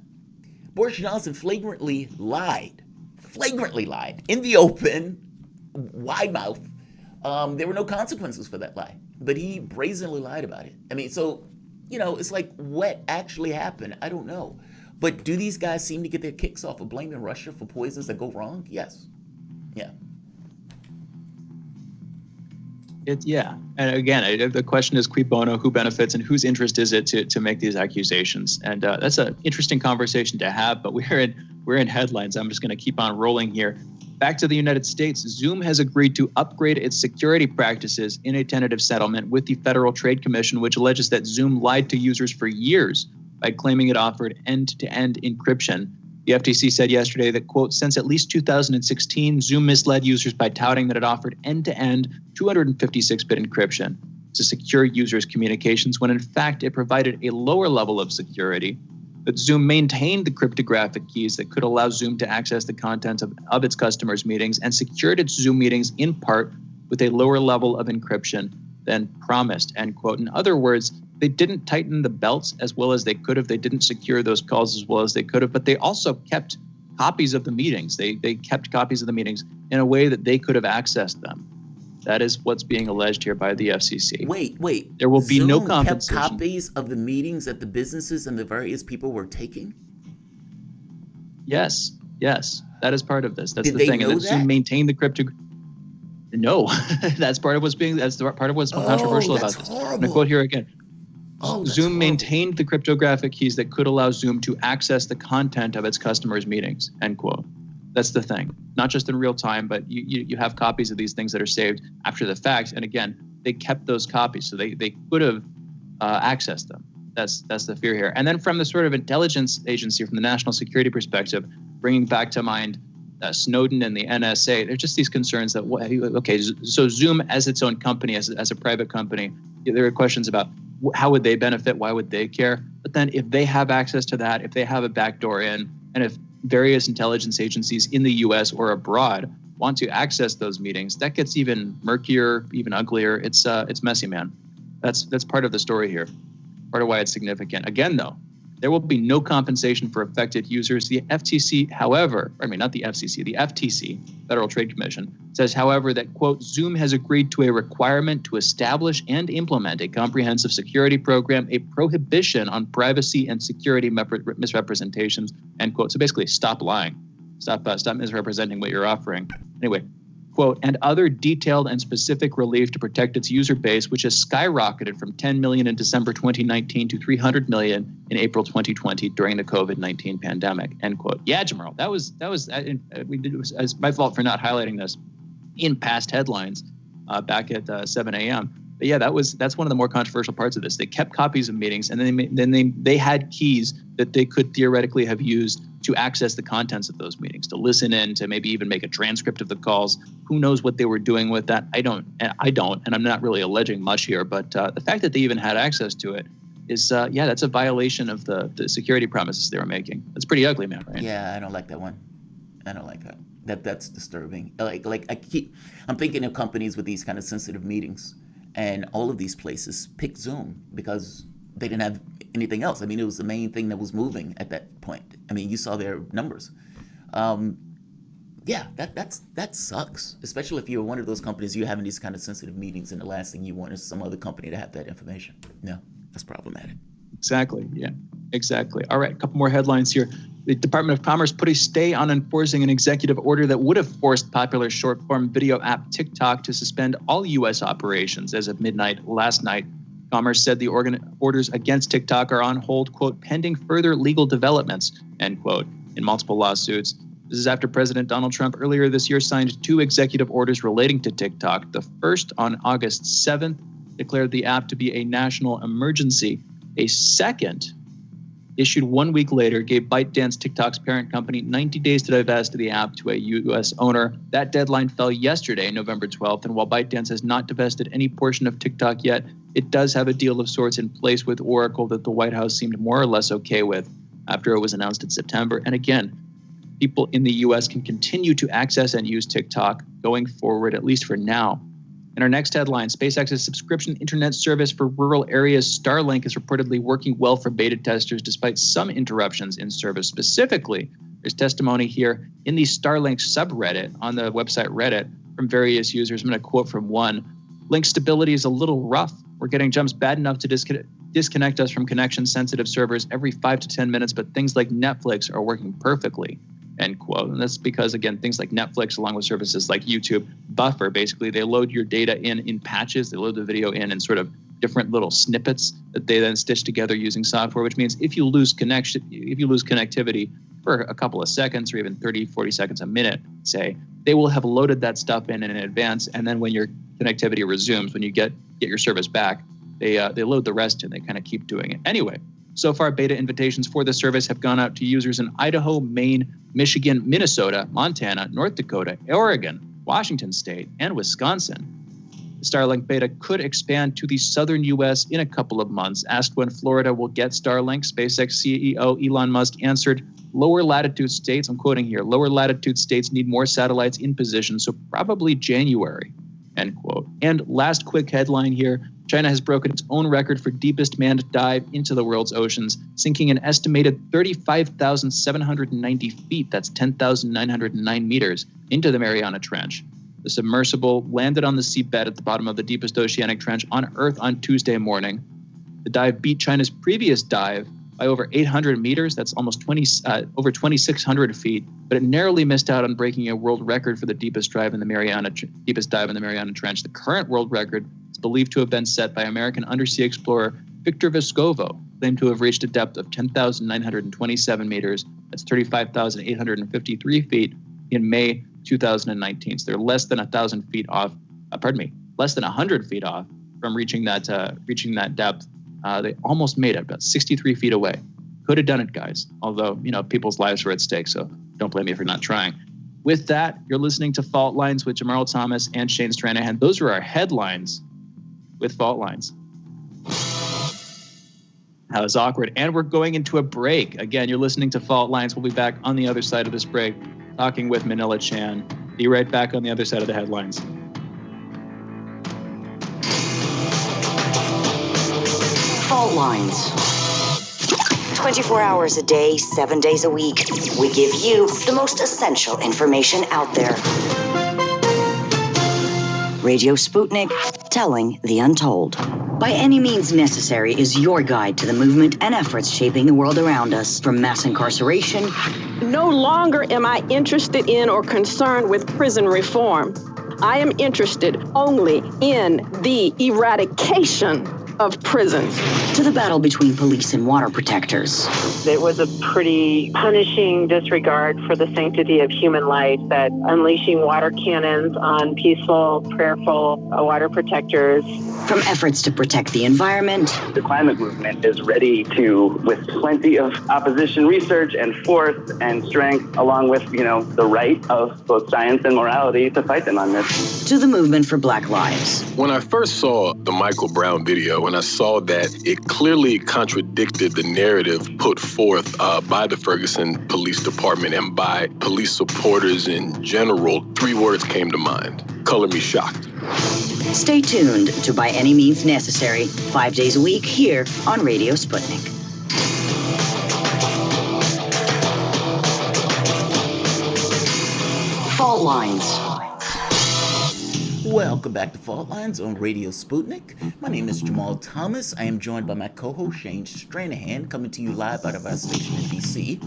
[SPEAKER 5] Boris Johnson flagrantly lied in the open, wide mouth. There were no consequences for that lie, but he brazenly lied about it. I mean, so, it's like what actually happened? I don't know. But do these guys seem to get their kicks off of blaming Russia for poisons that go wrong? Yes. Yeah. And again, the question is cui bono, who benefits, and whose interest is it to make these accusations? And that's an interesting conversation to have, but we're in headlines. I'm just going to keep on rolling here. Back to the United States, Zoom has agreed to upgrade its security practices in a tentative settlement with the Federal Trade Commission, which alleges that Zoom lied to users for years by claiming it offered end-to-end encryption. The FTC said yesterday that, quote, since at least 2016, Zoom misled users by touting that it offered end-to-end 256-bit encryption to secure users' communications, when in fact it provided a lower level of security. That Zoom maintained the cryptographic keys that could allow Zoom to access the content of its customers' meetings, and secured its Zoom meetings in part with a lower level of encryption than promised, end quote. In other words, they didn't tighten the belts as well as they could have. They didn't secure those calls as well as they could have, but they also kept copies of the meetings. They kept copies of the meetings in a way that they could have accessed them. That is what's being alleged here by the FCC. Wait.
[SPEAKER 4] There will be
[SPEAKER 5] Zoom
[SPEAKER 4] no compensation.
[SPEAKER 5] Kept copies of the meetings that the businesses and the various people were taking?
[SPEAKER 4] Yes. That is part of this. That's
[SPEAKER 5] Did
[SPEAKER 4] the
[SPEAKER 5] they
[SPEAKER 4] thing.
[SPEAKER 5] know
[SPEAKER 4] And that Zoom maintained the crypto. No, that's part of what's controversial about this. I'm going to quote here again. Zoom maintained the cryptographic keys that could allow Zoom to access the content of its customers' meetings, end quote. That's the thing. Not just in real time, but you have copies of these things that are saved after the fact. And again, they kept those copies, so they could have accessed them. That's the fear here. And then from the sort of intelligence agency, from the national security perspective, bringing back to mind Snowden and the NSA, there's just these concerns that, okay, so Zoom as its own company, as a private company, there are questions about how would they benefit? Why would they care? But then if they have access to that, if they have a backdoor in, and if various intelligence agencies in the U.S. or abroad want to access those meetings, that gets even murkier, even uglier. It's messy, man. That's part of the story here. Part of why it's significant. Again, though, there will be no compensation for affected users. The FTC, however, not the FCC, the FTC, Federal Trade Commission, says, however, that, quote, Zoom has agreed to a requirement to establish and implement a comprehensive security program, a prohibition on privacy and security misrepresentations, end quote. So basically, stop lying. Stop misrepresenting what you're offering. Anyway, quote, and other detailed and specific relief to protect its user base, which has skyrocketed from 10 million in December 2019 to 300 million in April 2020 during the COVID-19 pandemic, end quote. Yeah, Jamarl, that was it's my fault for not highlighting this in past headlines back at 7 a.m. But yeah, that's one of the more controversial parts of this. They kept copies of meetings, and then they had keys that they could theoretically have used to access the contents of those meetings, to listen in, to maybe even make a transcript of the calls. Who knows what they were doing with that? I don't, and I'm not really alleging much here, but the fact that they even had access to it is, that's a violation of the security promises they were making. That's pretty ugly, man, right?
[SPEAKER 5] Yeah, I don't like that one. I don't like that. That's disturbing. I'm thinking of companies with these kind of sensitive meetings, and all of these places picked Zoom because they didn't have anything else. I mean, it was the main thing that was moving at that point. I mean, you saw their numbers. That sucks, especially if you're one of those companies, you're having these kind of sensitive meetings, and the last thing you want is some other company to have that information. No, that's problematic.
[SPEAKER 4] Exactly. Yeah, exactly. All right, a couple more headlines here. The Department of Commerce put a stay on enforcing an executive order that would have forced popular short-form video app TikTok to suspend all U.S. operations as of midnight last night. Commerce said the orders against TikTok are on hold, quote, pending further legal developments, end quote, in multiple lawsuits. This is after President Donald Trump earlier this year signed 2 executive orders relating to TikTok. The first, on August 7th, declared the app to be a national emergency. A second, issued 1 week later, gave ByteDance, TikTok's parent company, 90 days to divest the app to a U.S. owner. That deadline fell yesterday, November 12th, and while ByteDance has not divested any portion of TikTok yet, it does have a deal of sorts in place with Oracle that the White House seemed more or less okay with after it was announced in September. And again, people in the U.S. can continue to access and use TikTok going forward, at least for now. In our next headline, SpaceX's subscription internet service for rural areas, Starlink, is reportedly working well for beta testers despite some interruptions in service. Specifically, there's testimony here in the Starlink subreddit on the website Reddit from various users. I'm going to quote from one. Link stability is a little rough. We're getting jumps bad enough to disconnect us from connection-sensitive servers every 5 to 10 minutes, but things like Netflix are working perfectly. End quote. And that's because, again, things like Netflix, along with services like YouTube, buffer. Basically, they load your data in patches. They load the video in sort of different little snippets that they then stitch together using software, which means if you lose connectivity for a couple of seconds or even 30, 40 seconds a minute, say, they will have loaded that stuff in advance. And then when your connectivity resumes, when you get your service back, they load the rest in. They kind of keep doing it. Anyway, so far, beta invitations for the service have gone out to users in Idaho, Maine, Michigan, Minnesota, Montana, North Dakota, Oregon, Washington State, and Wisconsin. The Starlink beta could expand to the southern U.S. in a couple of months. Asked when Florida will get Starlink, SpaceX CEO Elon Musk answered, lower latitude states, I'm quoting here, lower latitude states need more satellites in position, so probably January, end quote. And last quick headline here, China has broken its own record for deepest manned dive into the world's oceans, sinking an estimated 35,790 feet, that's 10,909 meters, into the Mariana Trench. The submersible landed on the seabed at the bottom of the deepest oceanic trench on Earth on Tuesday morning. The dive beat China's previous dive by over 800 meters, that's almost over 2,600 feet, but it narrowly missed out on breaking a world record for the deepest dive in the Mariana Trench. The current world record is believed to have been set by American undersea explorer Victor Vescovo, claimed to have reached a depth of 10,927 meters, that's 35,853 feet, in May 2019. So they're less than 100 feet off from reaching that depth. They almost made it, about 63 feet away. Could have done it, guys. Although, people's lives were at stake, so don't blame me for not trying. With that, you're listening to Fault Lines with Jamarl Thomas and Shane Stranahan. Those are our headlines with Fault Lines. That was awkward. And we're going into a break. Again, you're listening to Fault Lines. We'll be back on the other side of this break, talking with Manila Chan. Be right back on the other side of the headlines.
[SPEAKER 3] Fault Lines. 24 hours a day, 7 days a week. We give you the most essential information out there. Radio Sputnik, telling the untold. By Any Means Necessary is your guide to the movement and efforts shaping the world around us, from mass incarceration.
[SPEAKER 15] No longer am I interested in or concerned with prison reform. I am interested only in the eradication of prisons.
[SPEAKER 3] To the battle between police and water protectors.
[SPEAKER 16] It was a pretty punishing disregard for the sanctity of human life, that unleashing water cannons on peaceful, prayerful water protectors.
[SPEAKER 3] From efforts to protect the environment.
[SPEAKER 17] The climate movement is ready to, with plenty of opposition research and force and strength, along with, the right of both science and morality, to fight them on this.
[SPEAKER 3] To the movement for Black Lives.
[SPEAKER 12] When I first saw the Michael Brown video, and I saw that it clearly contradicted the narrative put forth by the Ferguson Police Department and by police supporters in general, 3 words came to mind: color me shocked.
[SPEAKER 3] Stay tuned to By Any Means Necessary, 5 days a week here on Radio Sputnik. Fault Lines.
[SPEAKER 5] Welcome back to Fault Lines on Radio Sputnik. My name is Jamarl Thomas. I am joined by my co-host Shane Stranahan, coming to you live out of our station in DC.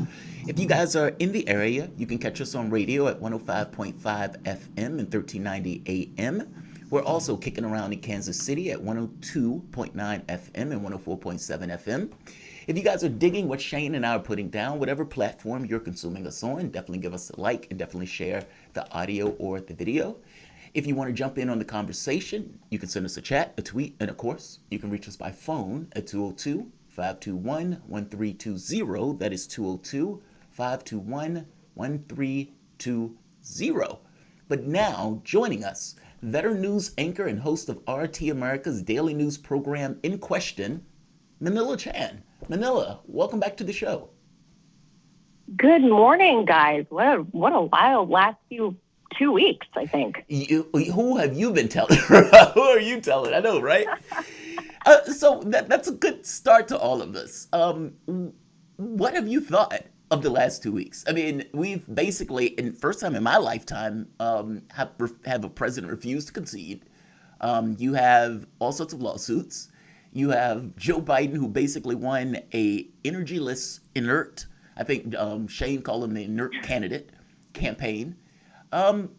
[SPEAKER 5] If you guys are in the area, you can catch us on radio at 105.5 FM and 1390 AM. We're also kicking around in Kansas City at 102.9 FM and 104.7 FM. If you guys are digging what Shane and I are putting down, whatever platform you're consuming us on, definitely give us a like and definitely share the audio or the video. If you want to jump in on the conversation, you can send us a chat, a tweet, and of course, you can reach us by phone at 202-521-1320. That is 202-521-1320. But now, joining us, veteran news anchor and host of RT America's daily news program In Question, Manila Chan. Manila, welcome back to the show.
[SPEAKER 18] Good morning, guys. What a wild last 2 weeks, I think.
[SPEAKER 5] Who have you been telling? Who are you telling? I know, right? So that's a good start to all of this. What have you thought of the last 2 weeks? I mean, we've basically, in first time in my lifetime, have a president refuse to concede. You have all sorts of lawsuits. You have Joe Biden, who basically won a energyless, inert, I think Shane called him the inert candidate campaign. And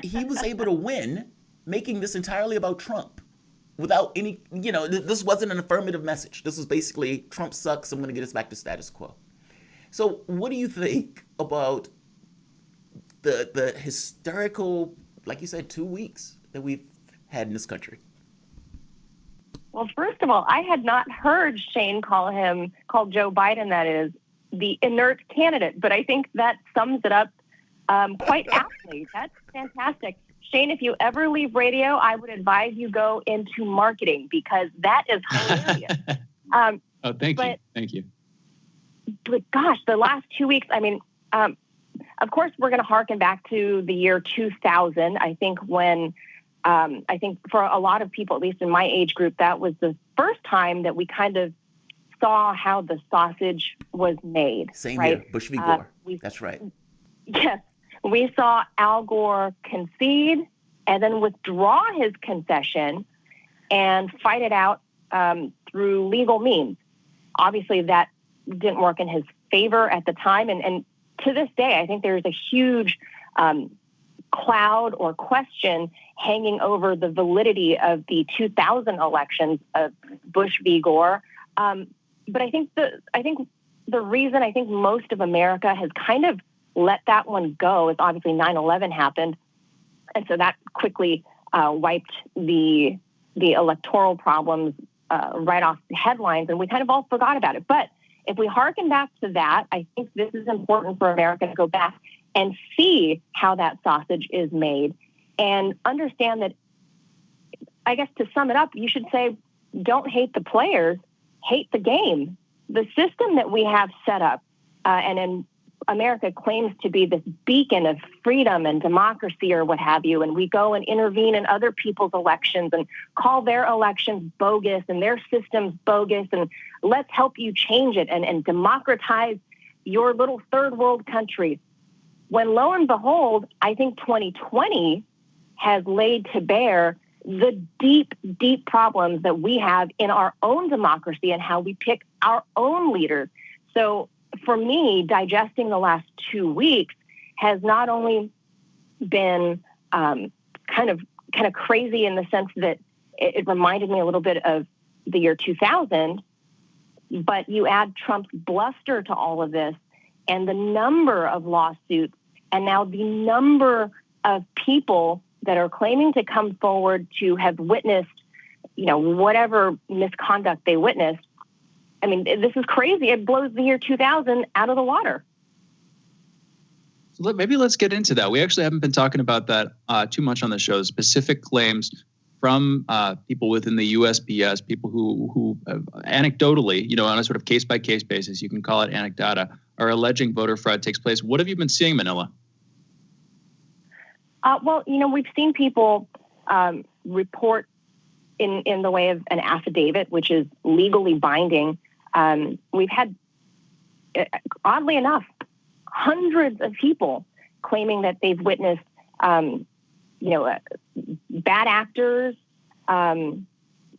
[SPEAKER 5] he was able to win, making this entirely about Trump without any, this wasn't an affirmative message. This was basically, Trump sucks, I'm going to get us back to status quo. So what do you think about the hysterical, like you said, 2 weeks that we've had in this country?
[SPEAKER 18] Well, first of all, I had not heard Shane call Joe Biden, that is, the inert candidate, but I think that sums it up quite aptly. That's fantastic. Shane, if you ever leave radio, I would advise you go into marketing, because that is hilarious.
[SPEAKER 4] Thank you.
[SPEAKER 18] But gosh, the last 2 weeks, I mean, of course, we're going to harken back to the year 2000. I think when, I think for a lot of people, at least in my age group, that was the first time that we kind of saw how the sausage was made.
[SPEAKER 5] Same
[SPEAKER 18] right?
[SPEAKER 5] here, Bush v. Gore. That's right.
[SPEAKER 18] Yes. We saw Al Gore concede and then withdraw his concession and fight it out through legal means. Obviously, that didn't work in his favor at the time. And to this day, I think there's a huge cloud or question hanging over the validity of the 2000 elections of Bush v. Gore. But I think the reason I think most of America has kind of let that one go is obviously 9/11 happened. And so that quickly wiped the electoral problems right off the headlines, and we kind of all forgot about it. But if we hearken back to that, I think this is important for America to go back and see how that sausage is made and understand that, I guess to sum it up, you should say, don't hate the players, hate the game. The system that we have set up, and in America claims to be this beacon of freedom and democracy or what have you, and we go and intervene in other people's elections and call their elections bogus and their systems bogus, and let's help you change it and democratize your little third world country. When lo and behold, I think 2020 has laid to bear the deep, deep problems that we have in our own democracy and how we pick our own leaders. So for me, digesting the last 2 weeks has not only been kind of crazy in the sense that it reminded me a little bit of the year 2000, but you add Trump's bluster to all of this and the number of lawsuits and now the number of people that are claiming to come forward to have witnessed, whatever misconduct they witnessed. I mean, this is crazy. It blows the year 2000 out of the water.
[SPEAKER 4] So maybe let's get into that. We actually haven't been talking about that too much on the show. Specific claims from people within the USPS, people who anecdotally, on a sort of case-by-case basis, you can call it anecdata, are alleging voter fraud takes place. What have you been seeing, Manila?
[SPEAKER 18] Well, we've seen people report in the way of an affidavit, which is legally binding. We've had, oddly enough, hundreds of people claiming that they've witnessed, bad actors,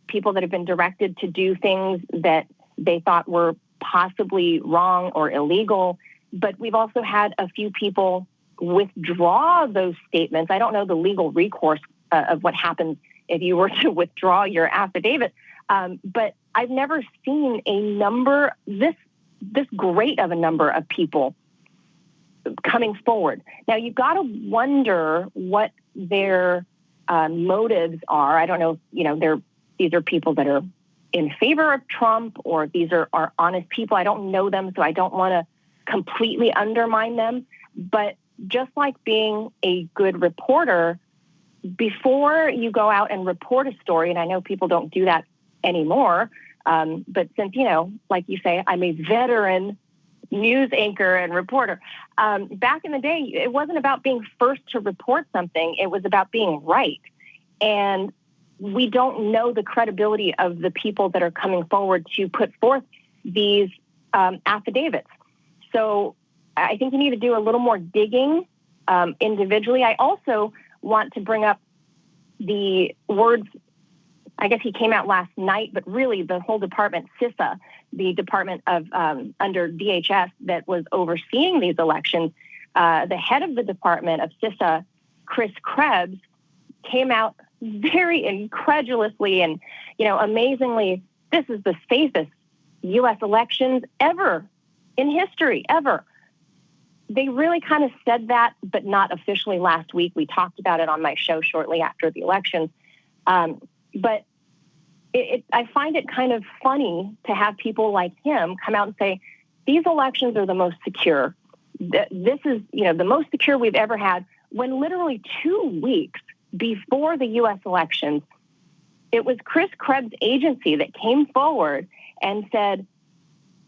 [SPEAKER 18] people that have been directed to do things that they thought were possibly wrong or illegal. But we've also had a few people withdraw those statements. I don't know the legal recourse of what happens if you were to withdraw your affidavit, but I've never seen a number this great of a number of people coming forward. Now you've got to wonder what their motives are. I don't know. These are people that are in favor of Trump, or these are honest people. I don't know them, so I don't want to completely undermine them. But just like being a good reporter, before you go out and report a story, and I know people don't do that anymore, but since, like you say, I'm a veteran news anchor and reporter, back in the day, it wasn't about being first to report something. It was about being right. And we don't know the credibility of the people that are coming forward to put forth these affidavits. So I think you need to do a little more digging individually. I also want to bring up the words, I guess he came out last night, but really the whole department, CISA, the department of under DHS that was overseeing these elections, the head of the department of CISA, Chris Krebs, came out very incredulously and, amazingly, this is the safest U.S. elections ever in history, ever. They really kind of said that, but not officially last week. We talked about it on my show shortly after the elections. But I find it kind of funny to have people like him come out and say, these elections are the most secure. This is, the most secure we've ever had, when literally 2 weeks before the U.S. elections, it was Chris Krebs' agency that came forward and said,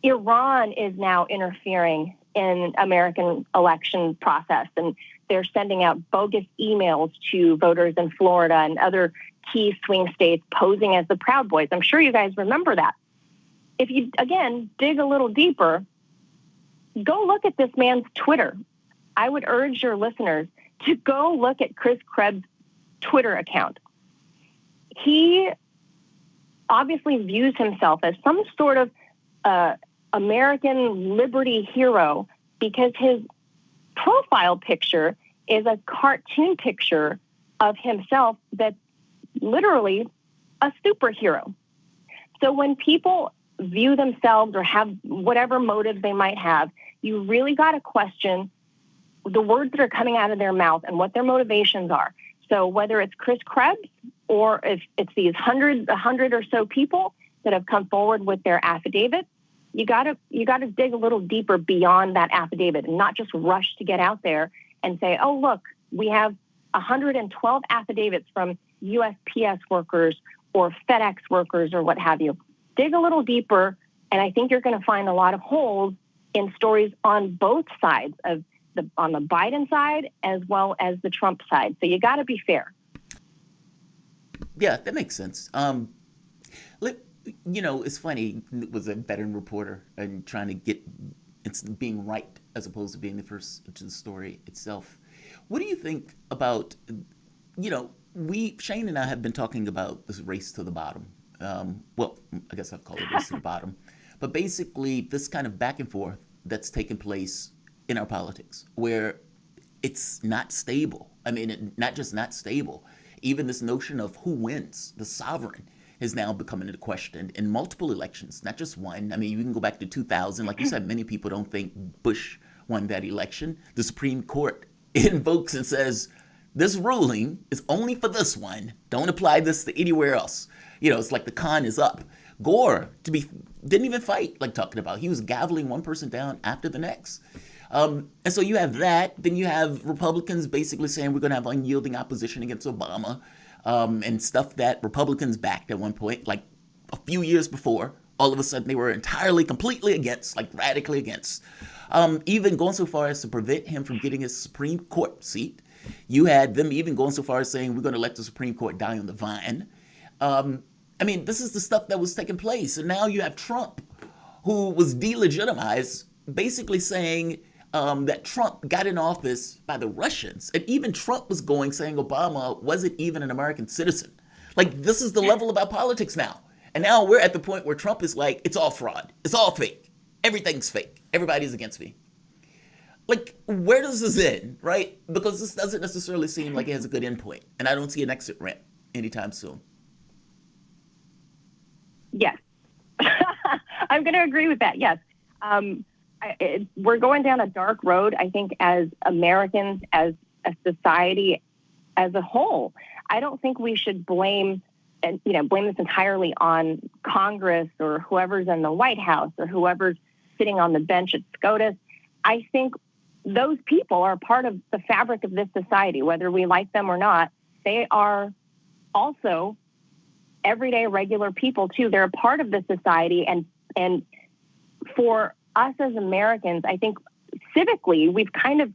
[SPEAKER 18] Iran is now interfering in American election process, and they're sending out bogus emails to voters in Florida and other key swing states posing as the Proud Boys. I'm sure you guys remember that. If you, again, dig a little deeper, go look at this man's Twitter. I would urge your listeners to go look at Chris Krebs' Twitter account. He obviously views himself as some sort of American liberty hero because his profile picture is a cartoon picture of himself that's literally a superhero. So when people view themselves or have whatever motives they might have, you really got to question the words that are coming out of their mouth and what their motivations are. So whether it's Chris Krebs or if it's these 100 or so people that have come forward with their affidavits, you got to dig a little deeper beyond that affidavit and not just rush to get out there and say, oh, look, we have 112 affidavits from USPS workers or FedEx workers or what have you. dig a little deeper, and I think you're going to find a lot of holes in stories on both sides on the Biden side as well as the Trump side. So you got to be fair.
[SPEAKER 5] Yeah, that makes sense. It's funny. It was a veteran reporter and trying to get it's being right as opposed to being the first to the story itself. What do you think about, Shane and I have been talking about this race to the bottom. Well, I guess I've called it race to the bottom. But basically, this kind of back and forth that's taken place in our politics, where it's not stable. I mean, not just not stable. Even this notion of who wins, the sovereign, has now become into question in multiple elections, not just one. I mean, you can go back to 2000. Like you said, many people don't think Bush won that election. The Supreme Court invokes and says, this ruling is only for this one. Don't apply this to anywhere else. It's like the con is up. Gore, didn't even fight, like talking about. He was gaveling one person down after the next. And so you have that. Then you have Republicans basically saying we're going to have unyielding opposition against Obama, and stuff that Republicans backed at one point, like a few years before. All of a sudden they were entirely, completely against, like radically against. Even going so far as to prevent him from getting his Supreme Court seat. You had them even going so far as saying we're going to let the Supreme Court die on the vine. This is the stuff that was taking place. And now you have Trump, who was delegitimized, basically saying that Trump got in office by the Russians. And even Trump was saying Obama wasn't even an American citizen. Like, this is the level of our politics now. And now we're at the point where Trump is like, it's all fraud. It's all fake. Everything's fake. Everybody's against me. Like, where does this end, right? Because this doesn't necessarily seem like it has a good endpoint. And I don't see an exit ramp anytime soon.
[SPEAKER 18] Yes. I'm going to agree with that. Yes. We're going down a dark road, I think, as Americans, as a society as a whole. I don't think we should blame this entirely on Congress or whoever's in the White House or whoever's sitting on the bench at SCOTUS. I think those people are part of the fabric of this society, whether we like them or not. They are also everyday regular people too. They're a part of the society, and for us as Americans, I think civically we've kind of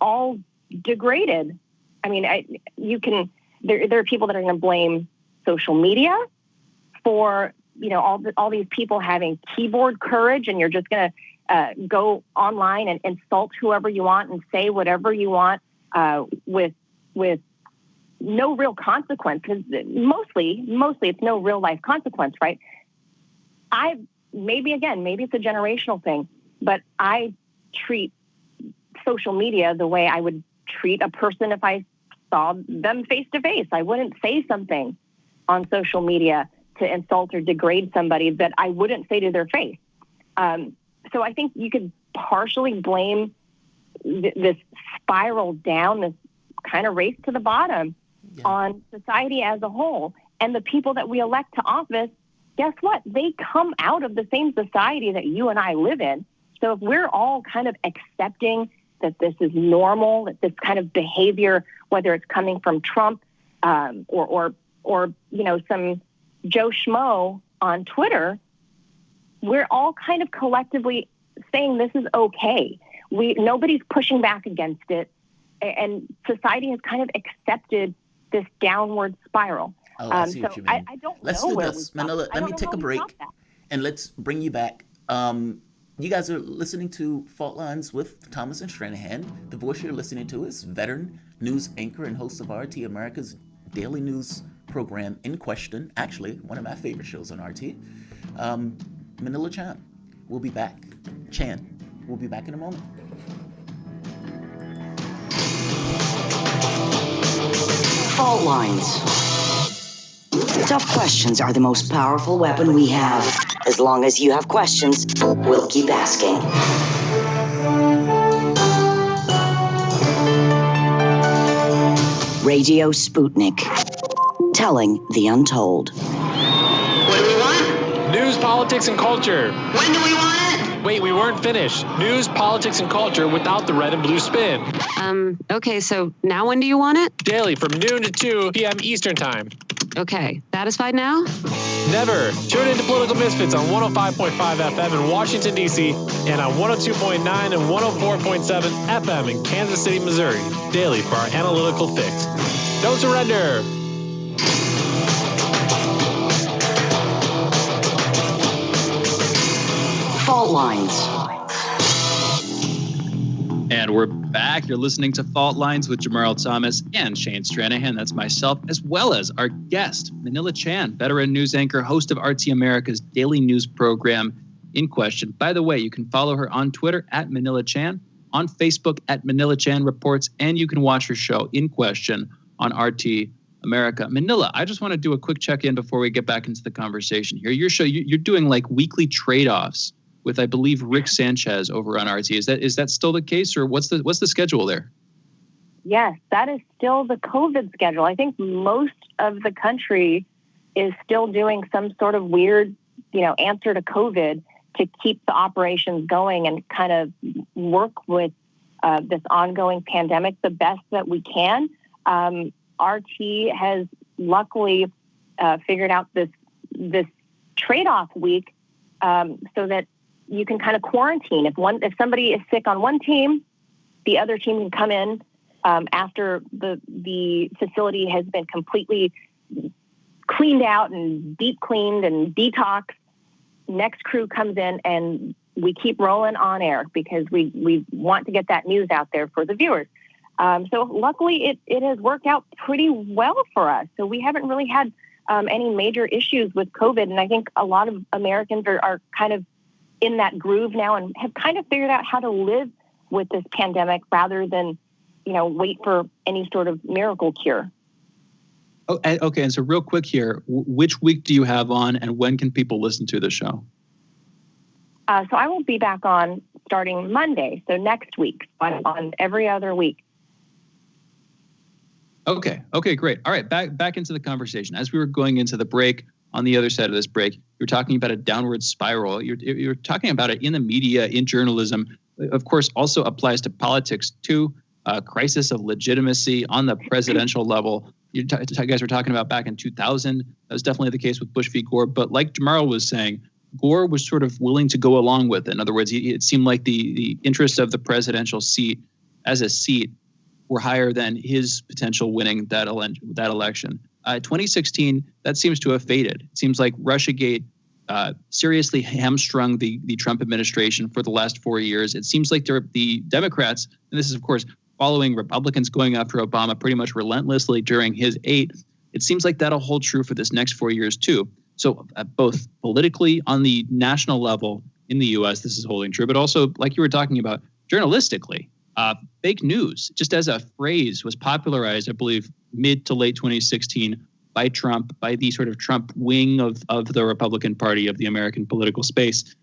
[SPEAKER 18] all degraded. I mean, there are people that are going to blame social media for all these people having keyboard courage, and you're just going to go online and insult whoever you want and say whatever you want with no real consequence, because mostly it's no real life consequence, right? Maybe it's a generational thing, but I treat social media the way I would treat a person if I saw them face to face. I wouldn't say something on social media to insult or degrade somebody that I wouldn't say to their face. So I think you could partially blame this spiral down, this kind of race to the bottom on society as a whole. And the people that we elect to office, guess what? They come out of the same society that you and I live in. So if we're all kind of accepting that this is normal, that this kind of behavior, whether it's coming from Trump or some Joe Schmo on Twitter, we're all kind of collectively saying this is okay. Nobody's pushing back against it, and society has kind of accepted this downward spiral.
[SPEAKER 5] Oh, I see what you mean.
[SPEAKER 18] I don't
[SPEAKER 5] let's
[SPEAKER 18] know
[SPEAKER 5] do
[SPEAKER 18] where
[SPEAKER 5] this. Manila, let me take a break, and let's bring you back. You guys are listening to Fault Lines with Thomas and Stranahan. The voice you're listening to is veteran news anchor and host of RT America's daily news program, In Question. Actually, one of my favorite shows on RT. Manila Chan. We'll be back. We'll be back in a moment.
[SPEAKER 3] Fault lines. Tough questions are the most powerful weapon we have. As long as you have questions, we'll keep asking. Radio Sputnik. Telling the untold.
[SPEAKER 19] What do we want?
[SPEAKER 11] News, politics, and culture.
[SPEAKER 19] When do we want it?
[SPEAKER 11] Wait, we weren't finished. News, politics, and culture without the red and blue spin.
[SPEAKER 20] Okay, so now when do you want it?
[SPEAKER 11] Daily from noon to 2 p.m. Eastern Time.
[SPEAKER 7] Okay, satisfied now?
[SPEAKER 11] Never. Tune into Political Misfits on 105.5 FM in Washington, D.C. and on 102.9 and 104.7 FM in Kansas City, Missouri, daily for our analytical fix. Don't surrender.
[SPEAKER 3] Fault lines.
[SPEAKER 4] And we're back. You're listening to Fault Lines with Jamarl Thomas and Shane Stranahan. That's myself, as well as our guest, Manila Chan, veteran news anchor, host of RT America's daily news program, In Question. By the way, you can follow her on Twitter at Manila Chan, on Facebook at Manila Chan Reports, and you can watch her show, In Question, on RT America. Manila, I just want to do a quick check-in before we get back into the conversation here. Your show, you're doing like weekly trade-offs with, I believe, Rick Sanchez over on RT. Is that still the case, or what's the schedule there?
[SPEAKER 18] Yes, that is still the COVID schedule. I think most of the country is still doing some sort of weird, answer to COVID to keep the operations going and kind of work with this ongoing pandemic the best that we can. RT has luckily figured out this trade-off week so that you can kind of quarantine. If somebody is sick on one team, the other team can come in after the facility has been completely cleaned out and deep cleaned and detoxed. Next crew comes in and we keep rolling on air because we want to get that news out there for the viewers. So luckily it has worked out pretty well for us. So we haven't really had any major issues with COVID. And I think a lot of Americans are kind of in that groove now and have kind of figured out how to live with this pandemic rather than, wait for any sort of miracle cure.
[SPEAKER 4] Oh, okay. And so real quick here, which week do you have on and when can people listen to the show?
[SPEAKER 18] So I will be back on starting Monday. So next week on every other week.
[SPEAKER 4] Okay, great. All right, back into the conversation. As we were going into the break, on the other side of this break, you're talking about a downward spiral. You're talking about it in the media, in journalism. Of course, also applies to politics too. Crisis of legitimacy on the presidential level. You guys were talking about back in 2000. That was definitely the case with Bush v. Gore. But like Jamarl was saying, Gore was sort of willing to go along with it. In other words, it seemed like the interests of the presidential seat as a seat were higher than his potential winning that election. 2016, that seems to have faded. It seems like Russiagate seriously hamstrung the Trump administration for the last 4 years. It seems like the Democrats, and this is, of course, following Republicans going after Obama pretty much relentlessly during his 8, it seems like that'll hold true for this next 4 years, too. So both politically on the national level in the U.S., this is holding true, but also, like you were talking about, journalistically, fake news, just as a phrase, was popularized, I believe, mid to late 2016 by Trump, by the sort of Trump wing of the Republican Party of the American political space.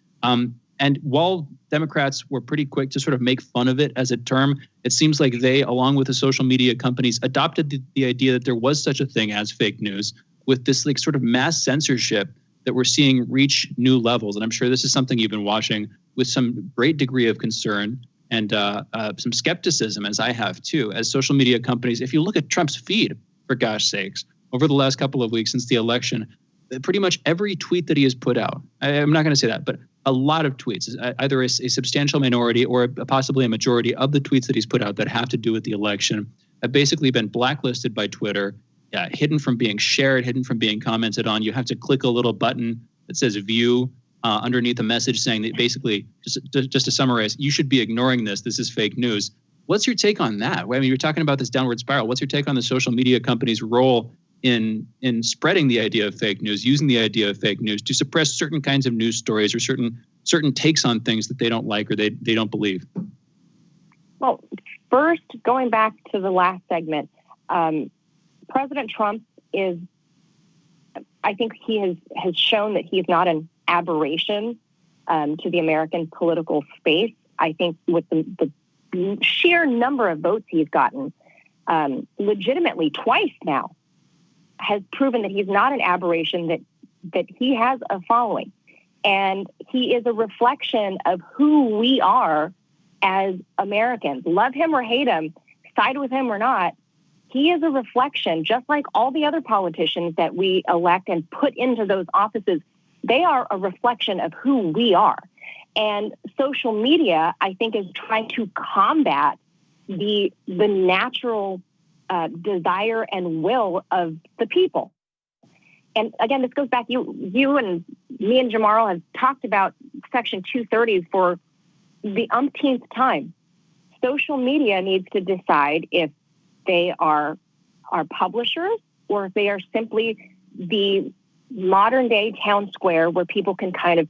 [SPEAKER 4] And while Democrats were pretty quick to sort of make fun of it as a term, it seems like they, along with the social media companies, adopted the idea that there was such a thing as fake news with this like sort of mass censorship that we're seeing reach new levels. And I'm sure this is something you've been watching with some great degree of concern and some skepticism, as I have too, as social media companies. If you look at Trump's feed, for gosh sakes, over the last couple of weeks since the election, pretty much every tweet that he has put out, I'm not going to say that, but a lot of tweets, either a substantial minority or possibly a majority of the tweets that he's put out that have to do with the election have basically been blacklisted by Twitter, hidden from being shared, hidden from being commented on. You have to click a little button that says view underneath a message saying that basically, just to summarize, you should be ignoring this. This is fake news. What's your take on that? I mean, you're talking about this downward spiral. What's your take on the social media companies' role in spreading the idea of fake news, using the idea of fake news to suppress certain kinds of news stories or certain takes on things that they don't like or they don't believe?
[SPEAKER 18] Well, first, going back to the last segment, President Trump is, I think he has shown that he's not an aberration to the American political space. I think with the sheer number of votes he's gotten, legitimately twice now, has proven that he's not an aberration, that he has a following. And he is a reflection of who we are as Americans. Love him or hate him, side with him or not, he is a reflection, just like all the other politicians that we elect and put into those offices. They are a reflection of who we are. And social media, I think, is trying to combat the natural desire and will of the people. And again, this goes back, you and me and Jamarl have talked about Section 230 for the umpteenth time. Social media needs to decide if they are publishers or if they are simply the modern day town square where people can kind of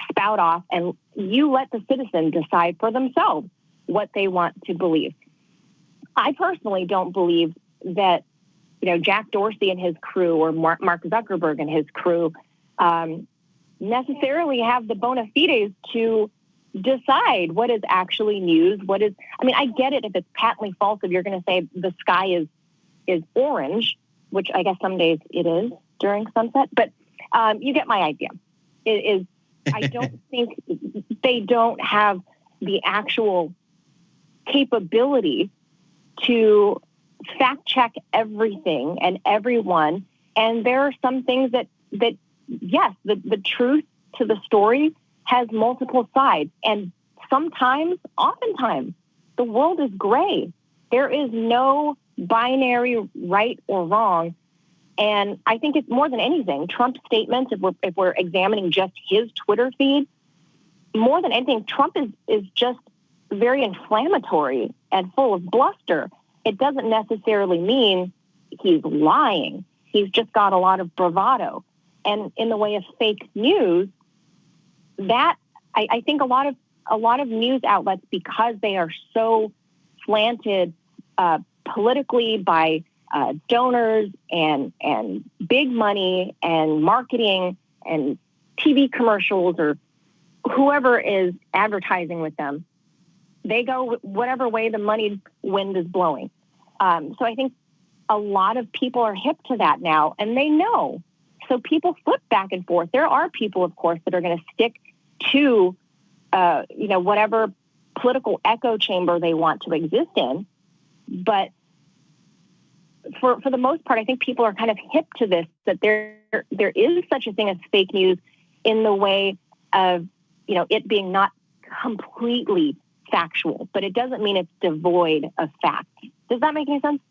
[SPEAKER 18] spout off, and you let the citizen decide for themselves what they want to believe. I personally don't believe that, Jack Dorsey and his crew or Mark Zuckerberg and his crew necessarily have the bona fides to decide what is actually news, I get it if it's patently false, if you're going to say the sky is orange, which I guess some days it is during sunset, but you get my idea. I don't think they don't have the actual capability to fact check everything and everyone. And there are some things that yes, the truth to the story has multiple sides. And oftentimes, the world is gray. There is no binary right or wrong. And I think it's more than anything, Trump's statements, if we're examining just his Twitter feed, more than anything, Trump is just very inflammatory and full of bluster. It doesn't necessarily mean he's lying. He's just got a lot of bravado. And in the way of fake news, that I think a lot of news outlets, because they are so slanted politically by donors and big money and marketing and TV commercials or whoever is advertising with them, they go whatever way the money wind is blowing. So I think a lot of people are hip to that now, and they know. So people flip back and forth. There are people, of course, that are going to stick to, whatever political echo chamber they want to exist in. But for the most part, I think people are kind of hip to this, that there is such a thing as fake news in the way of, it being not completely factual, but it doesn't mean it's devoid of fact. Does that make any sense?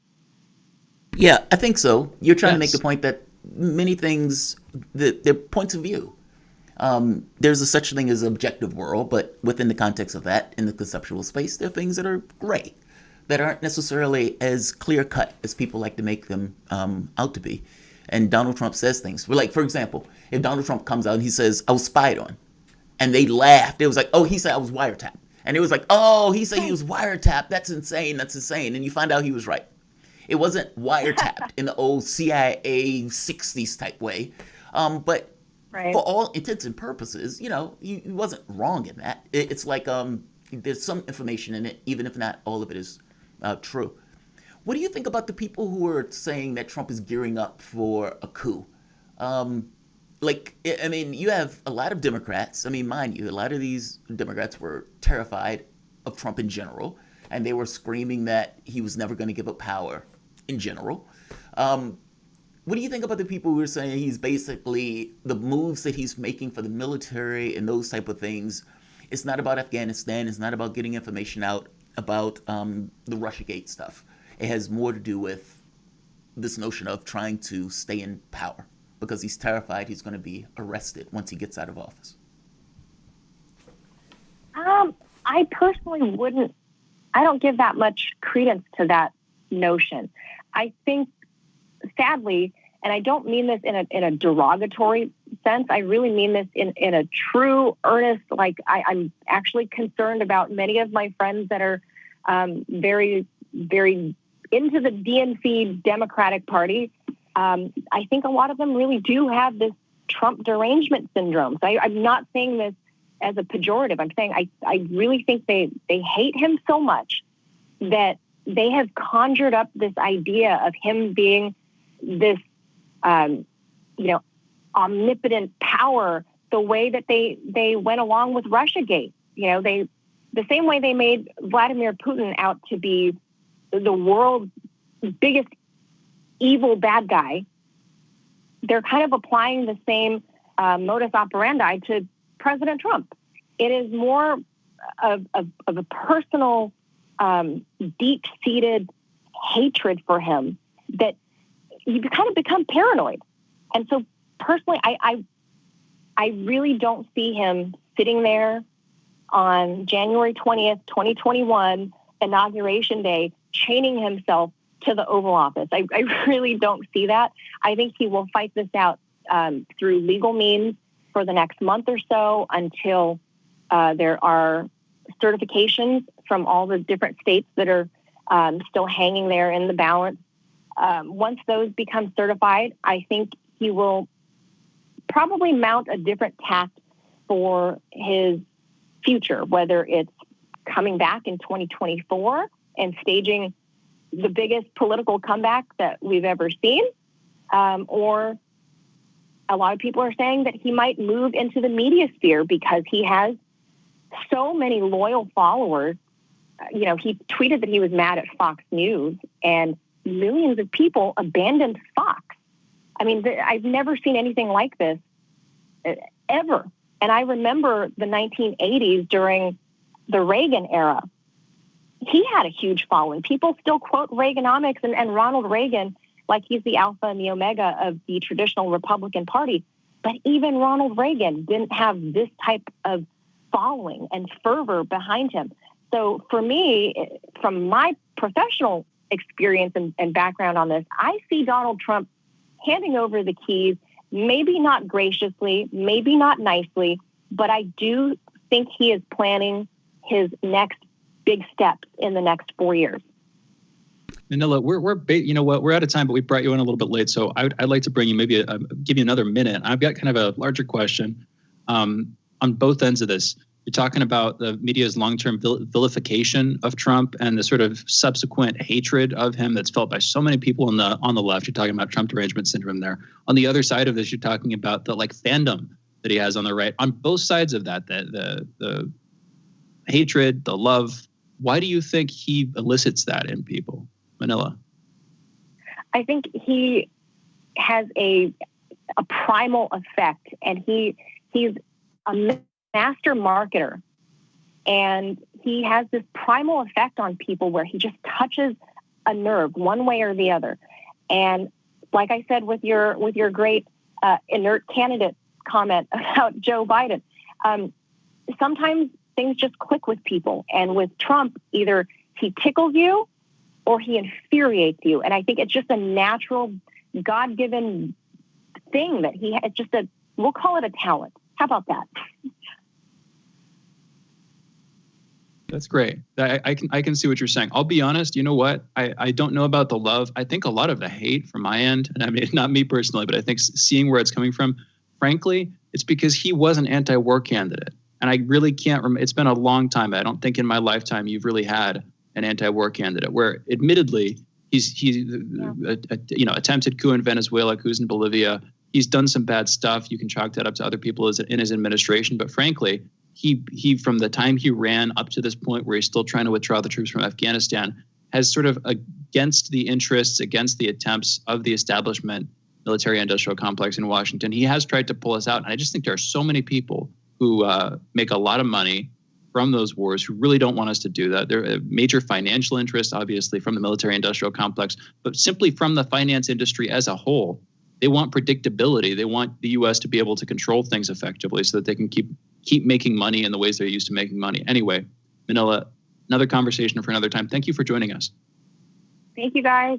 [SPEAKER 5] Yeah, I think so. You're trying to make the point that many things, they're points of view. There's a such thing as objective world, but within the context of that, in the conceptual space, there are things that are gray, that aren't necessarily as clear-cut as people like to make them out to be. And Donald Trump says things. Like, for example, if Donald Trump comes out and he says, I was spied on, and they laughed. It was like, oh, he said I was wiretapped. And it was like, oh, he said he was wiretapped. That's insane. And you find out he was right. It wasn't wiretapped in the old CIA 60s type way. But for all intents and purposes, he wasn't wrong in that. It's like there's some information in it, even if not all of it is true. What do you think about the people who are saying that Trump is gearing up for a coup? You have a lot of Democrats. Mind you, a lot of these Democrats were terrified of Trump in general, and they were screaming that he was never going to give up power in general. What do you think about the people who are saying he's basically, the moves that he's making for the military and those type of things, it's not about Afghanistan, it's not about getting information out about the Russiagate stuff. It has more to do with this notion of trying to stay in power because he's terrified he's going to be arrested once he gets out of office.
[SPEAKER 18] I personally I don't give that much credence to that notion. I think, sadly, and I don't mean this in a derogatory sense, I really mean this in a true, earnest, I'm actually concerned about many of my friends that are very, very into the DNC Democratic Party. I think a lot of them really do have this Trump derangement syndrome. So I'm not saying this as a pejorative. I'm saying I really think they hate him so much that they have conjured up this idea of him being this, omnipotent power, the way that they went along with Russiagate. The same way they made Vladimir Putin out to be the world's biggest evil bad guy, they're kind of applying the same modus operandi to President Trump. It is more of a personal, deep-seated hatred for him that you kind of become paranoid. And so personally, I really don't see him sitting there on January 20th, 2021, Inauguration Day, chaining himself to the Oval Office. I really don't see that. I think he will fight this out through legal means for the next month or so until there are certifications from all the different states that are still hanging there in the balance. Once those become certified, I think he will probably mount a different tack for his future, whether it's coming back in 2024 and staging the biggest political comeback that we've ever seen, or a lot of people are saying that he might move into the media sphere because he has so many loyal followers. You know, he tweeted that he was mad at Fox News, and millions of people abandoned Fox. I mean, I've never seen anything like this ever. And I remember the 1980s during the Reagan era. He had a huge following. People still quote Reaganomics and Ronald Reagan like he's the alpha and the omega of the traditional Republican Party. But even Ronald Reagan didn't have this type of following and fervor behind him. So for me, from my professional experience and background on this, I see Donald Trump handing over the keys, maybe not graciously, maybe not nicely, but I do think he is planning his next big steps in the next 4 years.
[SPEAKER 4] Manila, we're out of time, but we brought you in a little bit late, so I'd like to bring you give you another minute. I've got kind of a larger question on both ends of this. You're talking about the media's long-term vilification of Trump and the sort of subsequent hatred of him that's felt by so many people on the left. You're talking about Trump derangement syndrome there. On the other side of this, you're talking about the fandom that he has on the right. On both sides of that, the hatred, the love. Why do you think he elicits that in people, Manila?
[SPEAKER 18] I think he has a primal effect, and he's a master marketer, and he has this primal effect on people where he just touches a nerve one way or the other. And like I said with your great inert candidate comment about Joe Biden, sometimes things just click with people. And with Trump, either he tickles you or he infuriates you. And I think it's just a natural, God-given thing that it's just we'll call it a talent. How about that?
[SPEAKER 4] That's great. I can see what you're saying. I'll be honest. You know what? I don't know about the love. I think a lot of the hate from my end, and I mean, not me personally, but I think seeing where it's coming from, frankly, it's because he was an anti-war candidate. And I really can't remember. It's been a long time. I don't think in my lifetime you've really had an anti-war candidate where, admittedly, he's attempted coup in Venezuela, coups in Bolivia. He's done some bad stuff. You can chalk that up to other people in his administration. But frankly, he from the time he ran up to this point where he's still trying to withdraw the troops from Afghanistan has sort of against the interests, against the attempts of the establishment military industrial complex in Washington. He has tried to pull us out. And I just think there are so many people who make a lot of money from those wars who really don't want us to do that. There are major financial interests, obviously, from the military industrial complex, but simply from the finance industry as a whole. They want predictability. They want the U.S. to be able to control things effectively so that they can keep making money in the ways they're used to making money. Anyway, Manila, another conversation for another time. Thank you for joining us.
[SPEAKER 18] Thank you, guys.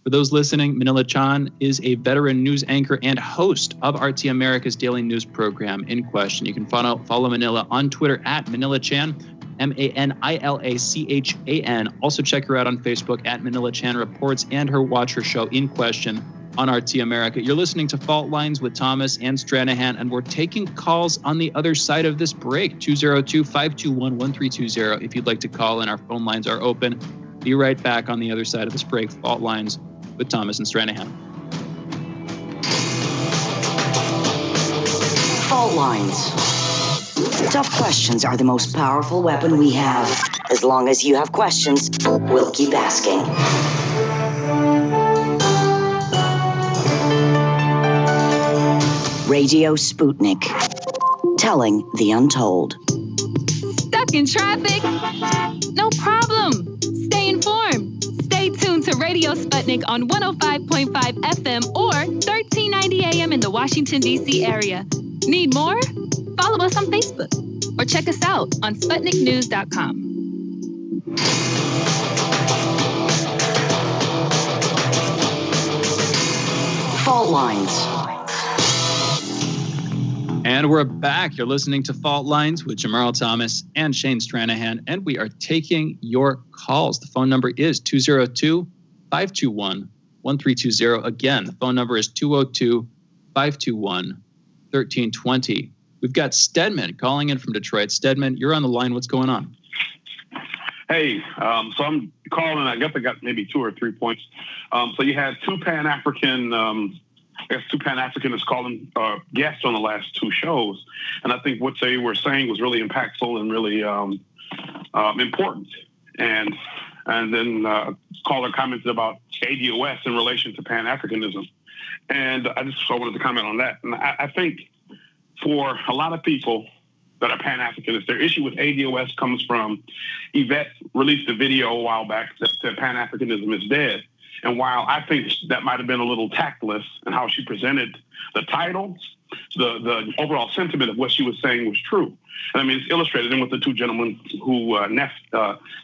[SPEAKER 4] For those listening, Manila Chan is a veteran news anchor and host of RT America's daily news program, In Question. You can follow Manila on Twitter at Manila Chan, MANILACHAN. Also check her out on Facebook at Manila Chan Reports and watch her show In Question on RT America. You're listening to Fault Lines with Thomas and Stranahan, and we're taking calls on the other side of this break, 202-521-1320. If you'd like to call in, our phone lines are open. Be right back on the other side of this break. Fault Lines with Thomas and Stranahan.
[SPEAKER 3] Fault lines. Tough questions are the most powerful weapon we have. As long as you have questions, we'll keep asking. Radio Sputnik, telling the untold.
[SPEAKER 14] Stuck in traffic? No problem. Stay informed. Stay tuned to Radio Sputnik on 105.5 FM or 1390 AM in the Washington, D.C. area. Need more? Follow us on Facebook or check us out on SputnikNews.com.
[SPEAKER 3] Fault lines.
[SPEAKER 4] And we're back. You're listening to Fault Lines with Jamarl Thomas and Shane Stranahan, and we are taking your calls. The phone number is 202-521-1320. Again, the phone number is 202-521-1320. We've got Stedman calling in from Detroit. Stedman, you're on the line. What's going on?
[SPEAKER 20] Hey, so I'm calling. I guess I got maybe 2 or 3 points. So you had two Pan-Africanists calling guests on the last 2 shows. And I think what they were saying was really impactful and really important. And then caller commented about ADOS in relation to Pan-Africanism. And I wanted to comment on that. And I think for a lot of people that are Pan-Africanists, their issue with ADOS comes from Yvette released a video a while back that said Pan-Africanism is dead. And while I think that might have been a little tactless in how she presented the title, the overall sentiment of what she was saying was true. And I mean, it's illustrated in what the 2 gentlemen who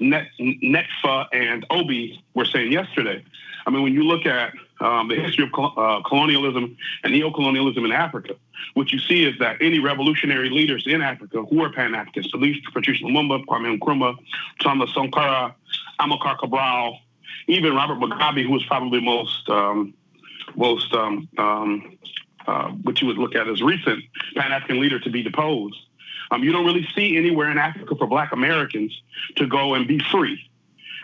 [SPEAKER 20] Netfa and Obi were saying yesterday. I mean, when you look at the history of colonialism and neo-colonialism in Africa, what you see is that any revolutionary leaders in Africa who are Pan-Africans, Patrice Lumumba, Kwame Nkrumah, Thomas Sankara, Amilcar Cabral, even Robert Mugabe, who was probably what you would look at as recent Pan-African leader to be deposed. You don't really see anywhere in Africa for Black Americans to go and be free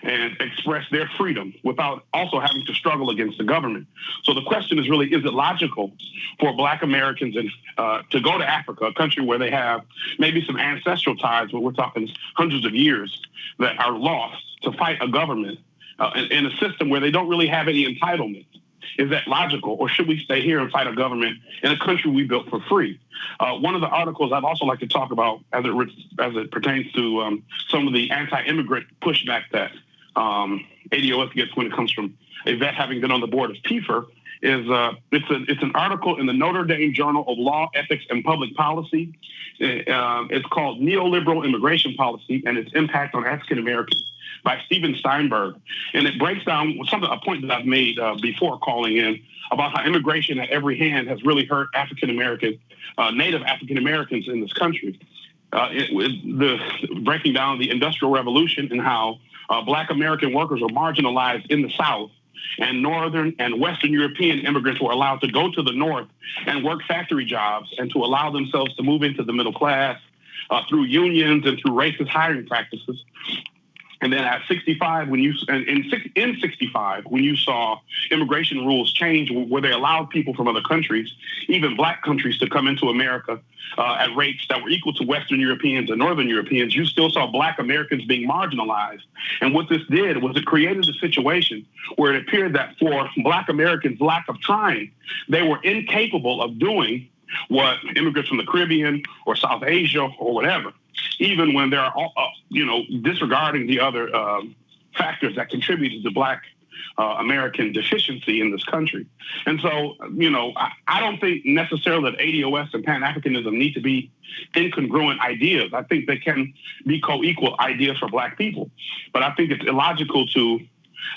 [SPEAKER 20] and express their freedom without also having to struggle against the government. So the question is really, is it logical for Black Americans to go to Africa, a country where they have maybe some ancestral ties, but we're talking hundreds of years, that are lost, to fight a government in a system where they don't really have any entitlement? Is that logical, or should we stay here and fight a government in a country we built for free? One of the articles I'd also like to talk about as it pertains to some of the anti-immigrant pushback that ADOS gets when it comes from a vet having been on the board of PFER is it's an article in the Notre Dame Journal of Law, Ethics, and Public Policy. It's called Neoliberal Immigration Policy and Its Impact on African Americans by Steven Steinberg. And it breaks down a point that I've made before calling in about how immigration at every hand has really hurt African American, Native African Americans in this country. Breaking down the Industrial Revolution and how Black American workers were marginalized in the South, and Northern and Western European immigrants were allowed to go to the North and work factory jobs and to allow themselves to move into the middle class through unions and through racist hiring practices. And then at 65, in 65, when you saw immigration rules change, where they allowed people from other countries, even Black countries, to come into America at rates that were equal to Western Europeans and Northern Europeans, you still saw Black Americans being marginalized. And what this did was it created a situation where it appeared that for Black Americans' lack of trying, they were incapable of doing what immigrants from the Caribbean or South Asia or whatever, even when they're, disregarding the other factors that contributed to Black American deficiency in this country. And so, I don't think necessarily that ADOS and Pan-Africanism need to be incongruent ideas. I think they can be co-equal ideas for Black people. But I think it's illogical to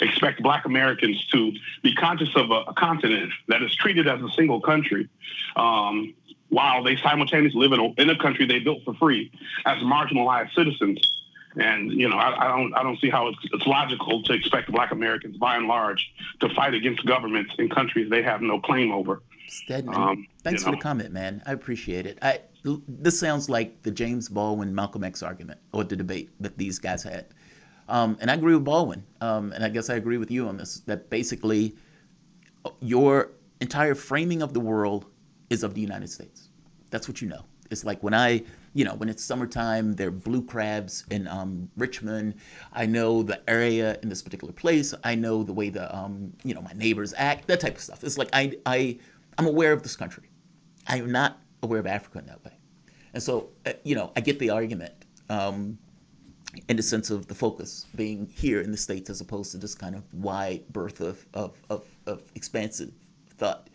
[SPEAKER 20] expect Black Americans to be conscious of a continent that is treated as a single country, while they simultaneously live in a country they built for free as marginalized citizens. And, I don't see how it's logical to expect Black Americans, by and large, to fight against governments in countries they have no claim over.
[SPEAKER 5] Stedman, thanks for the comment, man. I appreciate it. This sounds like the James Baldwin-Malcolm X argument, or the debate that these guys had. And I agree with Baldwin. And I guess I agree with you on this, that basically your entire framing of the world is of the United States. That's what you know. It's like when when it's summertime, there are blue crabs in Richmond. I know the area in this particular place. I know the way my neighbors act, that type of stuff. It's like I'm aware of this country. I'm not aware of Africa in that way. And so, I get the argument in the sense of the focus being here in the States as opposed to this kind of wide berth of expansive thought.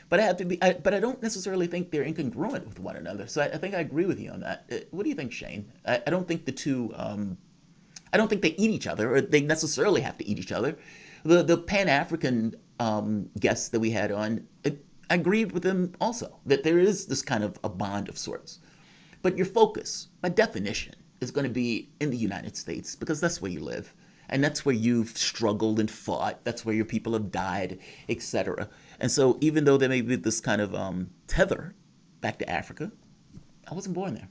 [SPEAKER 5] But I don't necessarily think they're incongruent with one another. So I think I agree with you on that. What do you think, Shane? I don't think the two, I don't think they eat each other, or they necessarily have to eat each other. The Pan-African guests that we had on, I agreed with them also, that there is this kind of a bond of sorts. But your focus, by definition, is going to be in the United States, because that's where you live. And that's where you've struggled and fought. That's where your people have died, etc. And so even though there may be this kind of tether back to Africa, I wasn't born there.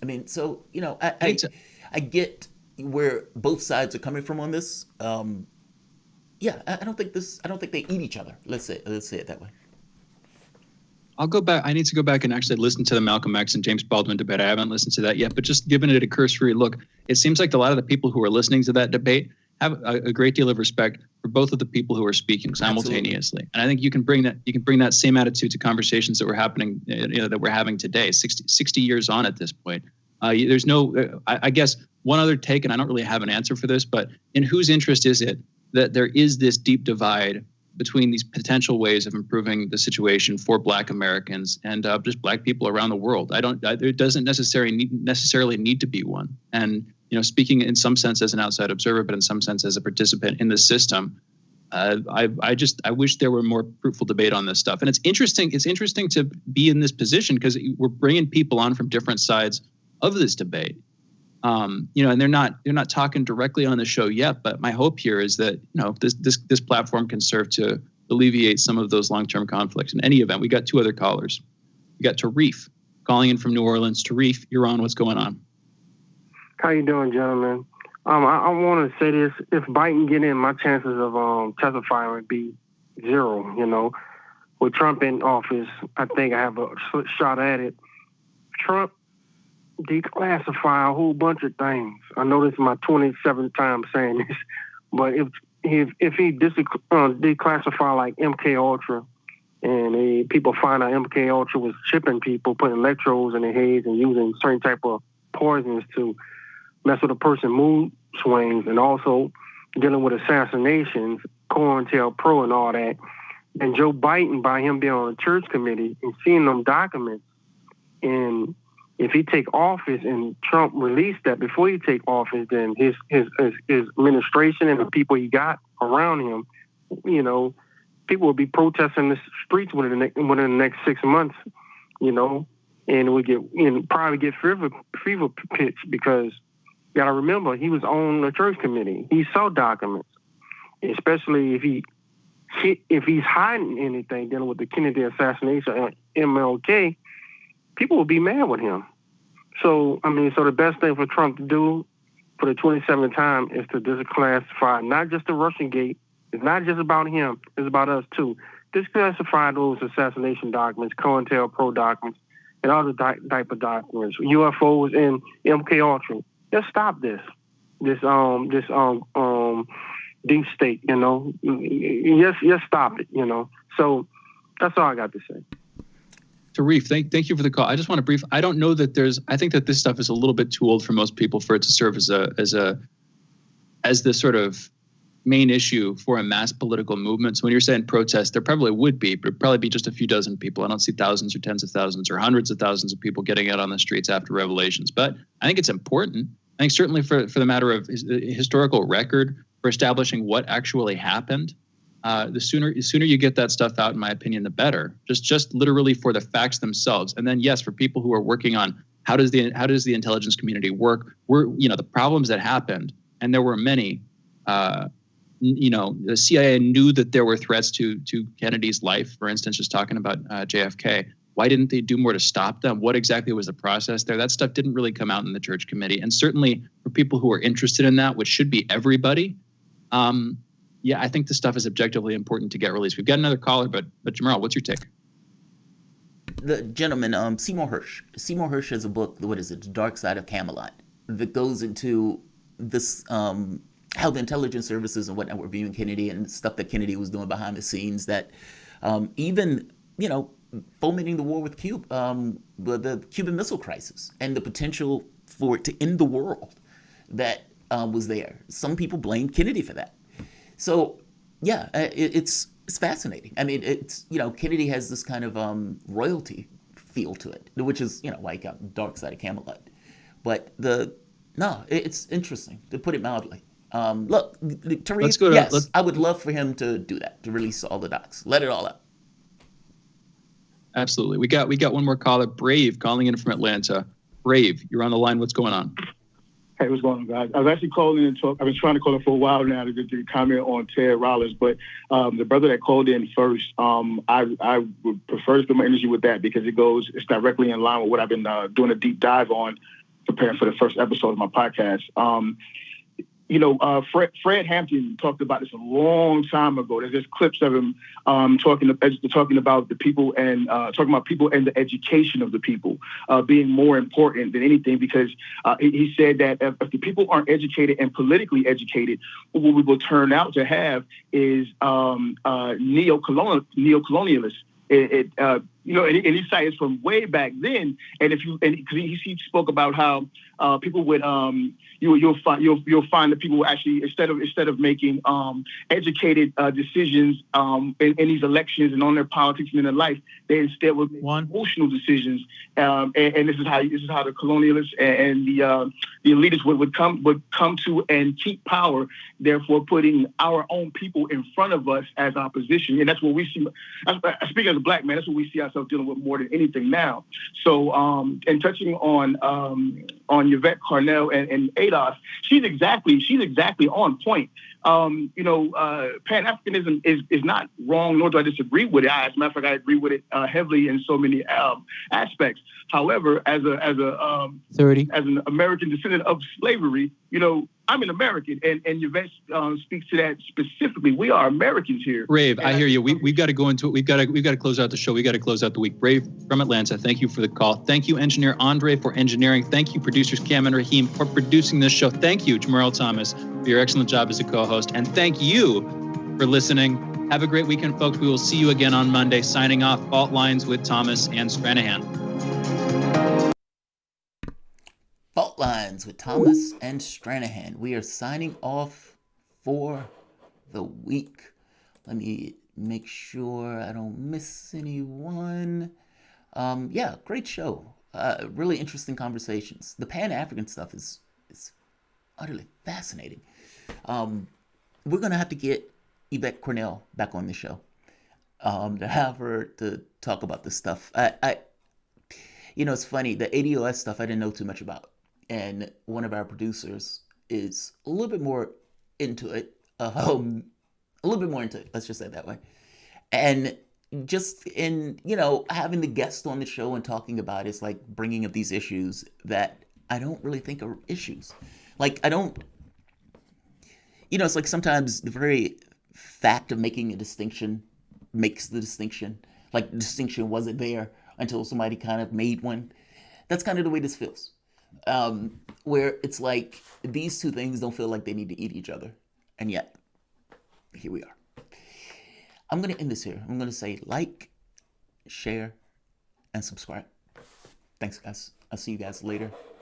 [SPEAKER 5] I mean, so, I get where both sides are coming from on this. I don't think they eat each other. Let's say it that way.
[SPEAKER 4] I'll go back. I need to go back and actually listen to the Malcolm X and James Baldwin debate. I haven't listened to that yet, but just giving it a cursory look, it seems like a lot of the people who are listening to that debate have a great deal of respect for both of the people who are speaking simultaneously. Absolutely. And I think you can bring that same attitude to conversations that we're having today, 60 years on at this point. There's no, I guess one other take, and I don't really have an answer for this, but in whose interest is it that there is this deep divide between these potential ways of improving the situation for Black Americans and just Black people around the world? There doesn't necessarily need to be one. And, speaking in some sense as an outside observer, but in some sense as a participant in the system, I wish there were more fruitful debate on this stuff. And it's interesting to be in this position because we're bringing people on from different sides of this debate. And they're not talking directly on the show yet, but my hope here is that, this platform can serve to alleviate some of those long-term conflicts. In any event, we got two other callers. We got Tarif calling in from New Orleans. Tarif, you're on. What's going on?
[SPEAKER 2] How you doing, gentlemen? I want to say this. If Biden get in, my chances of testifying would be 0, With Trump in office, I think I have a shot at it. Trump declassify a whole bunch of things. I know this is my 27th time saying this, but if he declassify like MK Ultra, and people find out MK Ultra was chipping people, putting electrodes in their heads and using certain type of poisons to mess with a person's mood swings, and also dealing with assassinations, COINTELPRO and all that, and Joe Biden, by him being on the church committee and seeing them documents, and if he take office and Trump released that before he take office, then his administration and the people he got around him, people will be protesting the streets within the next 6 months, and we probably get fever pitch, because you got to remember he was on the church committee. He saw documents, especially if he's hiding anything dealing with the Kennedy assassination and MLK. People will be mad with him. So the best thing for Trump to do for the 27th time is to declassify not just the Russian gate. It's not just about him. It's about us too. Declassify those assassination documents, COINTELPRO documents, and other type of documents, UFOs and MK Ultra. Just stop this deep state. Just stop it. So that's all I got to say.
[SPEAKER 4] Tarif, thank you for the call. I just want to brief. I don't know that I think that this stuff is a little bit too old for most people for it to serve as the sort of main issue for a mass political movement. So when you're saying protest, there probably would be, but it'd probably be just a few dozen people. I don't see thousands or tens of thousands or hundreds of thousands of people getting out on the streets after revelations. But I think it's important. I think certainly for the matter of historical record, for establishing what actually happened. The sooner you get that stuff out, in my opinion, the better. Just literally for the facts themselves, and then yes, for people who are working on how does the intelligence community work? The problems that happened, and there were many. The CIA knew that there were threats to Kennedy's life. For instance, just talking about JFK. Why didn't they do more to stop them? What exactly was the process there? That stuff didn't really come out in the church committee, and certainly for people who are interested in that, which should be everybody. I think this stuff is objectively important to get released. We've got another caller, but Jamarl, what's your take?
[SPEAKER 5] The gentleman, Seymour Hersh. Seymour Hersh has a book, what is it, The Dark Side of Camelot, that goes into this, how the intelligence services and whatnot were viewing Kennedy and stuff that Kennedy was doing behind the scenes, that even, fomenting the war with Cuba, the Cuban Missile Crisis, and the potential for it to end the world that was there. Some people blame Kennedy for that. So, yeah, it's fascinating. I mean, it's, Kennedy has this kind of royalty feel to it, which is, like Dark Side of Camelot. But it's interesting, to put it mildly. Look, Tariq, I would love for him to do that, to release all the docs, let it all out.
[SPEAKER 4] Absolutely. We got one more caller, Brave, calling in from Atlanta. Brave, you're on the line. What's going on?
[SPEAKER 21] Hey, what's going on, guys? I was actually calling in to talk. I've been trying to call in for a while now to get the comment on Ted Rollins, but the brother that called in first, I would prefer to spend my energy with that because it's directly in line with what I've been doing a deep dive on, preparing for the first episode of my podcast. Fred Hampton talked about this a long time ago. There's just clips of him talking about the people and talking about people and the education of the people being more important than anything, because he said that if the people aren't educated and politically educated, what we will turn out to have is neocolonialists. And he cited from way back then, because he spoke about how people would you'll find that people actually instead of making educated decisions in these elections and on their politics and in their life, they instead would make emotional decisions. And this is how the colonialists and the elitists would come to and keep power, therefore putting our own people in front of us as opposition. And that's what we see. Speaking as a black man, that's what we see ourselves dealing with more than anything now. So, and touching on Yvette Carnell and ADOS, she's exactly on point. Pan-Africanism is not wrong, nor do I disagree with it. As a matter of fact, I agree with it heavily in so many aspects. However, as an American descendant of slavery, I'm an American, and Yvette speaks to that specifically. We are Americans here.
[SPEAKER 4] Brave, I hear you. We've got to go into it. We've got to close out the show. We've got to close out the week. Brave from Atlanta, thank you for the call. Thank you, engineer Andre, for engineering. Thank you, producers Cam and Raheem, for producing this show. Thank you, Jamarl Thomas, for your excellent job as a co-host. And thank you for listening. Have a great weekend, folks. We will see you again on Monday. Signing off, Fault Lines with Thomas and Stranahan.
[SPEAKER 5] Fault Lines with Thomas and Stranahan. We are signing off for the week. Let me make sure I don't miss anyone. Great show. Really interesting conversations. The Pan-African stuff is utterly fascinating. We're going to have to get Yvette Cornell back on the show to have her to talk about this stuff. It's funny, the ADOS stuff I didn't know too much about. And one of our producers is a little bit more into it. Let's just say it that way. And just in, having the guest on the show and talking about it's like bringing up these issues that I don't really think are issues. Like, it's like sometimes the very fact of making a distinction makes the distinction. Like, the distinction wasn't there until somebody kind of made one. That's kind of the way this feels. Where it's like these two things don't feel like they need to eat each other. And yet, here we are. I'm going to end this here. I'm going to say like, share, and subscribe. Thanks, guys. I'll see you guys later.